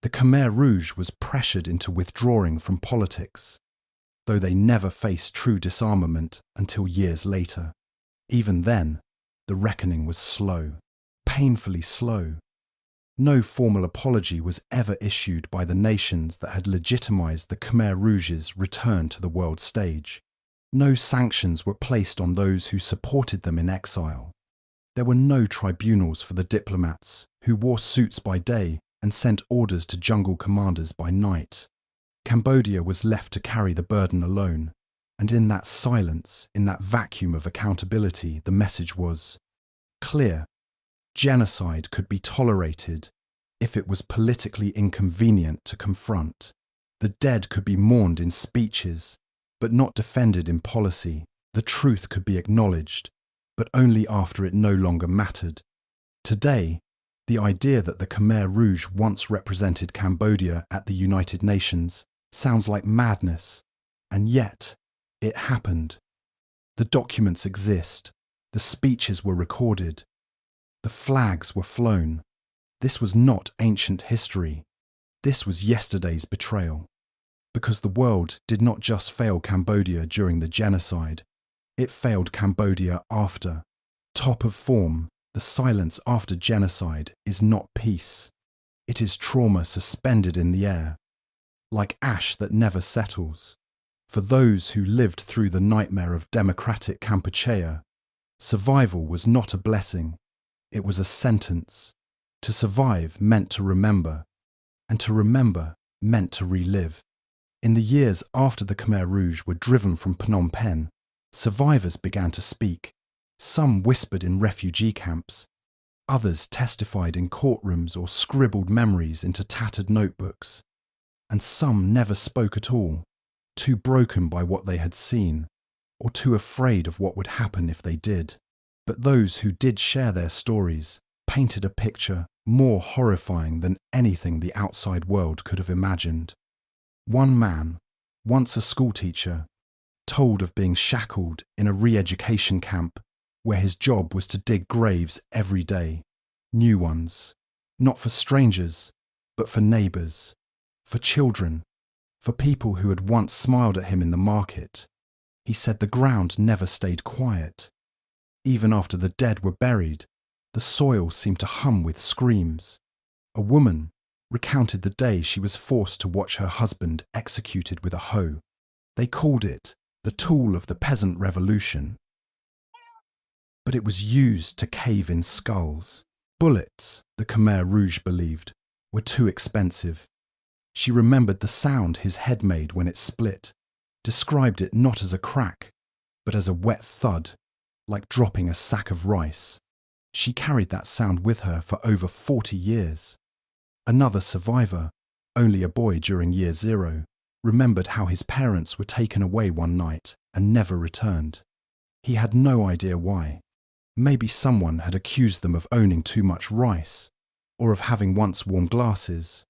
The Khmer Rouge was pressured into withdrawing from politics, though they never faced true disarmament until years later. Even then, the reckoning was slow, painfully slow. No formal apology was ever issued by the nations that had legitimized the Khmer Rouge's return to the world stage. No sanctions were placed on those who supported them in exile. There were no tribunals for the diplomats who wore suits by day and sent orders to jungle commanders by night. Cambodia was left to carry the burden alone, and in that silence, in that vacuum of accountability, the message was clear. Genocide could be tolerated if it was politically inconvenient to confront. The dead could be mourned in speeches, but not defended in policy. The truth could be acknowledged, but only after it no longer mattered. Today, The idea that the Khmer Rouge once represented Cambodia at the United Nations sounds like madness, and yet it happened. The documents exist, the speeches were recorded, the flags were flown. This was not ancient history. This was yesterday's betrayal. Because the world did not just fail Cambodia during the genocide, it failed Cambodia after. Top of form, the silence after genocide is not peace. It is trauma suspended in the air, like ash that never settles. For those who lived through the nightmare of democratic Kampuchea, survival was not a blessing, it was a sentence. To survive meant to remember, and to remember meant to relive. In the years after the Khmer Rouge were driven from Phnom Penh, survivors began to speak. Some whispered in refugee camps, others testified in courtrooms or scribbled memories into tattered notebooks, and some never spoke at all, too broken by what they had seen, or too afraid of what would happen if they did. But those who did share their stories painted a picture more horrifying than anything the outside world could have imagined. One man, once a schoolteacher, told of being shackled in a re-education camp where his job was to dig graves every day, new ones, not for strangers, but for neighbours, for children, for people who had once smiled at him in the market. He said the ground never stayed quiet. Even after the dead were buried, the soil seemed to hum with screams. A woman recounted the day she was forced to watch her husband executed with a hoe. They called it the tool of the peasant revolution. But it was used to cave in skulls. Bullets, the Khmer Rouge believed, were too expensive. She remembered the sound his head made when it split, described it not as a crack, but as a wet thud, like dropping a sack of rice. She carried that sound with her for over 40 years. Another survivor, only a boy during year 0, remembered how his parents were taken away one night and never returned. He had no idea why. Maybe someone had accused them of owning too much rice, or of having once worn glasses,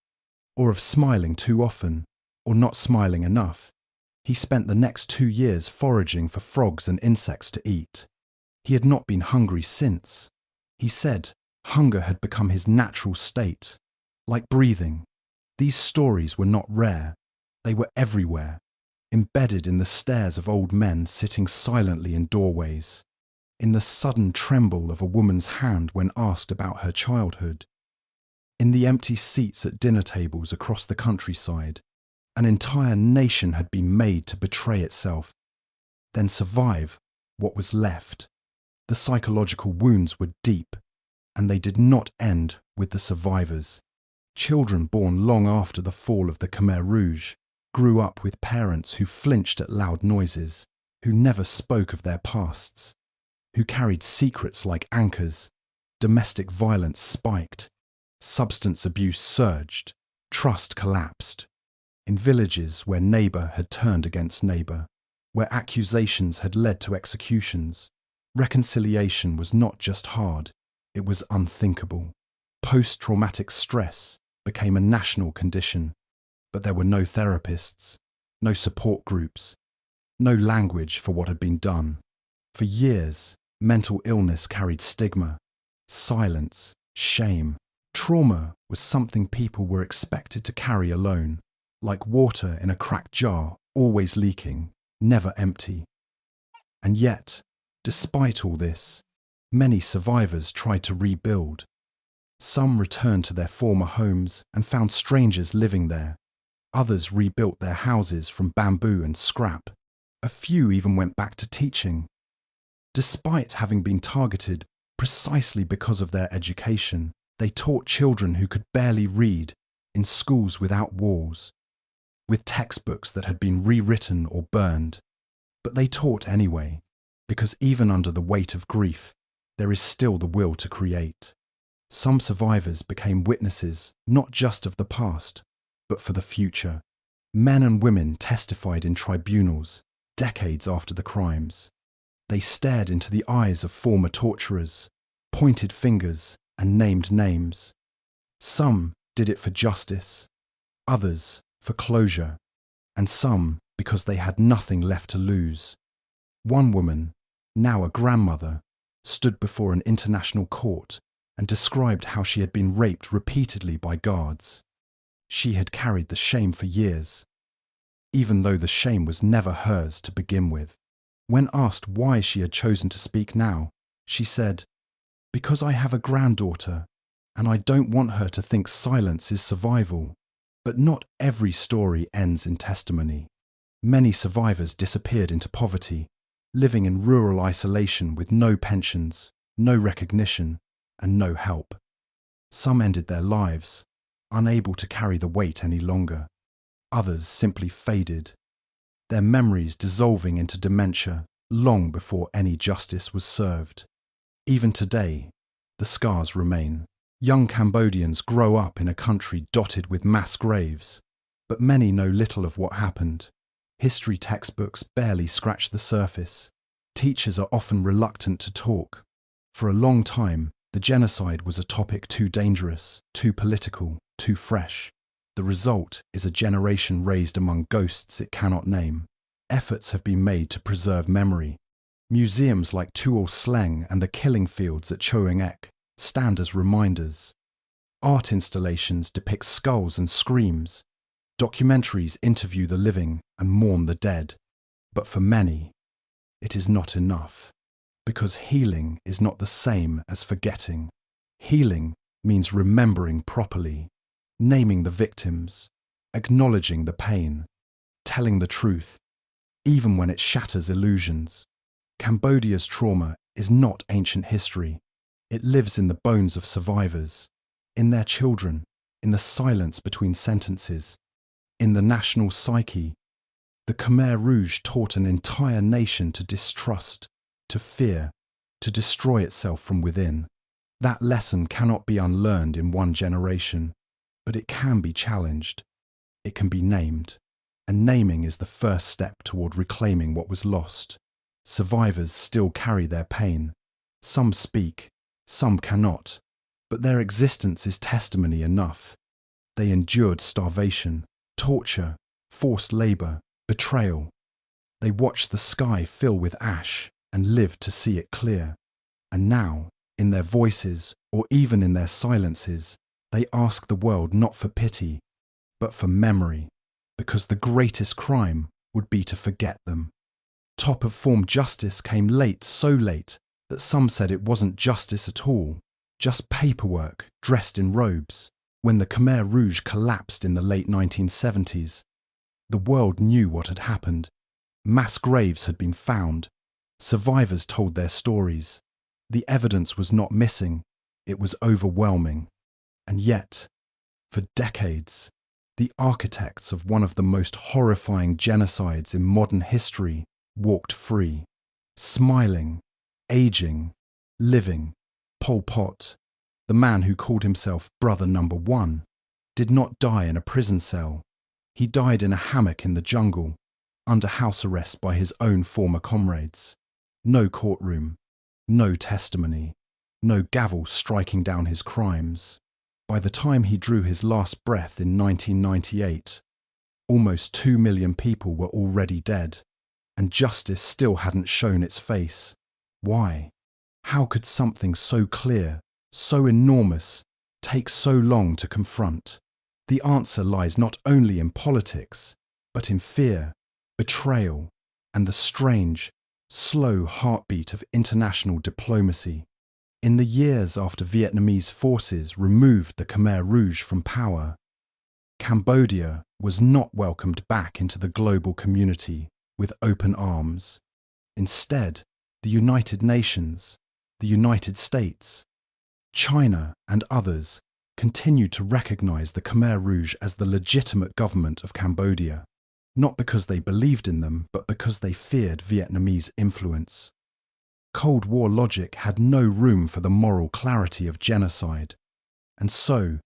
or of smiling too often, or not smiling enough. He spent the next 2 years foraging for frogs and insects to eat. He had not been hungry since. He said hunger had become his natural state, like breathing. These stories were not rare. They were everywhere, embedded in the stares of old men sitting silently in doorways, in the sudden tremble of a woman's hand when asked about her childhood, in the empty seats at dinner tables across the countryside. An entire nation had been made to betray itself, then survive what was left. The psychological wounds were deep, and they did not end with the survivors. Children born long after the fall of the Khmer Rouge grew up with parents who flinched at loud noises, who never spoke of their pasts, who carried secrets like anchors. Domestic violence spiked, substance abuse surged, trust collapsed. In villages where neighbour had turned against neighbour, where accusations had led to executions, reconciliation was not just hard, it was unthinkable. Post-traumatic stress became a national condition, but there were no therapists, no support groups, no language for what had been done. For years, mental illness carried stigma, silence, shame. Trauma was something people were expected to carry alone, like water in a cracked jar, always leaking, never empty. And yet, despite all this, many survivors tried to rebuild. Some returned to their former homes and found strangers living there. Others rebuilt their houses from bamboo and scrap. A few even went back to teaching. Despite having been targeted precisely because of their education, they taught children who could barely read in schools without walls, with textbooks that had been rewritten or burned. But they taught anyway, because even under the weight of grief, there is still the will to create. Some survivors became witnesses not just of the past, but for the future. Men and women testified in tribunals decades after the crimes. They stared into the eyes of former torturers, pointed fingers, and named names. Some did it for justice, others for closure, and some because they had nothing left to lose. One woman, now a grandmother, stood before an international court and described how she had been raped repeatedly by guards. She had carried the shame for years, even though the shame was never hers to begin with. When asked why she had chosen to speak now, she said, "Because I have a granddaughter, and I don't want her to think silence is survival." But not every story ends in testimony. Many survivors disappeared into poverty, living in rural isolation with no pensions, no recognition, and no help. Some ended their lives, unable to carry the weight any longer. Others simply faded, their memories dissolving into dementia long before any justice was served. Even today, the scars remain. Young Cambodians grow up in a country dotted with mass graves, but many know little of what happened. History textbooks barely scratch the surface. Teachers are often reluctant to talk. For a long time, the genocide was a topic too dangerous, too political, too fresh. The result is a generation raised among ghosts it cannot name. Efforts have been made to preserve memory. Museums like Tuol Sleng and the Killing Fields at Choeung Ek stand as reminders. Art installations depict skulls and screams. Documentaries interview the living and mourn the dead. But for many, it is not enough, because healing is not the same as forgetting. Healing means remembering properly, naming the victims, acknowledging the pain, telling the truth, even when it shatters illusions. Cambodia's trauma is not ancient history. It lives in the bones of survivors, in their children, in the silence between sentences, in the national psyche. The Khmer Rouge taught an entire nation to distrust, to fear, to destroy itself from within. That lesson cannot be unlearned in one generation, but it can be challenged. It can be named, and naming is the first step toward reclaiming what was lost. Survivors still carry their pain. Some speak, some cannot, but their existence is testimony enough. They endured starvation, torture, forced labor, betrayal. They watched the sky fill with ash and lived to see it clear. And now, in their voices, or even in their silences, they ask the world not for pity, but for memory, because the greatest crime would be to forget them. Top-of-form justice came late, so late, that some said it wasn't justice at all, just paperwork dressed in robes. When the Khmer Rouge collapsed in the late 1970s, the world knew what had happened. Mass graves had been found. Survivors told their stories. The evidence was not missing, it was overwhelming. And yet, for decades, the architects of one of the most horrifying genocides in modern history walked free, smiling, aging, living. Pol Pot, the man who called himself Brother Number One, did not die in a prison cell. He died in a hammock in the jungle, under house arrest by his own former comrades. No courtroom, no testimony, no gavel striking down his crimes. By the time he drew his last breath in 1998, almost 2 million people were already dead, and justice still hadn't shown its face. Why? How could something so clear, so enormous, take so long to confront? The answer lies not only in politics, but in fear, betrayal, and the strange, slow heartbeat of international diplomacy. In the years after Vietnamese forces removed the Khmer Rouge from power, Cambodia was not welcomed back into the global community with open arms. Instead, the United Nations, the United States, China, and others continued to recognize the Khmer Rouge as the legitimate government of Cambodia, not because they believed in them, but because they feared Vietnamese influence. Cold War logic had no room for the moral clarity of genocide, and so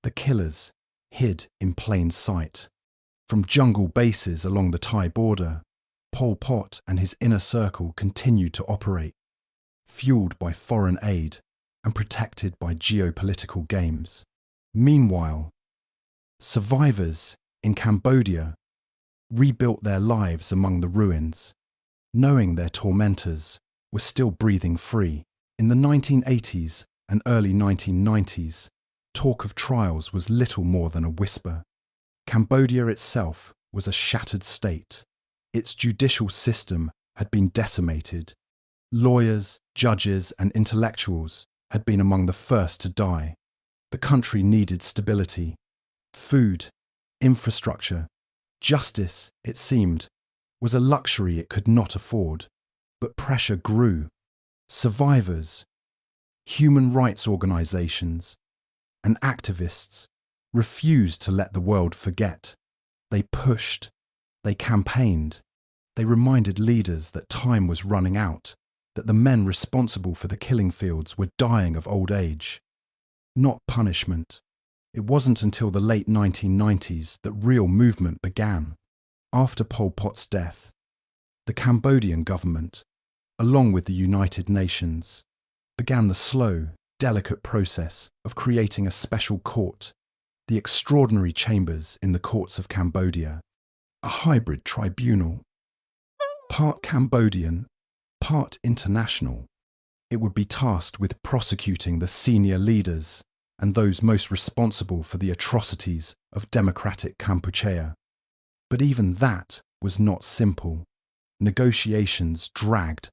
the killers hid in plain sight. From jungle bases along the Thai border, Pol Pot and his inner circle continued to operate, fueled by foreign aid and protected by geopolitical games. Meanwhile, survivors in Cambodia rebuilt their lives among the ruins, knowing their tormentors were still breathing free. In the 1980s and early 1990s, talk of trials was little more than a whisper. Cambodia itself was a shattered state. Its judicial system had been decimated. Lawyers, judges, and intellectuals had been among the first to die. The country needed stability. Food, infrastructure, justice, it seemed, was a luxury it could not afford. But pressure grew. Survivors, human rights organizations, and activists refused to let the world forget. They pushed, they campaigned, they reminded leaders that time was running out, that the men responsible for the killing fields were dying of old age. Not punishment. It wasn't until the late 1990s that real movement began. After Pol Pot's death, the Cambodian government, along with the United Nations, began the slow, delicate process of creating a special court, the Extraordinary Chambers in the Courts of Cambodia, a hybrid tribunal, part Cambodian, part international. It would be tasked with prosecuting the senior leaders and those most responsible for the atrocities of democratic Kampuchea. But even that was not simple. Negotiations dragged.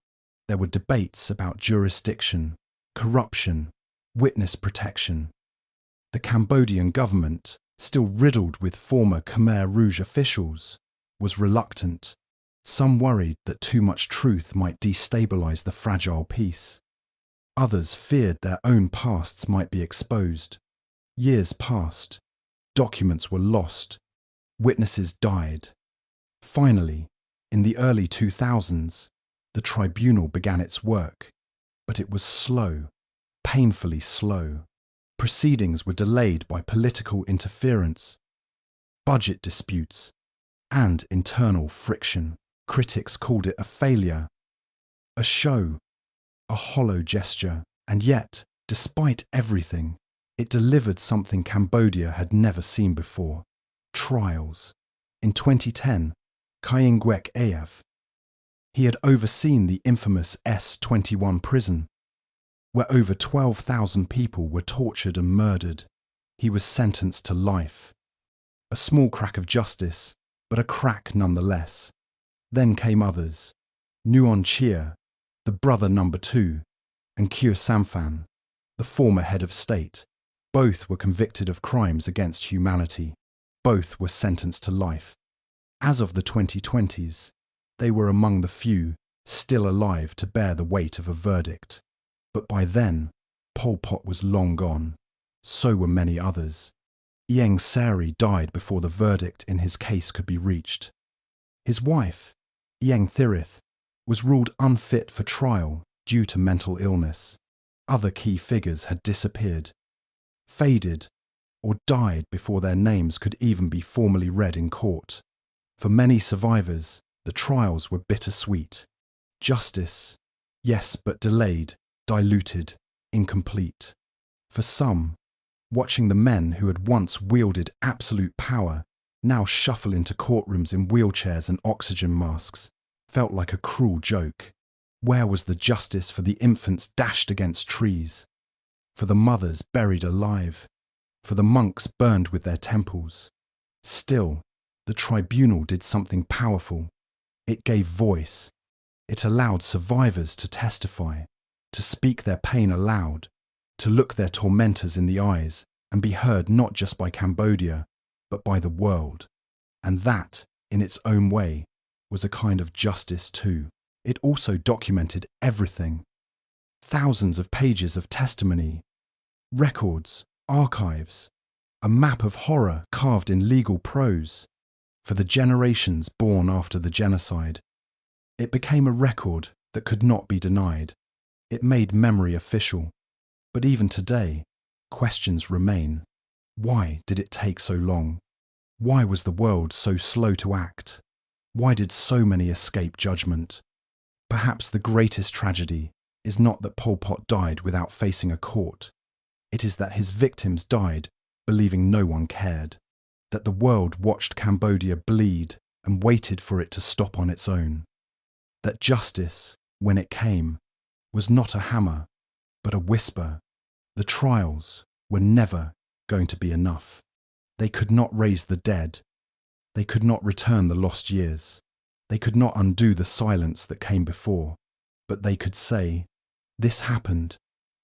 There were debates about jurisdiction, corruption, witness protection. The Cambodian government, still riddled with former Khmer Rouge officials, was reluctant. Some worried that too much truth might destabilize the fragile peace. Others feared their own pasts might be exposed. Years passed. Documents were lost. Witnesses died. Finally, in the early 2000s, the tribunal began its work, but it was slow, painfully slow. Proceedings were delayed by political interference, budget disputes, and internal friction. Critics called it a failure, a show, a hollow gesture, and yet, despite everything, it delivered something Cambodia had never seen before: trials. In 2010, Kaing Guek Eav, he had overseen the infamous S-21 prison, where over 12,000 people were tortured and murdered. He was sentenced to life. A small crack of justice, but a crack nonetheless. Then came others: Nuon Chea, the brother number 2, and Khieu Samphan, the former head of state. Both were convicted of crimes against humanity. Both were sentenced to life. As of the 2020s, they were among the few still alive to bear the weight of a verdict. But by then, Pol Pot was long gone. So were many others. Ieng Sary died before the verdict in his case could be reached. His wife, Ieng Thirith, was ruled unfit for trial due to mental illness. Other key figures had disappeared, faded, or died before their names could even be formally read in court. For many survivors, the trials were bittersweet. Justice, yes, but delayed, diluted, incomplete. For some, watching the men who had once wielded absolute power now shuffle into courtrooms in wheelchairs and oxygen masks felt like a cruel joke. Where was the justice for the infants dashed against trees, for the mothers buried alive, for the monks burned with their temples? Still, the tribunal did something powerful. It gave voice. It allowed survivors to testify, to speak their pain aloud, to look their tormentors in the eyes and be heard not just by Cambodia, but by the world. And that, in its own way, was a kind of justice too. It also documented everything. Thousands of pages of testimony, records, archives, a map of horror carved in legal prose. For the generations born after the genocide, it became a record that could not be denied. It made memory official. But even today, questions remain. Why did it take so long? Why was the world so slow to act? Why did so many escape judgment? Perhaps the greatest tragedy is not that Pol Pot died without facing a court. It is that his victims died believing no one cared, that the world watched Cambodia bleed and waited for it to stop on its own, that justice, when it came, was not a hammer, but a whisper. The trials were never going to be enough. They could not raise the dead. They could not return the lost years. They could not undo the silence that came before, but they could say, this happened,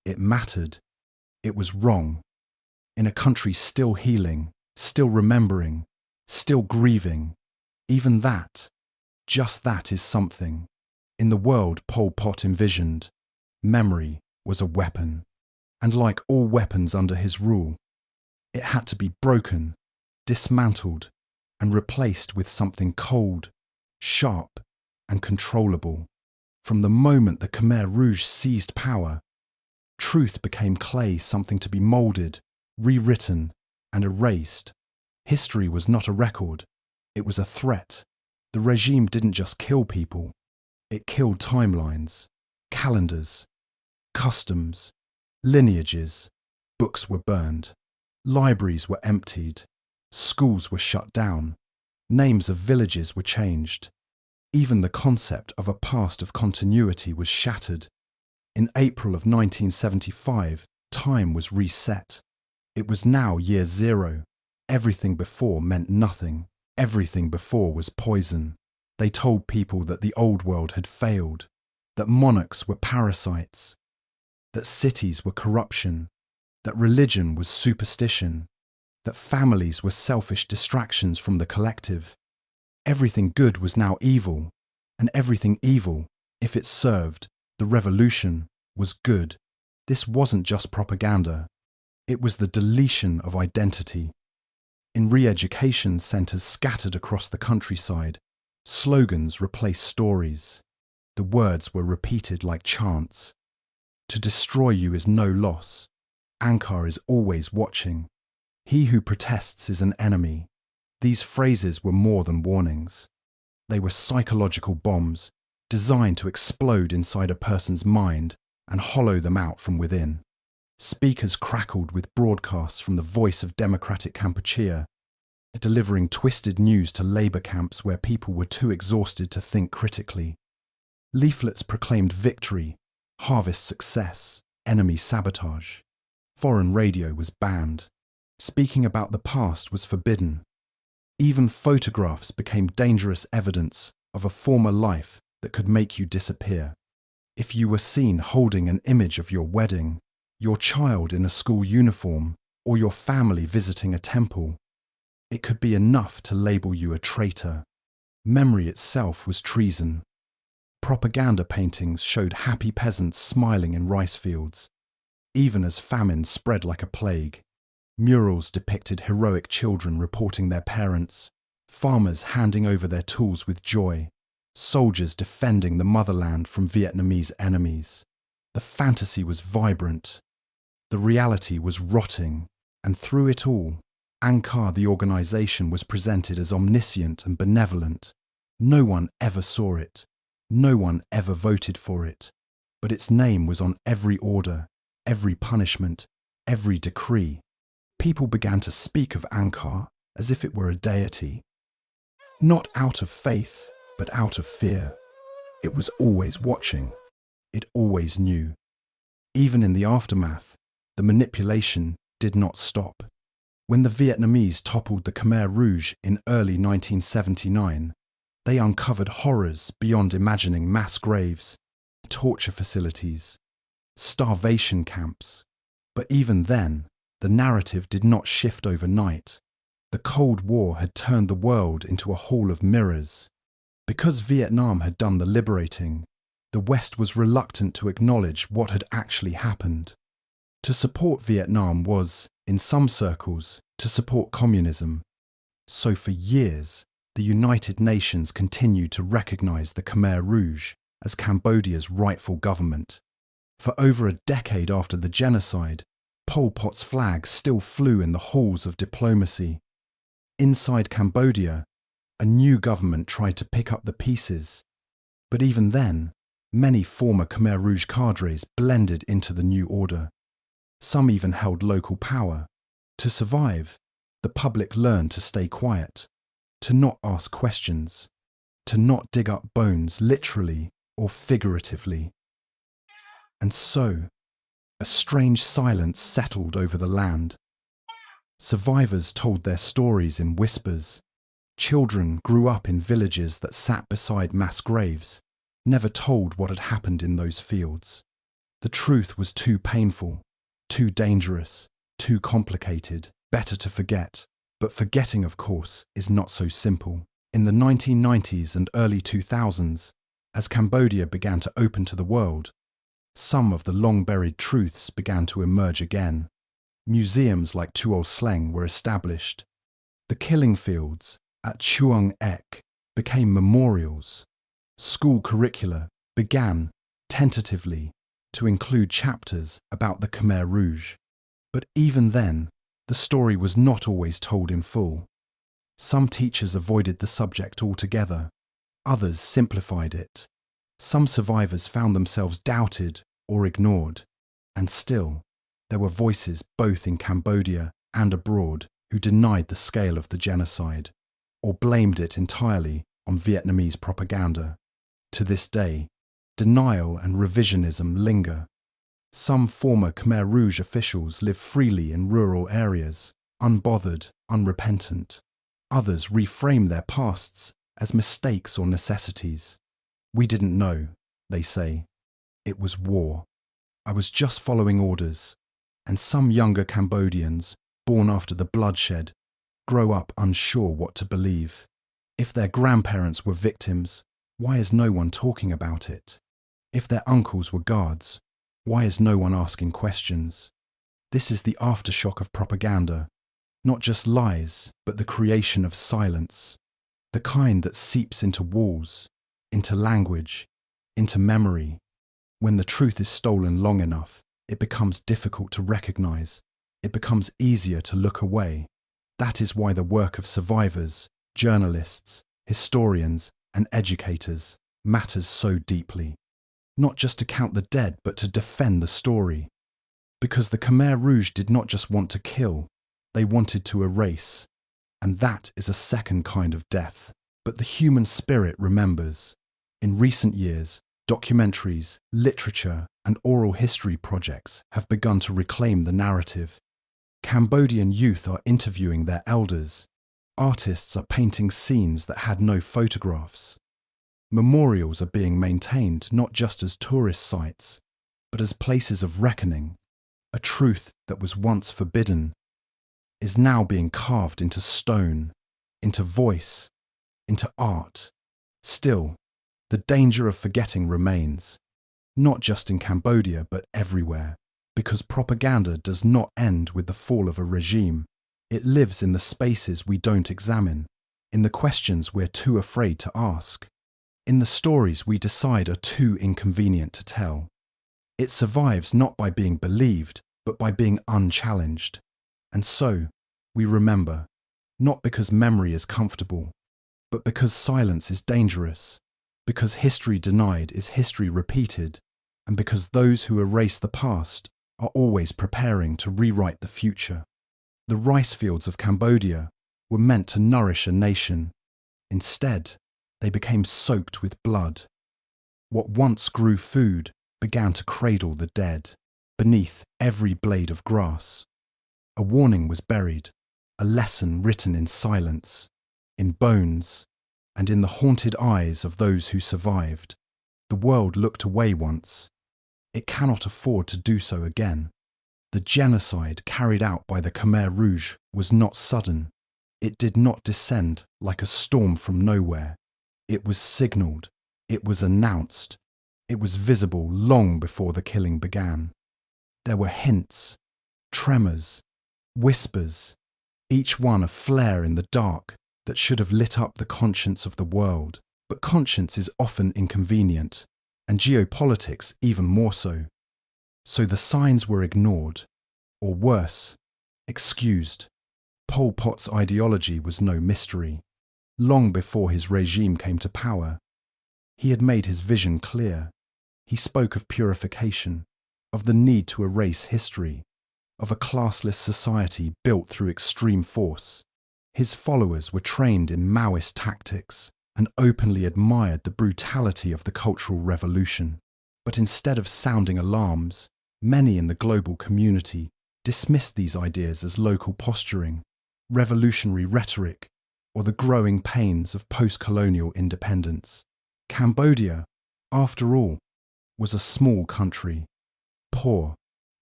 it mattered, it was wrong. In a country still healing, still remembering, still grieving, even that, just that is something. In the world Pol Pot envisioned, memory was a weapon, and like all weapons under his rule, it had to be broken, dismantled, and replaced with something cold, sharp, and controllable. From the moment the Khmer Rouge seized power, truth became clay, something to be moulded, rewritten, and erased. History was not a record, it was a threat. The regime didn't just kill people, it killed timelines, calendars, customs, lineages. Books were burned, libraries were emptied, schools were shut down, names of villages were changed. Even the concept of a past of continuity was shattered. In April of 1975, time was reset. It was now year zero. Everything before meant nothing. Everything before was poison. They told people that the old world had failed, that monarchs were parasites, that cities were corruption, that religion was superstition, that families were selfish distractions from the collective. Everything good was now evil, and everything evil, if it served the revolution, was good. This wasn't just propaganda. It was the deletion of identity. In re-education centres scattered across the countryside, slogans replaced stories. The words were repeated like chants. To destroy you is no loss. Angkar is always watching. He who protests is an enemy. These phrases were more than warnings. They were psychological bombs designed to explode inside a person's mind and hollow them out from within. Speakers crackled with broadcasts from the voice of democratic Kampuchea, delivering twisted news to labour camps where people were too exhausted to think critically. Leaflets proclaimed victory, harvest success, enemy sabotage. Foreign radio was banned. Speaking about the past was forbidden. Even photographs became dangerous evidence of a former life that could make you disappear. If you were seen holding an image of your wedding, your child in a school uniform, or your family visiting a temple, it could be enough to label you a traitor. Memory itself was treason. Propaganda paintings showed happy peasants smiling in rice fields, even as famine spread like a plague. Murals depicted heroic children reporting their parents, farmers handing over their tools with joy, soldiers defending the motherland from Vietnamese enemies. The fantasy was vibrant. The reality was rotting, and through it all, Angkar the organisation was presented as omniscient and benevolent. No one ever saw it. No one ever voted for it. But its name was on every order, every punishment, every decree. People began to speak of Angkar as if it were a deity. Not out of faith, but out of fear. It was always watching. It always knew. Even in the aftermath, the manipulation did not stop. When the Vietnamese toppled the Khmer Rouge in early 1979, they uncovered horrors beyond imagining: mass graves, torture facilities, starvation camps. But even then, the narrative did not shift overnight. The Cold War had turned the world into a hall of mirrors. Because Vietnam had done the liberating, the West was reluctant to acknowledge what had actually happened. To support Vietnam was, in some circles, to support communism. So for years, the United Nations continued to recognise the Khmer Rouge as Cambodia's rightful government. For over a decade after the genocide, Pol Pot's flag still flew in the halls of diplomacy. Inside Cambodia, a new government tried to pick up the pieces. But even then, Many former Khmer Rouge cadres blended into the new order. Some even held local power. To survive, the public learned to stay quiet, to not ask questions, to not dig up bones literally or figuratively. And so, a strange silence settled over the land. Survivors told their stories in whispers. Children grew up in villages that sat beside mass graves, never told what had happened in those fields. The truth was too painful, too dangerous, too complicated, better to forget. But forgetting, of course, is not so simple. In the 1990s and early 2000s, as Cambodia began to open to the world, some of the long-buried truths began to emerge again. Museums like Tuol Sleng were established. The killing fields at Chuang Ek became memorials. School curricula began, tentatively, to include chapters about the Khmer Rouge. But even then, the story was not always told in full. Some teachers avoided the subject altogether. Others simplified it. Some survivors found themselves doubted or ignored. And still, there were voices both in Cambodia and abroad who denied the scale of the genocide, or blamed it entirely on Vietnamese propaganda. To this day, denial and revisionism linger. Some former Khmer Rouge officials live freely in rural areas, unbothered, unrepentant. Others reframe their pasts as mistakes or necessities. We didn't know, they say. It was war. I was just following orders. And some younger Cambodians, born after the bloodshed, grow up unsure what to believe. If their grandparents were victims, why is no one talking about it? If their uncles were guards, why is no one asking questions? This is the aftershock of propaganda, not just lies, but the creation of silence, the kind that seeps into walls, into language, into memory. When the truth is stolen long enough, it becomes difficult to recognize. It becomes easier to look away. That is why the work of survivors, journalists, historians, and educators matters so deeply. Not just to count the dead, but to defend the story. Because the Khmer Rouge did not just want to kill, they wanted to erase. And that is a second kind of death. But the human spirit remembers. In recent years, documentaries, literature, and oral history projects have begun to reclaim the narrative. Cambodian youth are interviewing their elders. Artists are painting scenes that had no photographs. Memorials are being maintained not just as tourist sites, but as places of reckoning. A truth that was once forbidden is now being carved into stone, into voice, into art. Still, the danger of forgetting remains, not just in Cambodia but everywhere, because propaganda does not end with the fall of a regime. It lives in the spaces we don't examine, in the questions we're too afraid to ask, in the stories we decide are too inconvenient to tell. It survives not by being believed, but by being unchallenged. And so, we remember, not because memory is comfortable, but because silence is dangerous, because history denied is history repeated, and because those who erase the past are always preparing to rewrite the future. The rice fields of Cambodia were meant to nourish a nation. Instead, they became soaked with blood. What once grew food began to cradle the dead, beneath every blade of grass. A warning was buried, a lesson written in silence, in bones, and in the haunted eyes of those who survived. The world looked away once. It cannot afford to do so again. The genocide carried out by the Khmer Rouge was not sudden. It did not descend like a storm from nowhere. It was signalled. It was announced. It was visible long before the killing began. There were hints, tremors, whispers, each one a flare in the dark that should have lit up the conscience of the world. But conscience is often inconvenient, and geopolitics even more so. So the signs were ignored, or worse, excused. Pol Pot's ideology was no mystery. Long before his regime came to power, he had made his vision clear. He spoke of purification, of the need to erase history, of a classless society built through extreme force. His followers were trained in Maoist tactics and openly admired the brutality of the Cultural Revolution. But instead of sounding alarms, many in the global community dismissed these ideas as local posturing, revolutionary rhetoric, or the growing pains of post-colonial independence. Cambodia, after all, was a small country, poor,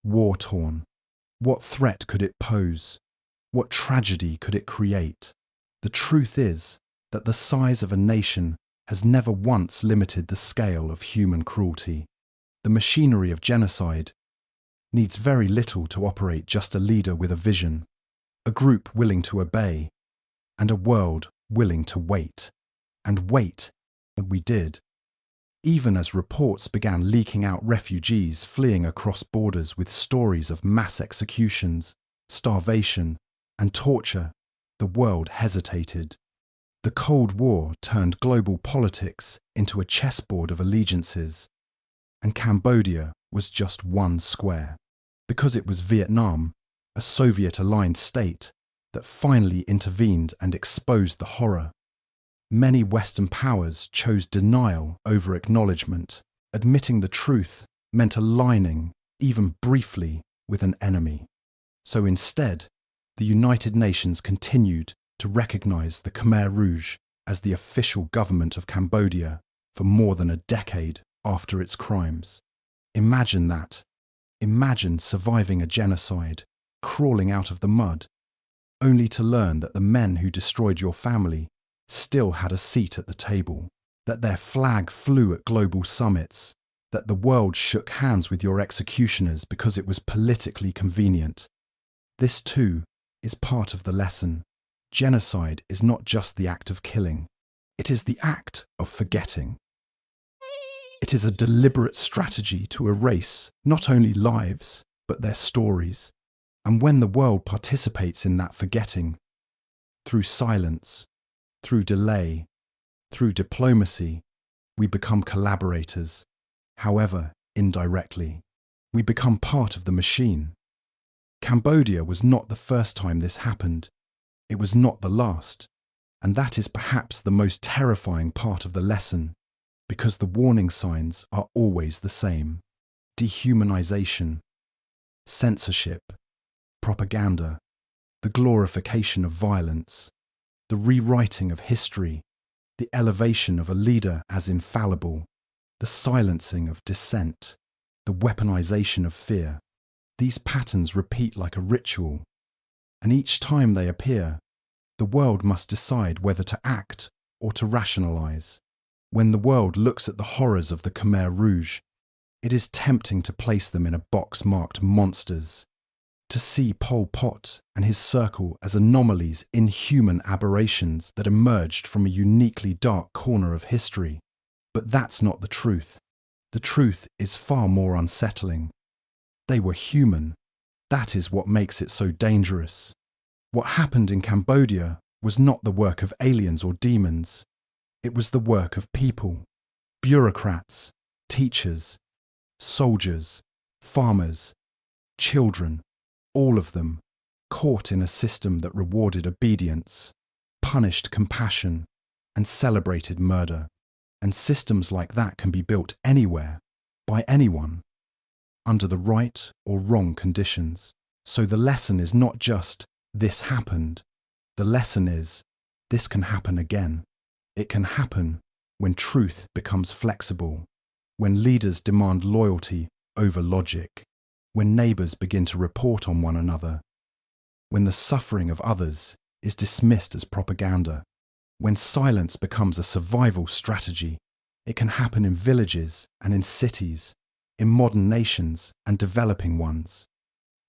war-torn. What threat could it pose? What tragedy could it create? The truth is that the size of a nation has never once limited the scale of human cruelty. The machinery of genocide needs very little to operate just a leader with a vision, a group willing to obey, and a world willing to wait. And wait, we did. Even as reports began leaking out refugees fleeing across borders with stories of mass executions, starvation, and torture, the world hesitated. The Cold War turned global politics into a chessboard of allegiances, and Cambodia was just one square, because it was Vietnam, a Soviet-aligned state, that finally intervened and exposed the horror. Many Western powers chose denial over acknowledgement. Admitting the truth meant aligning, even briefly, with an enemy. So instead, the United Nations continued to recognize the Khmer Rouge as the official government of Cambodia for more than a decade after its crimes. Imagine that. Imagine surviving a genocide, crawling out of the mud, only to learn that the men who destroyed your family still had a seat at the table, that their flag flew at global summits, that the world shook hands with your executioners because it was politically convenient. This too is part of the lesson. Genocide is not just the act of killing, it is the act of forgetting. It is a deliberate strategy to erase not only lives, but their stories. And when the world participates in that forgetting, through silence, through delay, through diplomacy, we become collaborators, however indirectly. We become part of the machine. Cambodia was not the first time this happened. It was not the last. And that is perhaps the most terrifying part of the lesson, because the warning signs are always the same. Dehumanization, censorship, propaganda, the glorification of violence, the rewriting of history, the elevation of a leader as infallible, the silencing of dissent, the weaponization of fear. These patterns repeat like a ritual, and each time they appear, the world must decide whether to act or to rationalize. When the world looks at the horrors of the Khmer Rouge, it is tempting to place them in a box marked monsters, to see Pol Pot and his circle as anomalies, inhuman aberrations that emerged from a uniquely dark corner of history. But that's not the truth. The truth is far more unsettling. They were human. That is what makes it so dangerous. What happened in Cambodia was not the work of aliens or demons. It was the work of people, bureaucrats, teachers, soldiers, farmers, children, all of them, caught in a system that rewarded obedience, punished compassion, and celebrated murder. And systems like that can be built anywhere, by anyone, under the right or wrong conditions. So the lesson is not just, this happened. The lesson is, this can happen again. It can happen when truth becomes flexible, when leaders demand loyalty over logic, when neighbours begin to report on one another, when the suffering of others is dismissed as propaganda, when silence becomes a survival strategy. It can happen in villages and in cities, in modern nations and developing ones.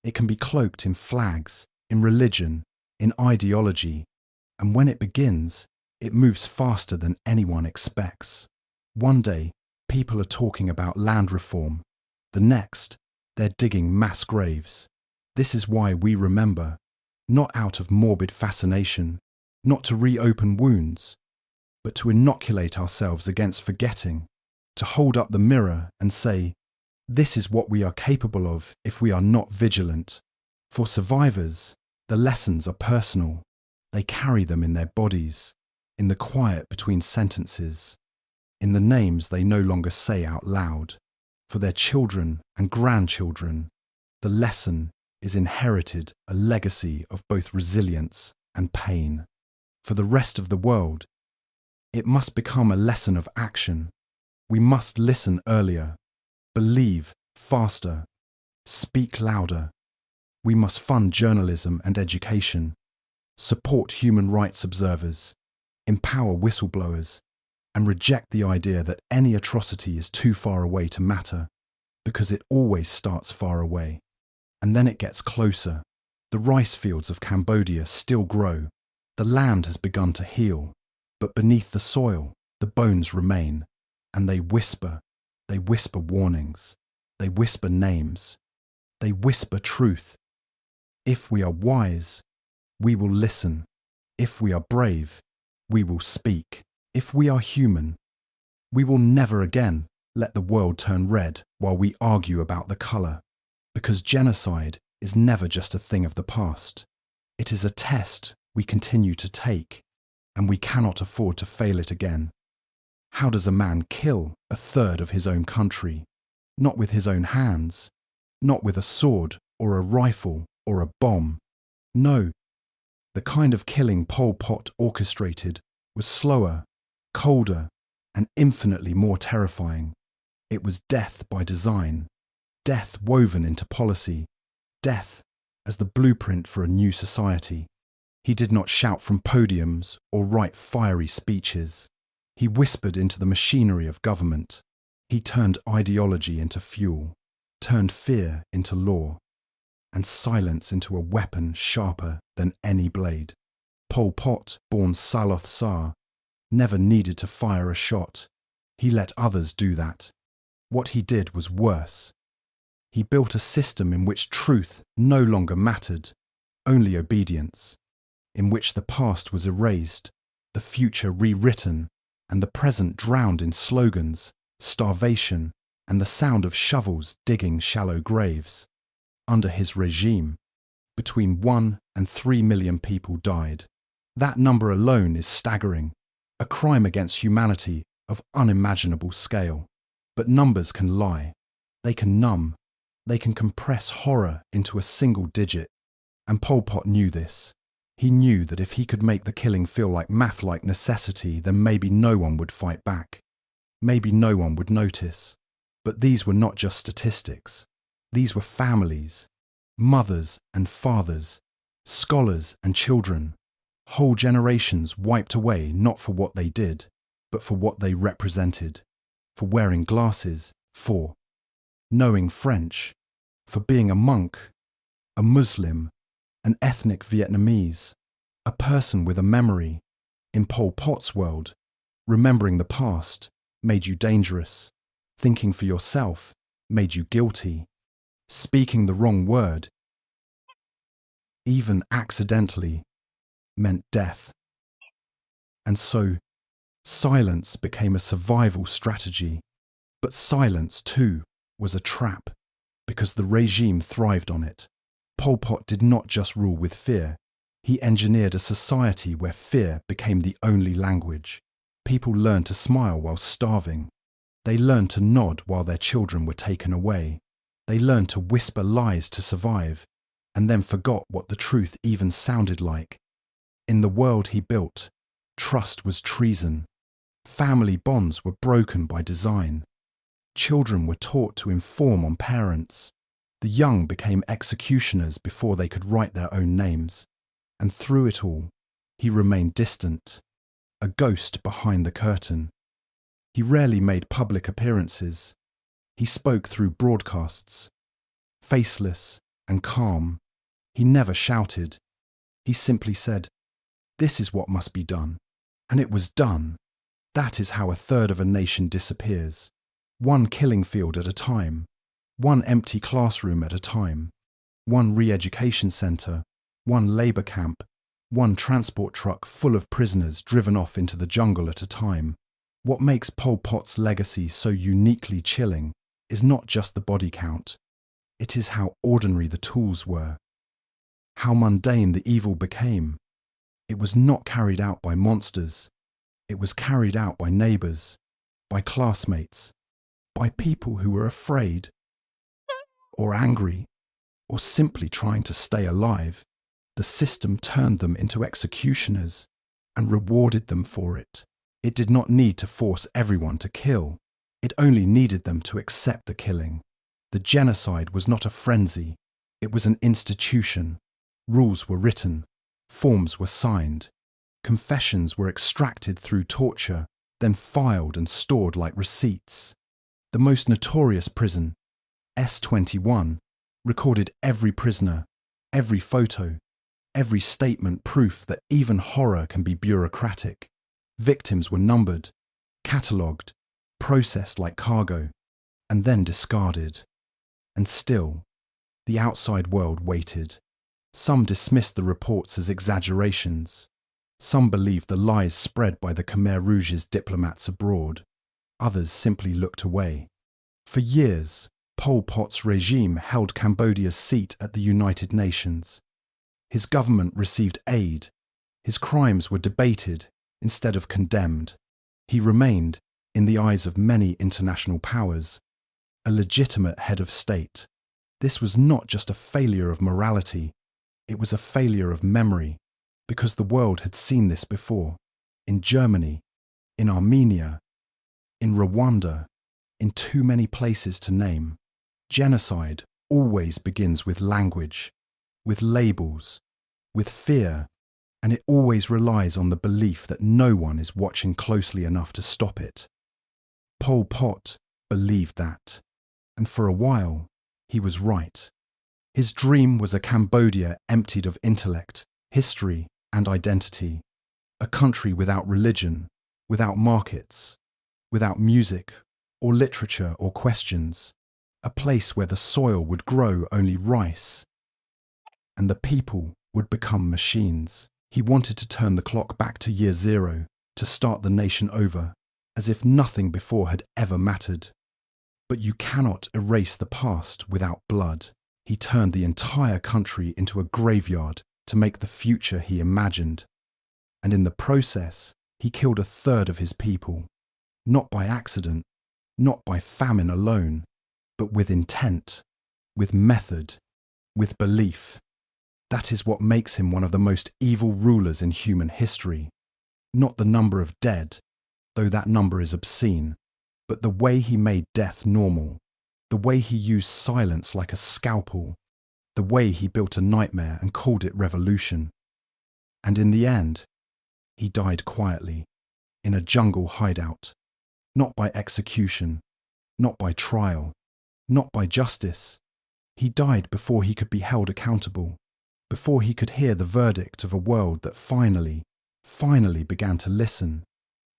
It can be cloaked in flags, in religion, in ideology, and when it begins, it moves faster than anyone expects. One day, people are talking about land reform. The next, they're digging mass graves. This is why we remember, not out of morbid fascination, not to reopen wounds, but to inoculate ourselves against forgetting. to hold up the mirror and say, this is what we are capable of if we are not vigilant. For survivors, the lessons are personal. They carry them in their bodies, in the quiet between sentences, in the names they no longer say out loud. For their children and grandchildren, the lesson is inherited, a legacy of both resilience and pain. For the rest of the world, it must become a lesson of action. We must listen earlier, believe faster, speak louder. We must fund journalism and education, support human rights observers, empower whistleblowers, and reject the idea that any atrocity is too far away to matter, because it always starts far away. And then it gets closer. The rice fields of Cambodia still grow. The land has begun to heal, but beneath the soil, the bones remain, and they whisper warnings, they whisper names, they whisper truth. If we are wise, we will listen. If we are brave, we will speak. If we are human, we will never again let the world turn red while we argue about the colour, because genocide is never just a thing of the past. It is a test we continue to take, and we cannot afford to fail it again. How does a man kill a third of his own country? Not with his own hands, not with a sword or a rifle or a bomb. No, the kind of killing Pol Pot orchestrated was slower, colder, and infinitely more terrifying. It was death by design, death woven into policy, death as the blueprint for a new society. He did not shout from podiums or write fiery speeches. He whispered into the machinery of government. He turned ideology into fuel, turned fear into law, and silence into a weapon sharper than any blade. Pol Pot, born Saloth Sar, never needed to fire a shot. He let others do that. What he did was worse. He built a system in which truth no longer mattered, only obedience, in which the past was erased, the future rewritten, and the present drowned in slogans, starvation, and the sound of shovels digging shallow graves. Under his regime, between 1 and 3 million people died. That number alone is staggering, a crime against humanity of unimaginable scale. But numbers can lie, they can numb, they can compress horror into a single digit. And Pol Pot knew this. He knew that if he could make the killing feel like math-like necessity, then maybe no one would fight back. Maybe no one would notice. But these were not just statistics. These were families, mothers and fathers, scholars and children, whole generations wiped away not for what they did, but for what they represented, for wearing glasses, for knowing French, for being a monk, a Muslim, an ethnic Vietnamese, a person with a memory. In Pol Pot's world, remembering the past made you dangerous, thinking for yourself made you guilty, speaking the wrong word, even accidentally, meant death. And so, silence became a survival strategy. But silence, too, was a trap, because the regime thrived on it. Pol Pot did not just rule with fear. He engineered a society where fear became the only language. People learned to smile while starving. They learned to nod while their children were taken away. They learned to whisper lies to survive, and then forgot what the truth even sounded like. In the world he built, trust was treason. Family bonds were broken by design. Children were taught to inform on parents. The young became executioners before they could write their own names. And through it all, he remained distant, a ghost behind the curtain. He rarely made public appearances. He spoke through broadcasts. Faceless and calm, he never shouted. He simply said, "This is what must be done." And it was done. That is how a third of a nation disappears. One killing field at a time. One empty classroom at a time. One re-education centre. One labour camp. One transport truck full of prisoners driven off into the jungle at a time. What makes Pol Pot's legacy so uniquely chilling is not just the body count. It is how ordinary the tools were, how mundane the evil became. It was not carried out by monsters. It was carried out by neighbours, by classmates, by people who were afraid, or angry, or simply trying to stay alive. The system turned them into executioners and rewarded them for it. It did not need to force everyone to kill. It only needed them to accept the killing. The genocide was not a frenzy. It was an institution. Rules were written. Forms were signed. Confessions were extracted through torture, then filed and stored like receipts. The most notorious prison, S21, recorded every prisoner, every photo, every statement, proof that even horror can be bureaucratic. Victims were numbered, catalogued, processed like cargo, and then discarded. And still, the outside world waited. Some dismissed the reports as exaggerations. Some believed the lies spread by the Khmer Rouge's diplomats abroad. Others simply looked away. For years, Pol Pot's regime held Cambodia's seat at the United Nations. His government received aid. His crimes were debated instead of condemned. He remained, in the eyes of many international powers, a legitimate head of state. This was not just a failure of morality, it was a failure of memory, because the world had seen this before, in Germany, in Armenia, in Rwanda, in too many places to name. Genocide always begins with language, with labels, with fear, and it always relies on the belief that no one is watching closely enough to stop it. Pol Pot believed that, and for a while, he was right. His dream was a Cambodia emptied of intellect, history, and identity, a country without religion, without markets, without music, or literature, or questions, a place where the soil would grow only rice, and the people would become machines. He wanted to turn the clock back to year zero, to start the nation over, as if nothing before had ever mattered. But you cannot erase the past without blood. He turned the entire country into a graveyard to make the future he imagined. And in the process, he killed a third of his people, not by accident, not by famine alone, but with intent, with method, with belief. That is what makes him one of the most evil rulers in human history. Not the number of dead, though that number is obscene, but the way he made death normal, the way he used silence like a scalpel, the way he built a nightmare and called it revolution. And in the end, he died quietly, in a jungle hideout, not by execution, not by trial, not by justice. He died before he could be held accountable, before he could hear the verdict of a world that finally began to listen.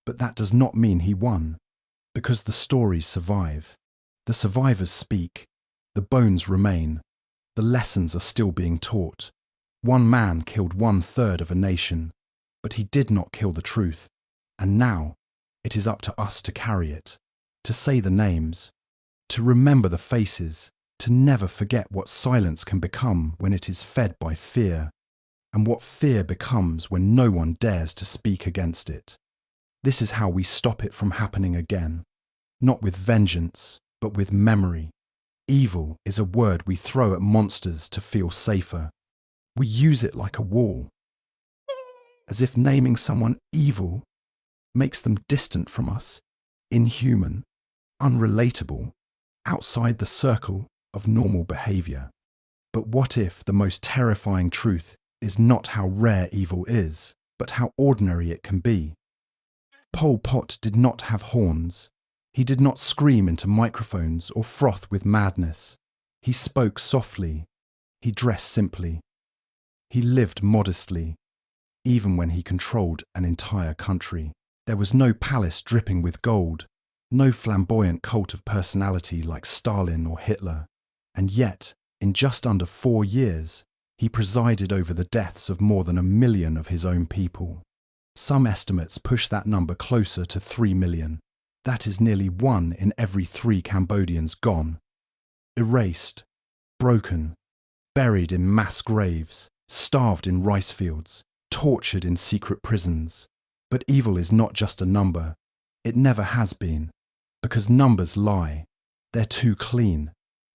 But that does not mean he won, because the stories survive. The survivors speak, the bones remain, the lessons are still being taught. One man killed 1/3 of a nation, but he did not kill the truth, and now it is up to us to carry it, to say the names, to remember the faces, to never forget what silence can become when it is fed by fear, and what fear becomes when no one dares to speak against it. This is how we stop it from happening again, not with vengeance, but with memory. Evil is a word we throw at monsters to feel safer. We use it like a wall, as if naming someone evil makes them distant from us, inhuman, unrelatable, outside the circle of normal behaviour. But what if the most terrifying truth is not how rare evil is, but how ordinary it can be? Pol Pot did not have horns. He did not scream into microphones or froth with madness. He spoke softly. He dressed simply. He lived modestly, even when he controlled an entire country. There was no palace dripping with gold, no flamboyant cult of personality like Stalin or Hitler. And yet, in just under 4 years, he presided over the deaths of more than 1 million of his own people. Some estimates push that number closer to 3 million. That is nearly 1 in every 3 Cambodians gone. Erased, broken, buried in mass graves, starved in rice fields, tortured in secret prisons. But evil is not just a number. It never has been. Because numbers lie. They're too clean.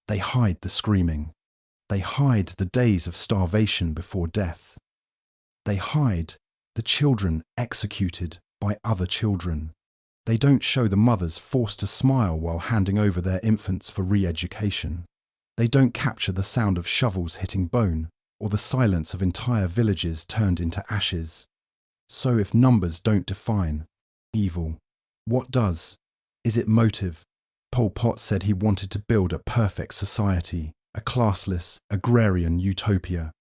They hide the screaming. They hide the days of starvation before death. They hide the children executed by other children. They don't show the mothers forced to smile while handing over their infants for re-education. They don't capture the sound of shovels hitting bone or the silence of entire villages turned into ashes. So if numbers don't define evil, what does? Is it motive? Pol Pot said he wanted to build a perfect society, a classless, agrarian utopia.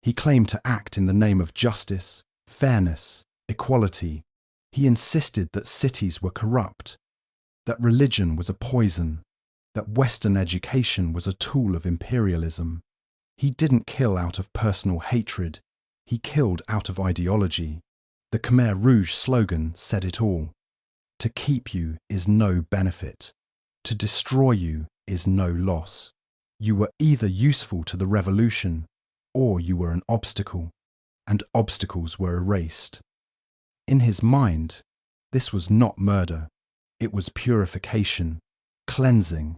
He claimed to act in the name of justice, fairness, equality. He insisted that cities were corrupt, that religion was a poison, that Western education was a tool of imperialism. He didn't kill out of personal hatred. He killed out of ideology. The Khmer Rouge slogan said it all. To keep you is no benefit. To destroy you is no loss. You were either useful to the revolution or you were an obstacle, and obstacles were erased. In his mind, this was not murder. It was purification, cleansing,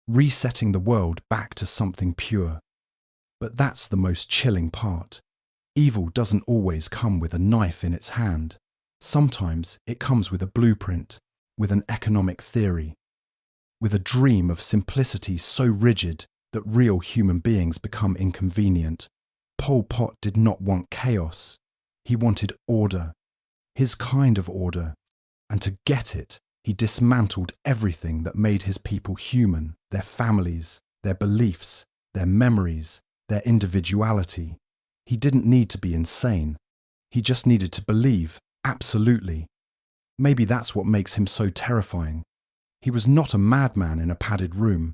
resetting the world back to something pure. But that's the most chilling part. Evil doesn't always come with a knife in its hand. Sometimes it comes with a blueprint, with an economic theory, with a dream of simplicity so rigid that real human beings become inconvenient. Pol Pot did not want chaos. He wanted order, his kind of order, and to get it, he dismantled everything that made his people human, their families, their beliefs, their memories, their individuality. He didn't need to be insane. He just needed to believe, absolutely. Maybe that's what makes him so terrifying. He was not a madman in a padded room.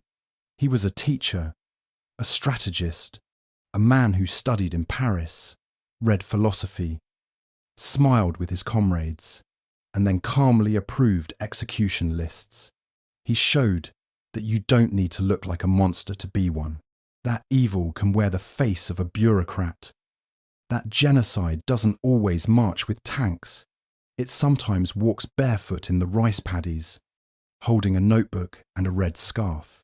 He was a teacher, a strategist, a man who studied in Paris, read philosophy, smiled with his comrades, and then calmly approved execution lists. He showed that you don't need to look like a monster to be one. That evil can wear the face of a bureaucrat. That genocide doesn't always march with tanks. It sometimes walks barefoot in the rice paddies, holding a notebook and a red scarf.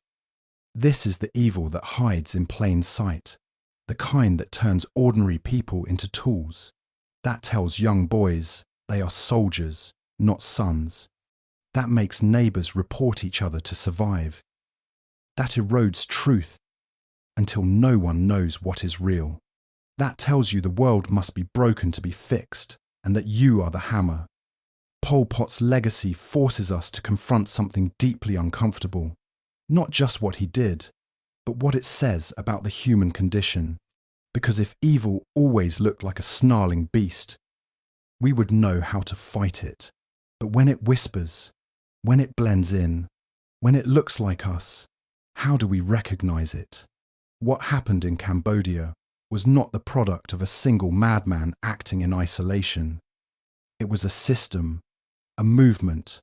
This is the evil that hides in plain sight, the kind that turns ordinary people into tools. That tells young boys they are soldiers, not sons. That makes neighbours report each other to survive. That erodes truth until no one knows what is real. That tells you the world must be broken to be fixed, and that you are the hammer. Pol Pot's legacy forces us to confront something deeply uncomfortable. Not just what he did, but what it says about the human condition. Because if evil always looked like a snarling beast, we would know how to fight it. But when it whispers, when it blends in, when it looks like us, how do we recognize it? What happened in Cambodia was not the product of a single madman acting in isolation. It was a system, a movement,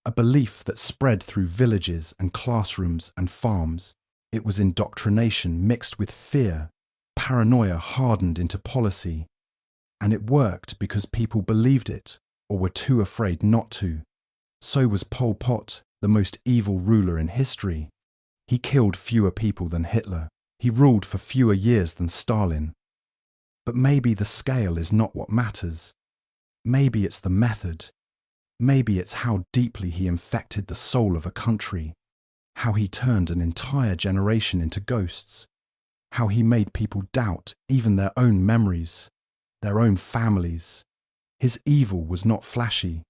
a belief that spread through villages and classrooms and farms. It was indoctrination mixed with fear, paranoia hardened into policy. And it worked because people believed it or were too afraid not to. So was Pol Pot, the most evil ruler in history. He killed fewer people than Hitler. He ruled for fewer years than Stalin. But maybe the scale is not what matters. Maybe it's the method. Maybe it's how deeply he infected the soul of a country, how he turned an entire generation into ghosts, how he made people doubt even their own memories, their own families. His evil was not flashy.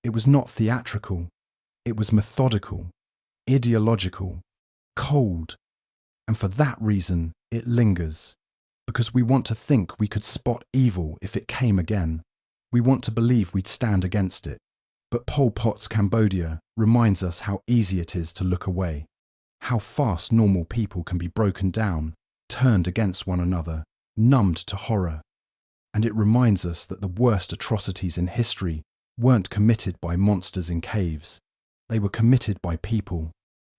It was not theatrical. It was methodical, ideological, cold. And for that reason, it lingers. Because we want to think we could spot evil if it came again. We want to believe we'd stand against it. But Pol Pot's Cambodia reminds us how easy it is to look away, how fast normal people can be broken down, turned against one another, numbed to horror. And it reminds us that the worst atrocities in history weren't committed by monsters in caves. They were committed by people,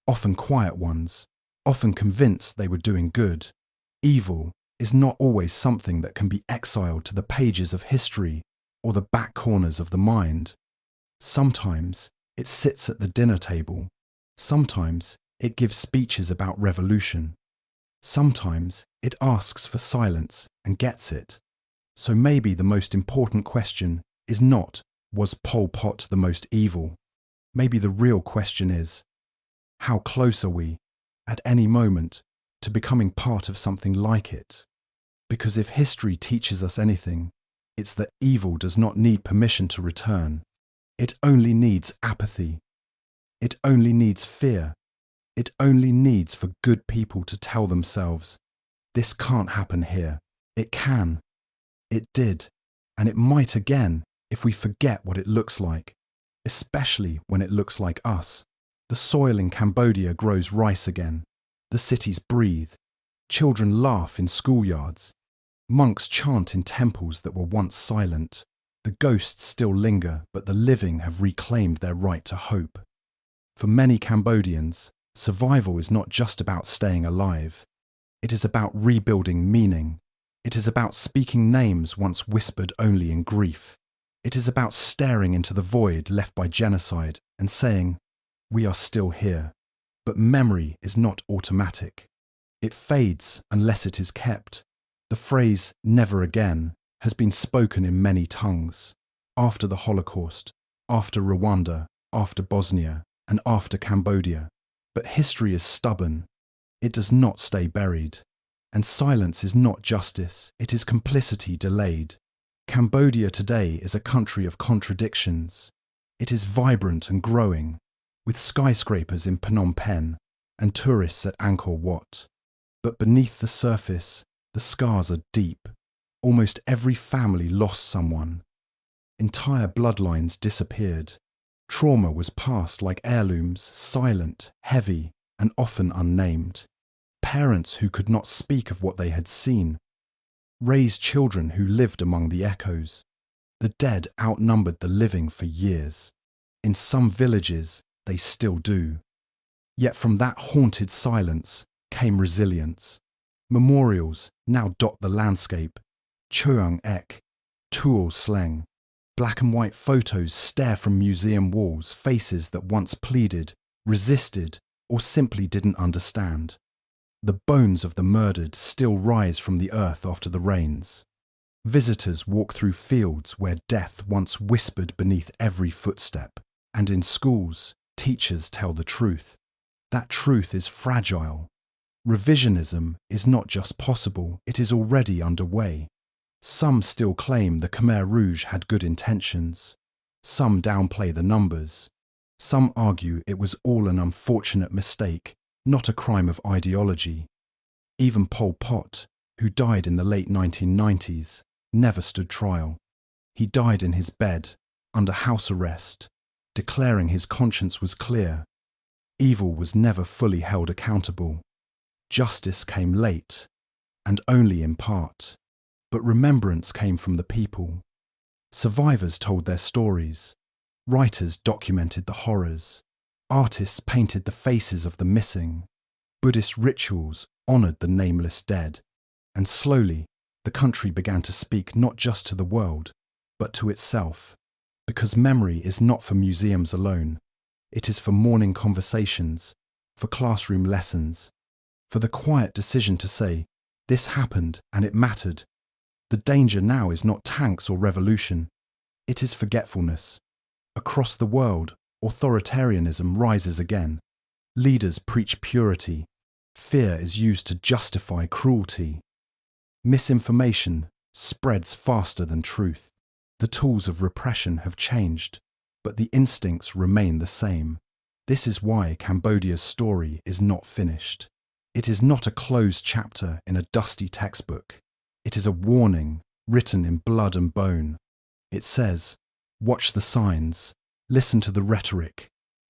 often quiet ones, often convinced they were doing good. Evil is not always something that can be exiled to the pages of history or the back corners of the mind. Sometimes it sits at the dinner table. Sometimes it gives speeches about revolution. Sometimes it asks for silence and gets it. So maybe the most important question is not, was Pol Pot the most evil? Maybe the real question is, how close are we, at any moment, to becoming part of something like it? Because if history teaches us anything, it's that evil does not need permission to return. It only needs apathy. It only needs fear. It only needs for good people to tell themselves, this can't happen here. It can. It did. And it might again if we forget what it looks like, especially when it looks like us. The soil in Cambodia grows rice again. The cities breathe. Children laugh in schoolyards. Monks chant in temples that were once silent. The ghosts still linger, but the living have reclaimed their right to hope. For many Cambodians, survival is not just about staying alive. It is about rebuilding meaning. It is about speaking names once whispered only in grief. It is about staring into the void left by genocide and saying, we are still here. But memory is not automatic. It fades unless it is kept. The phrase, never again, has been spoken in many tongues. After the Holocaust, after Rwanda, after Bosnia, and after Cambodia. But history is stubborn. It does not stay buried. And silence is not justice, it is complicity delayed. Cambodia today is a country of contradictions. It is vibrant and growing, with skyscrapers in Phnom Penh and tourists at Angkor Wat. But beneath the surface, the scars are deep. Almost every family lost someone. Entire bloodlines disappeared. Trauma was passed like heirlooms, silent, heavy, and often unnamed. Parents who could not speak of what they had seen. Raised children who lived among the echoes. The dead outnumbered the living for years. In some villages, they still do. Yet from that haunted silence came resilience. Memorials now dot the landscape. Chuang Ek, Tuol Sleng. Black and white photos stare from museum walls, faces that once pleaded, resisted, or simply didn't understand. The bones of the murdered still rise from the earth after the rains. Visitors walk through fields where death once whispered beneath every footstep. And in schools, teachers tell the truth. That truth is fragile. Revisionism is not just possible, it is already underway. Some still claim the Khmer Rouge had good intentions. Some downplay the numbers. Some argue it was all an unfortunate mistake, not a crime of ideology. Even Pol Pot, who died in the late 1990s, never stood trial. He died in his bed, under house arrest, declaring his conscience was clear. Evil was never fully held accountable. Justice came late, and only in part. But remembrance came from the people. Survivors told their stories. Writers documented the horrors. Artists painted the faces of the missing. Buddhist rituals honoured the nameless dead. And slowly, the country began to speak not just to the world, but to itself. Because memory is not for museums alone. It is for morning conversations, for classroom lessons, for the quiet decision to say, this happened and it mattered. The danger now is not tanks or revolution. It is forgetfulness. Across the world, authoritarianism rises again. Leaders preach purity. Fear is used to justify cruelty. Misinformation spreads faster than truth. The tools of repression have changed, but the instincts remain the same. This is why Cambodia's story is not finished. It is not a closed chapter in a dusty textbook. It is a warning written in blood and bone. It says, watch the signs, listen to the rhetoric.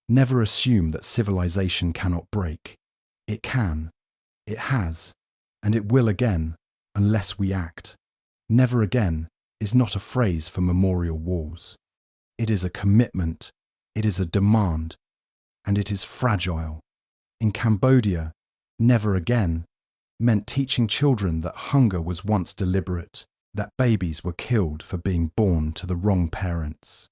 Never assume that civilization cannot break. It can, it has, and it will again, unless we act. Never again is not a phrase for memorial walls. It is a commitment, it is a demand, and it is fragile. In Cambodia, never again meant teaching children that hunger was once deliberate, that babies were killed for being born to the wrong parents.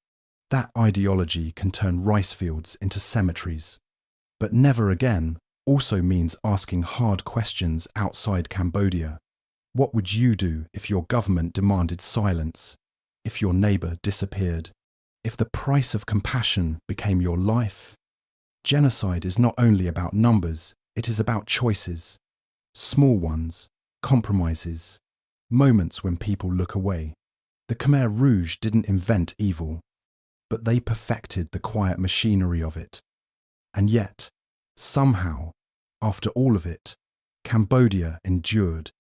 That ideology can turn rice fields into cemeteries. But never again also means asking hard questions outside Cambodia. What would you do if your government demanded silence, if your neighbour disappeared, if the price of compassion became your life? Genocide is not only about numbers, it is about choices. Small ones, compromises, moments when people look away. The Khmer Rouge didn't invent evil, but they perfected the quiet machinery of it. And yet, somehow, after all of it, Cambodia endured.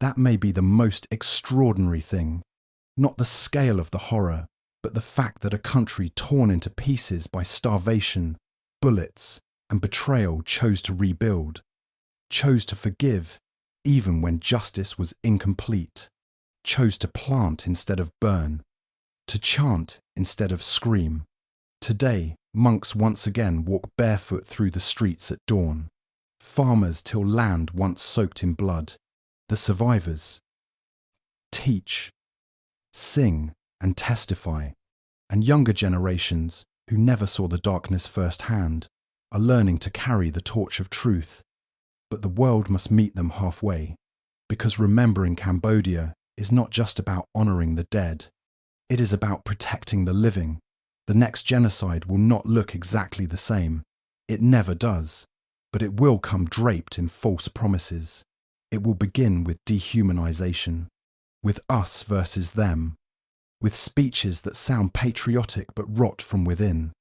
That may be the most extraordinary thing. Not the scale of the horror, but the fact that a country torn into pieces by starvation, bullets, and betrayal chose to rebuild, chose to forgive even when justice was incomplete, chose to plant instead of burn, to chant instead of scream. Today, monks once again walk barefoot through the streets at dawn. Farmers till land once soaked in blood. The survivors teach, sing, and testify. And younger generations, who never saw the darkness firsthand, are learning to carry the torch of truth. But the world must meet them halfway, because remembering Cambodia is not just about honouring the dead. It is about protecting the living. The next genocide will not look exactly the same. It never does. But it will come draped in false promises. It will begin with dehumanization, with us versus them, with speeches that sound patriotic but rot from within.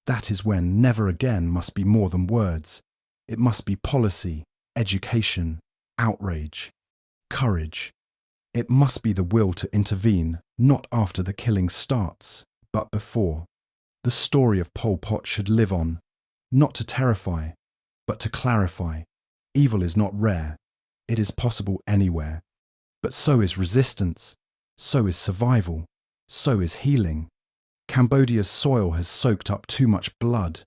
That is when never again must be more than words. It must be policy, education, outrage, courage. It must be the will to intervene, not after the killing starts, but before. The story of Pol Pot should live on, not to terrify, but to clarify. Evil is not rare. It is possible anywhere. But so is resistance. So is survival. So is healing. Cambodia's soil has soaked up too much blood.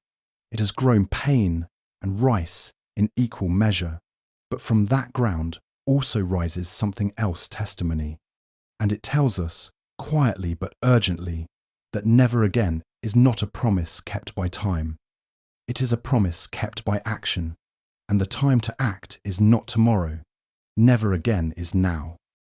It has grown pain and rice in equal measure. But from that ground also rises something else testimony. And it tells us, quietly but urgently, that never again is not a promise kept by time. It is a promise kept by action. And the time to act is not tomorrow. Never again is now.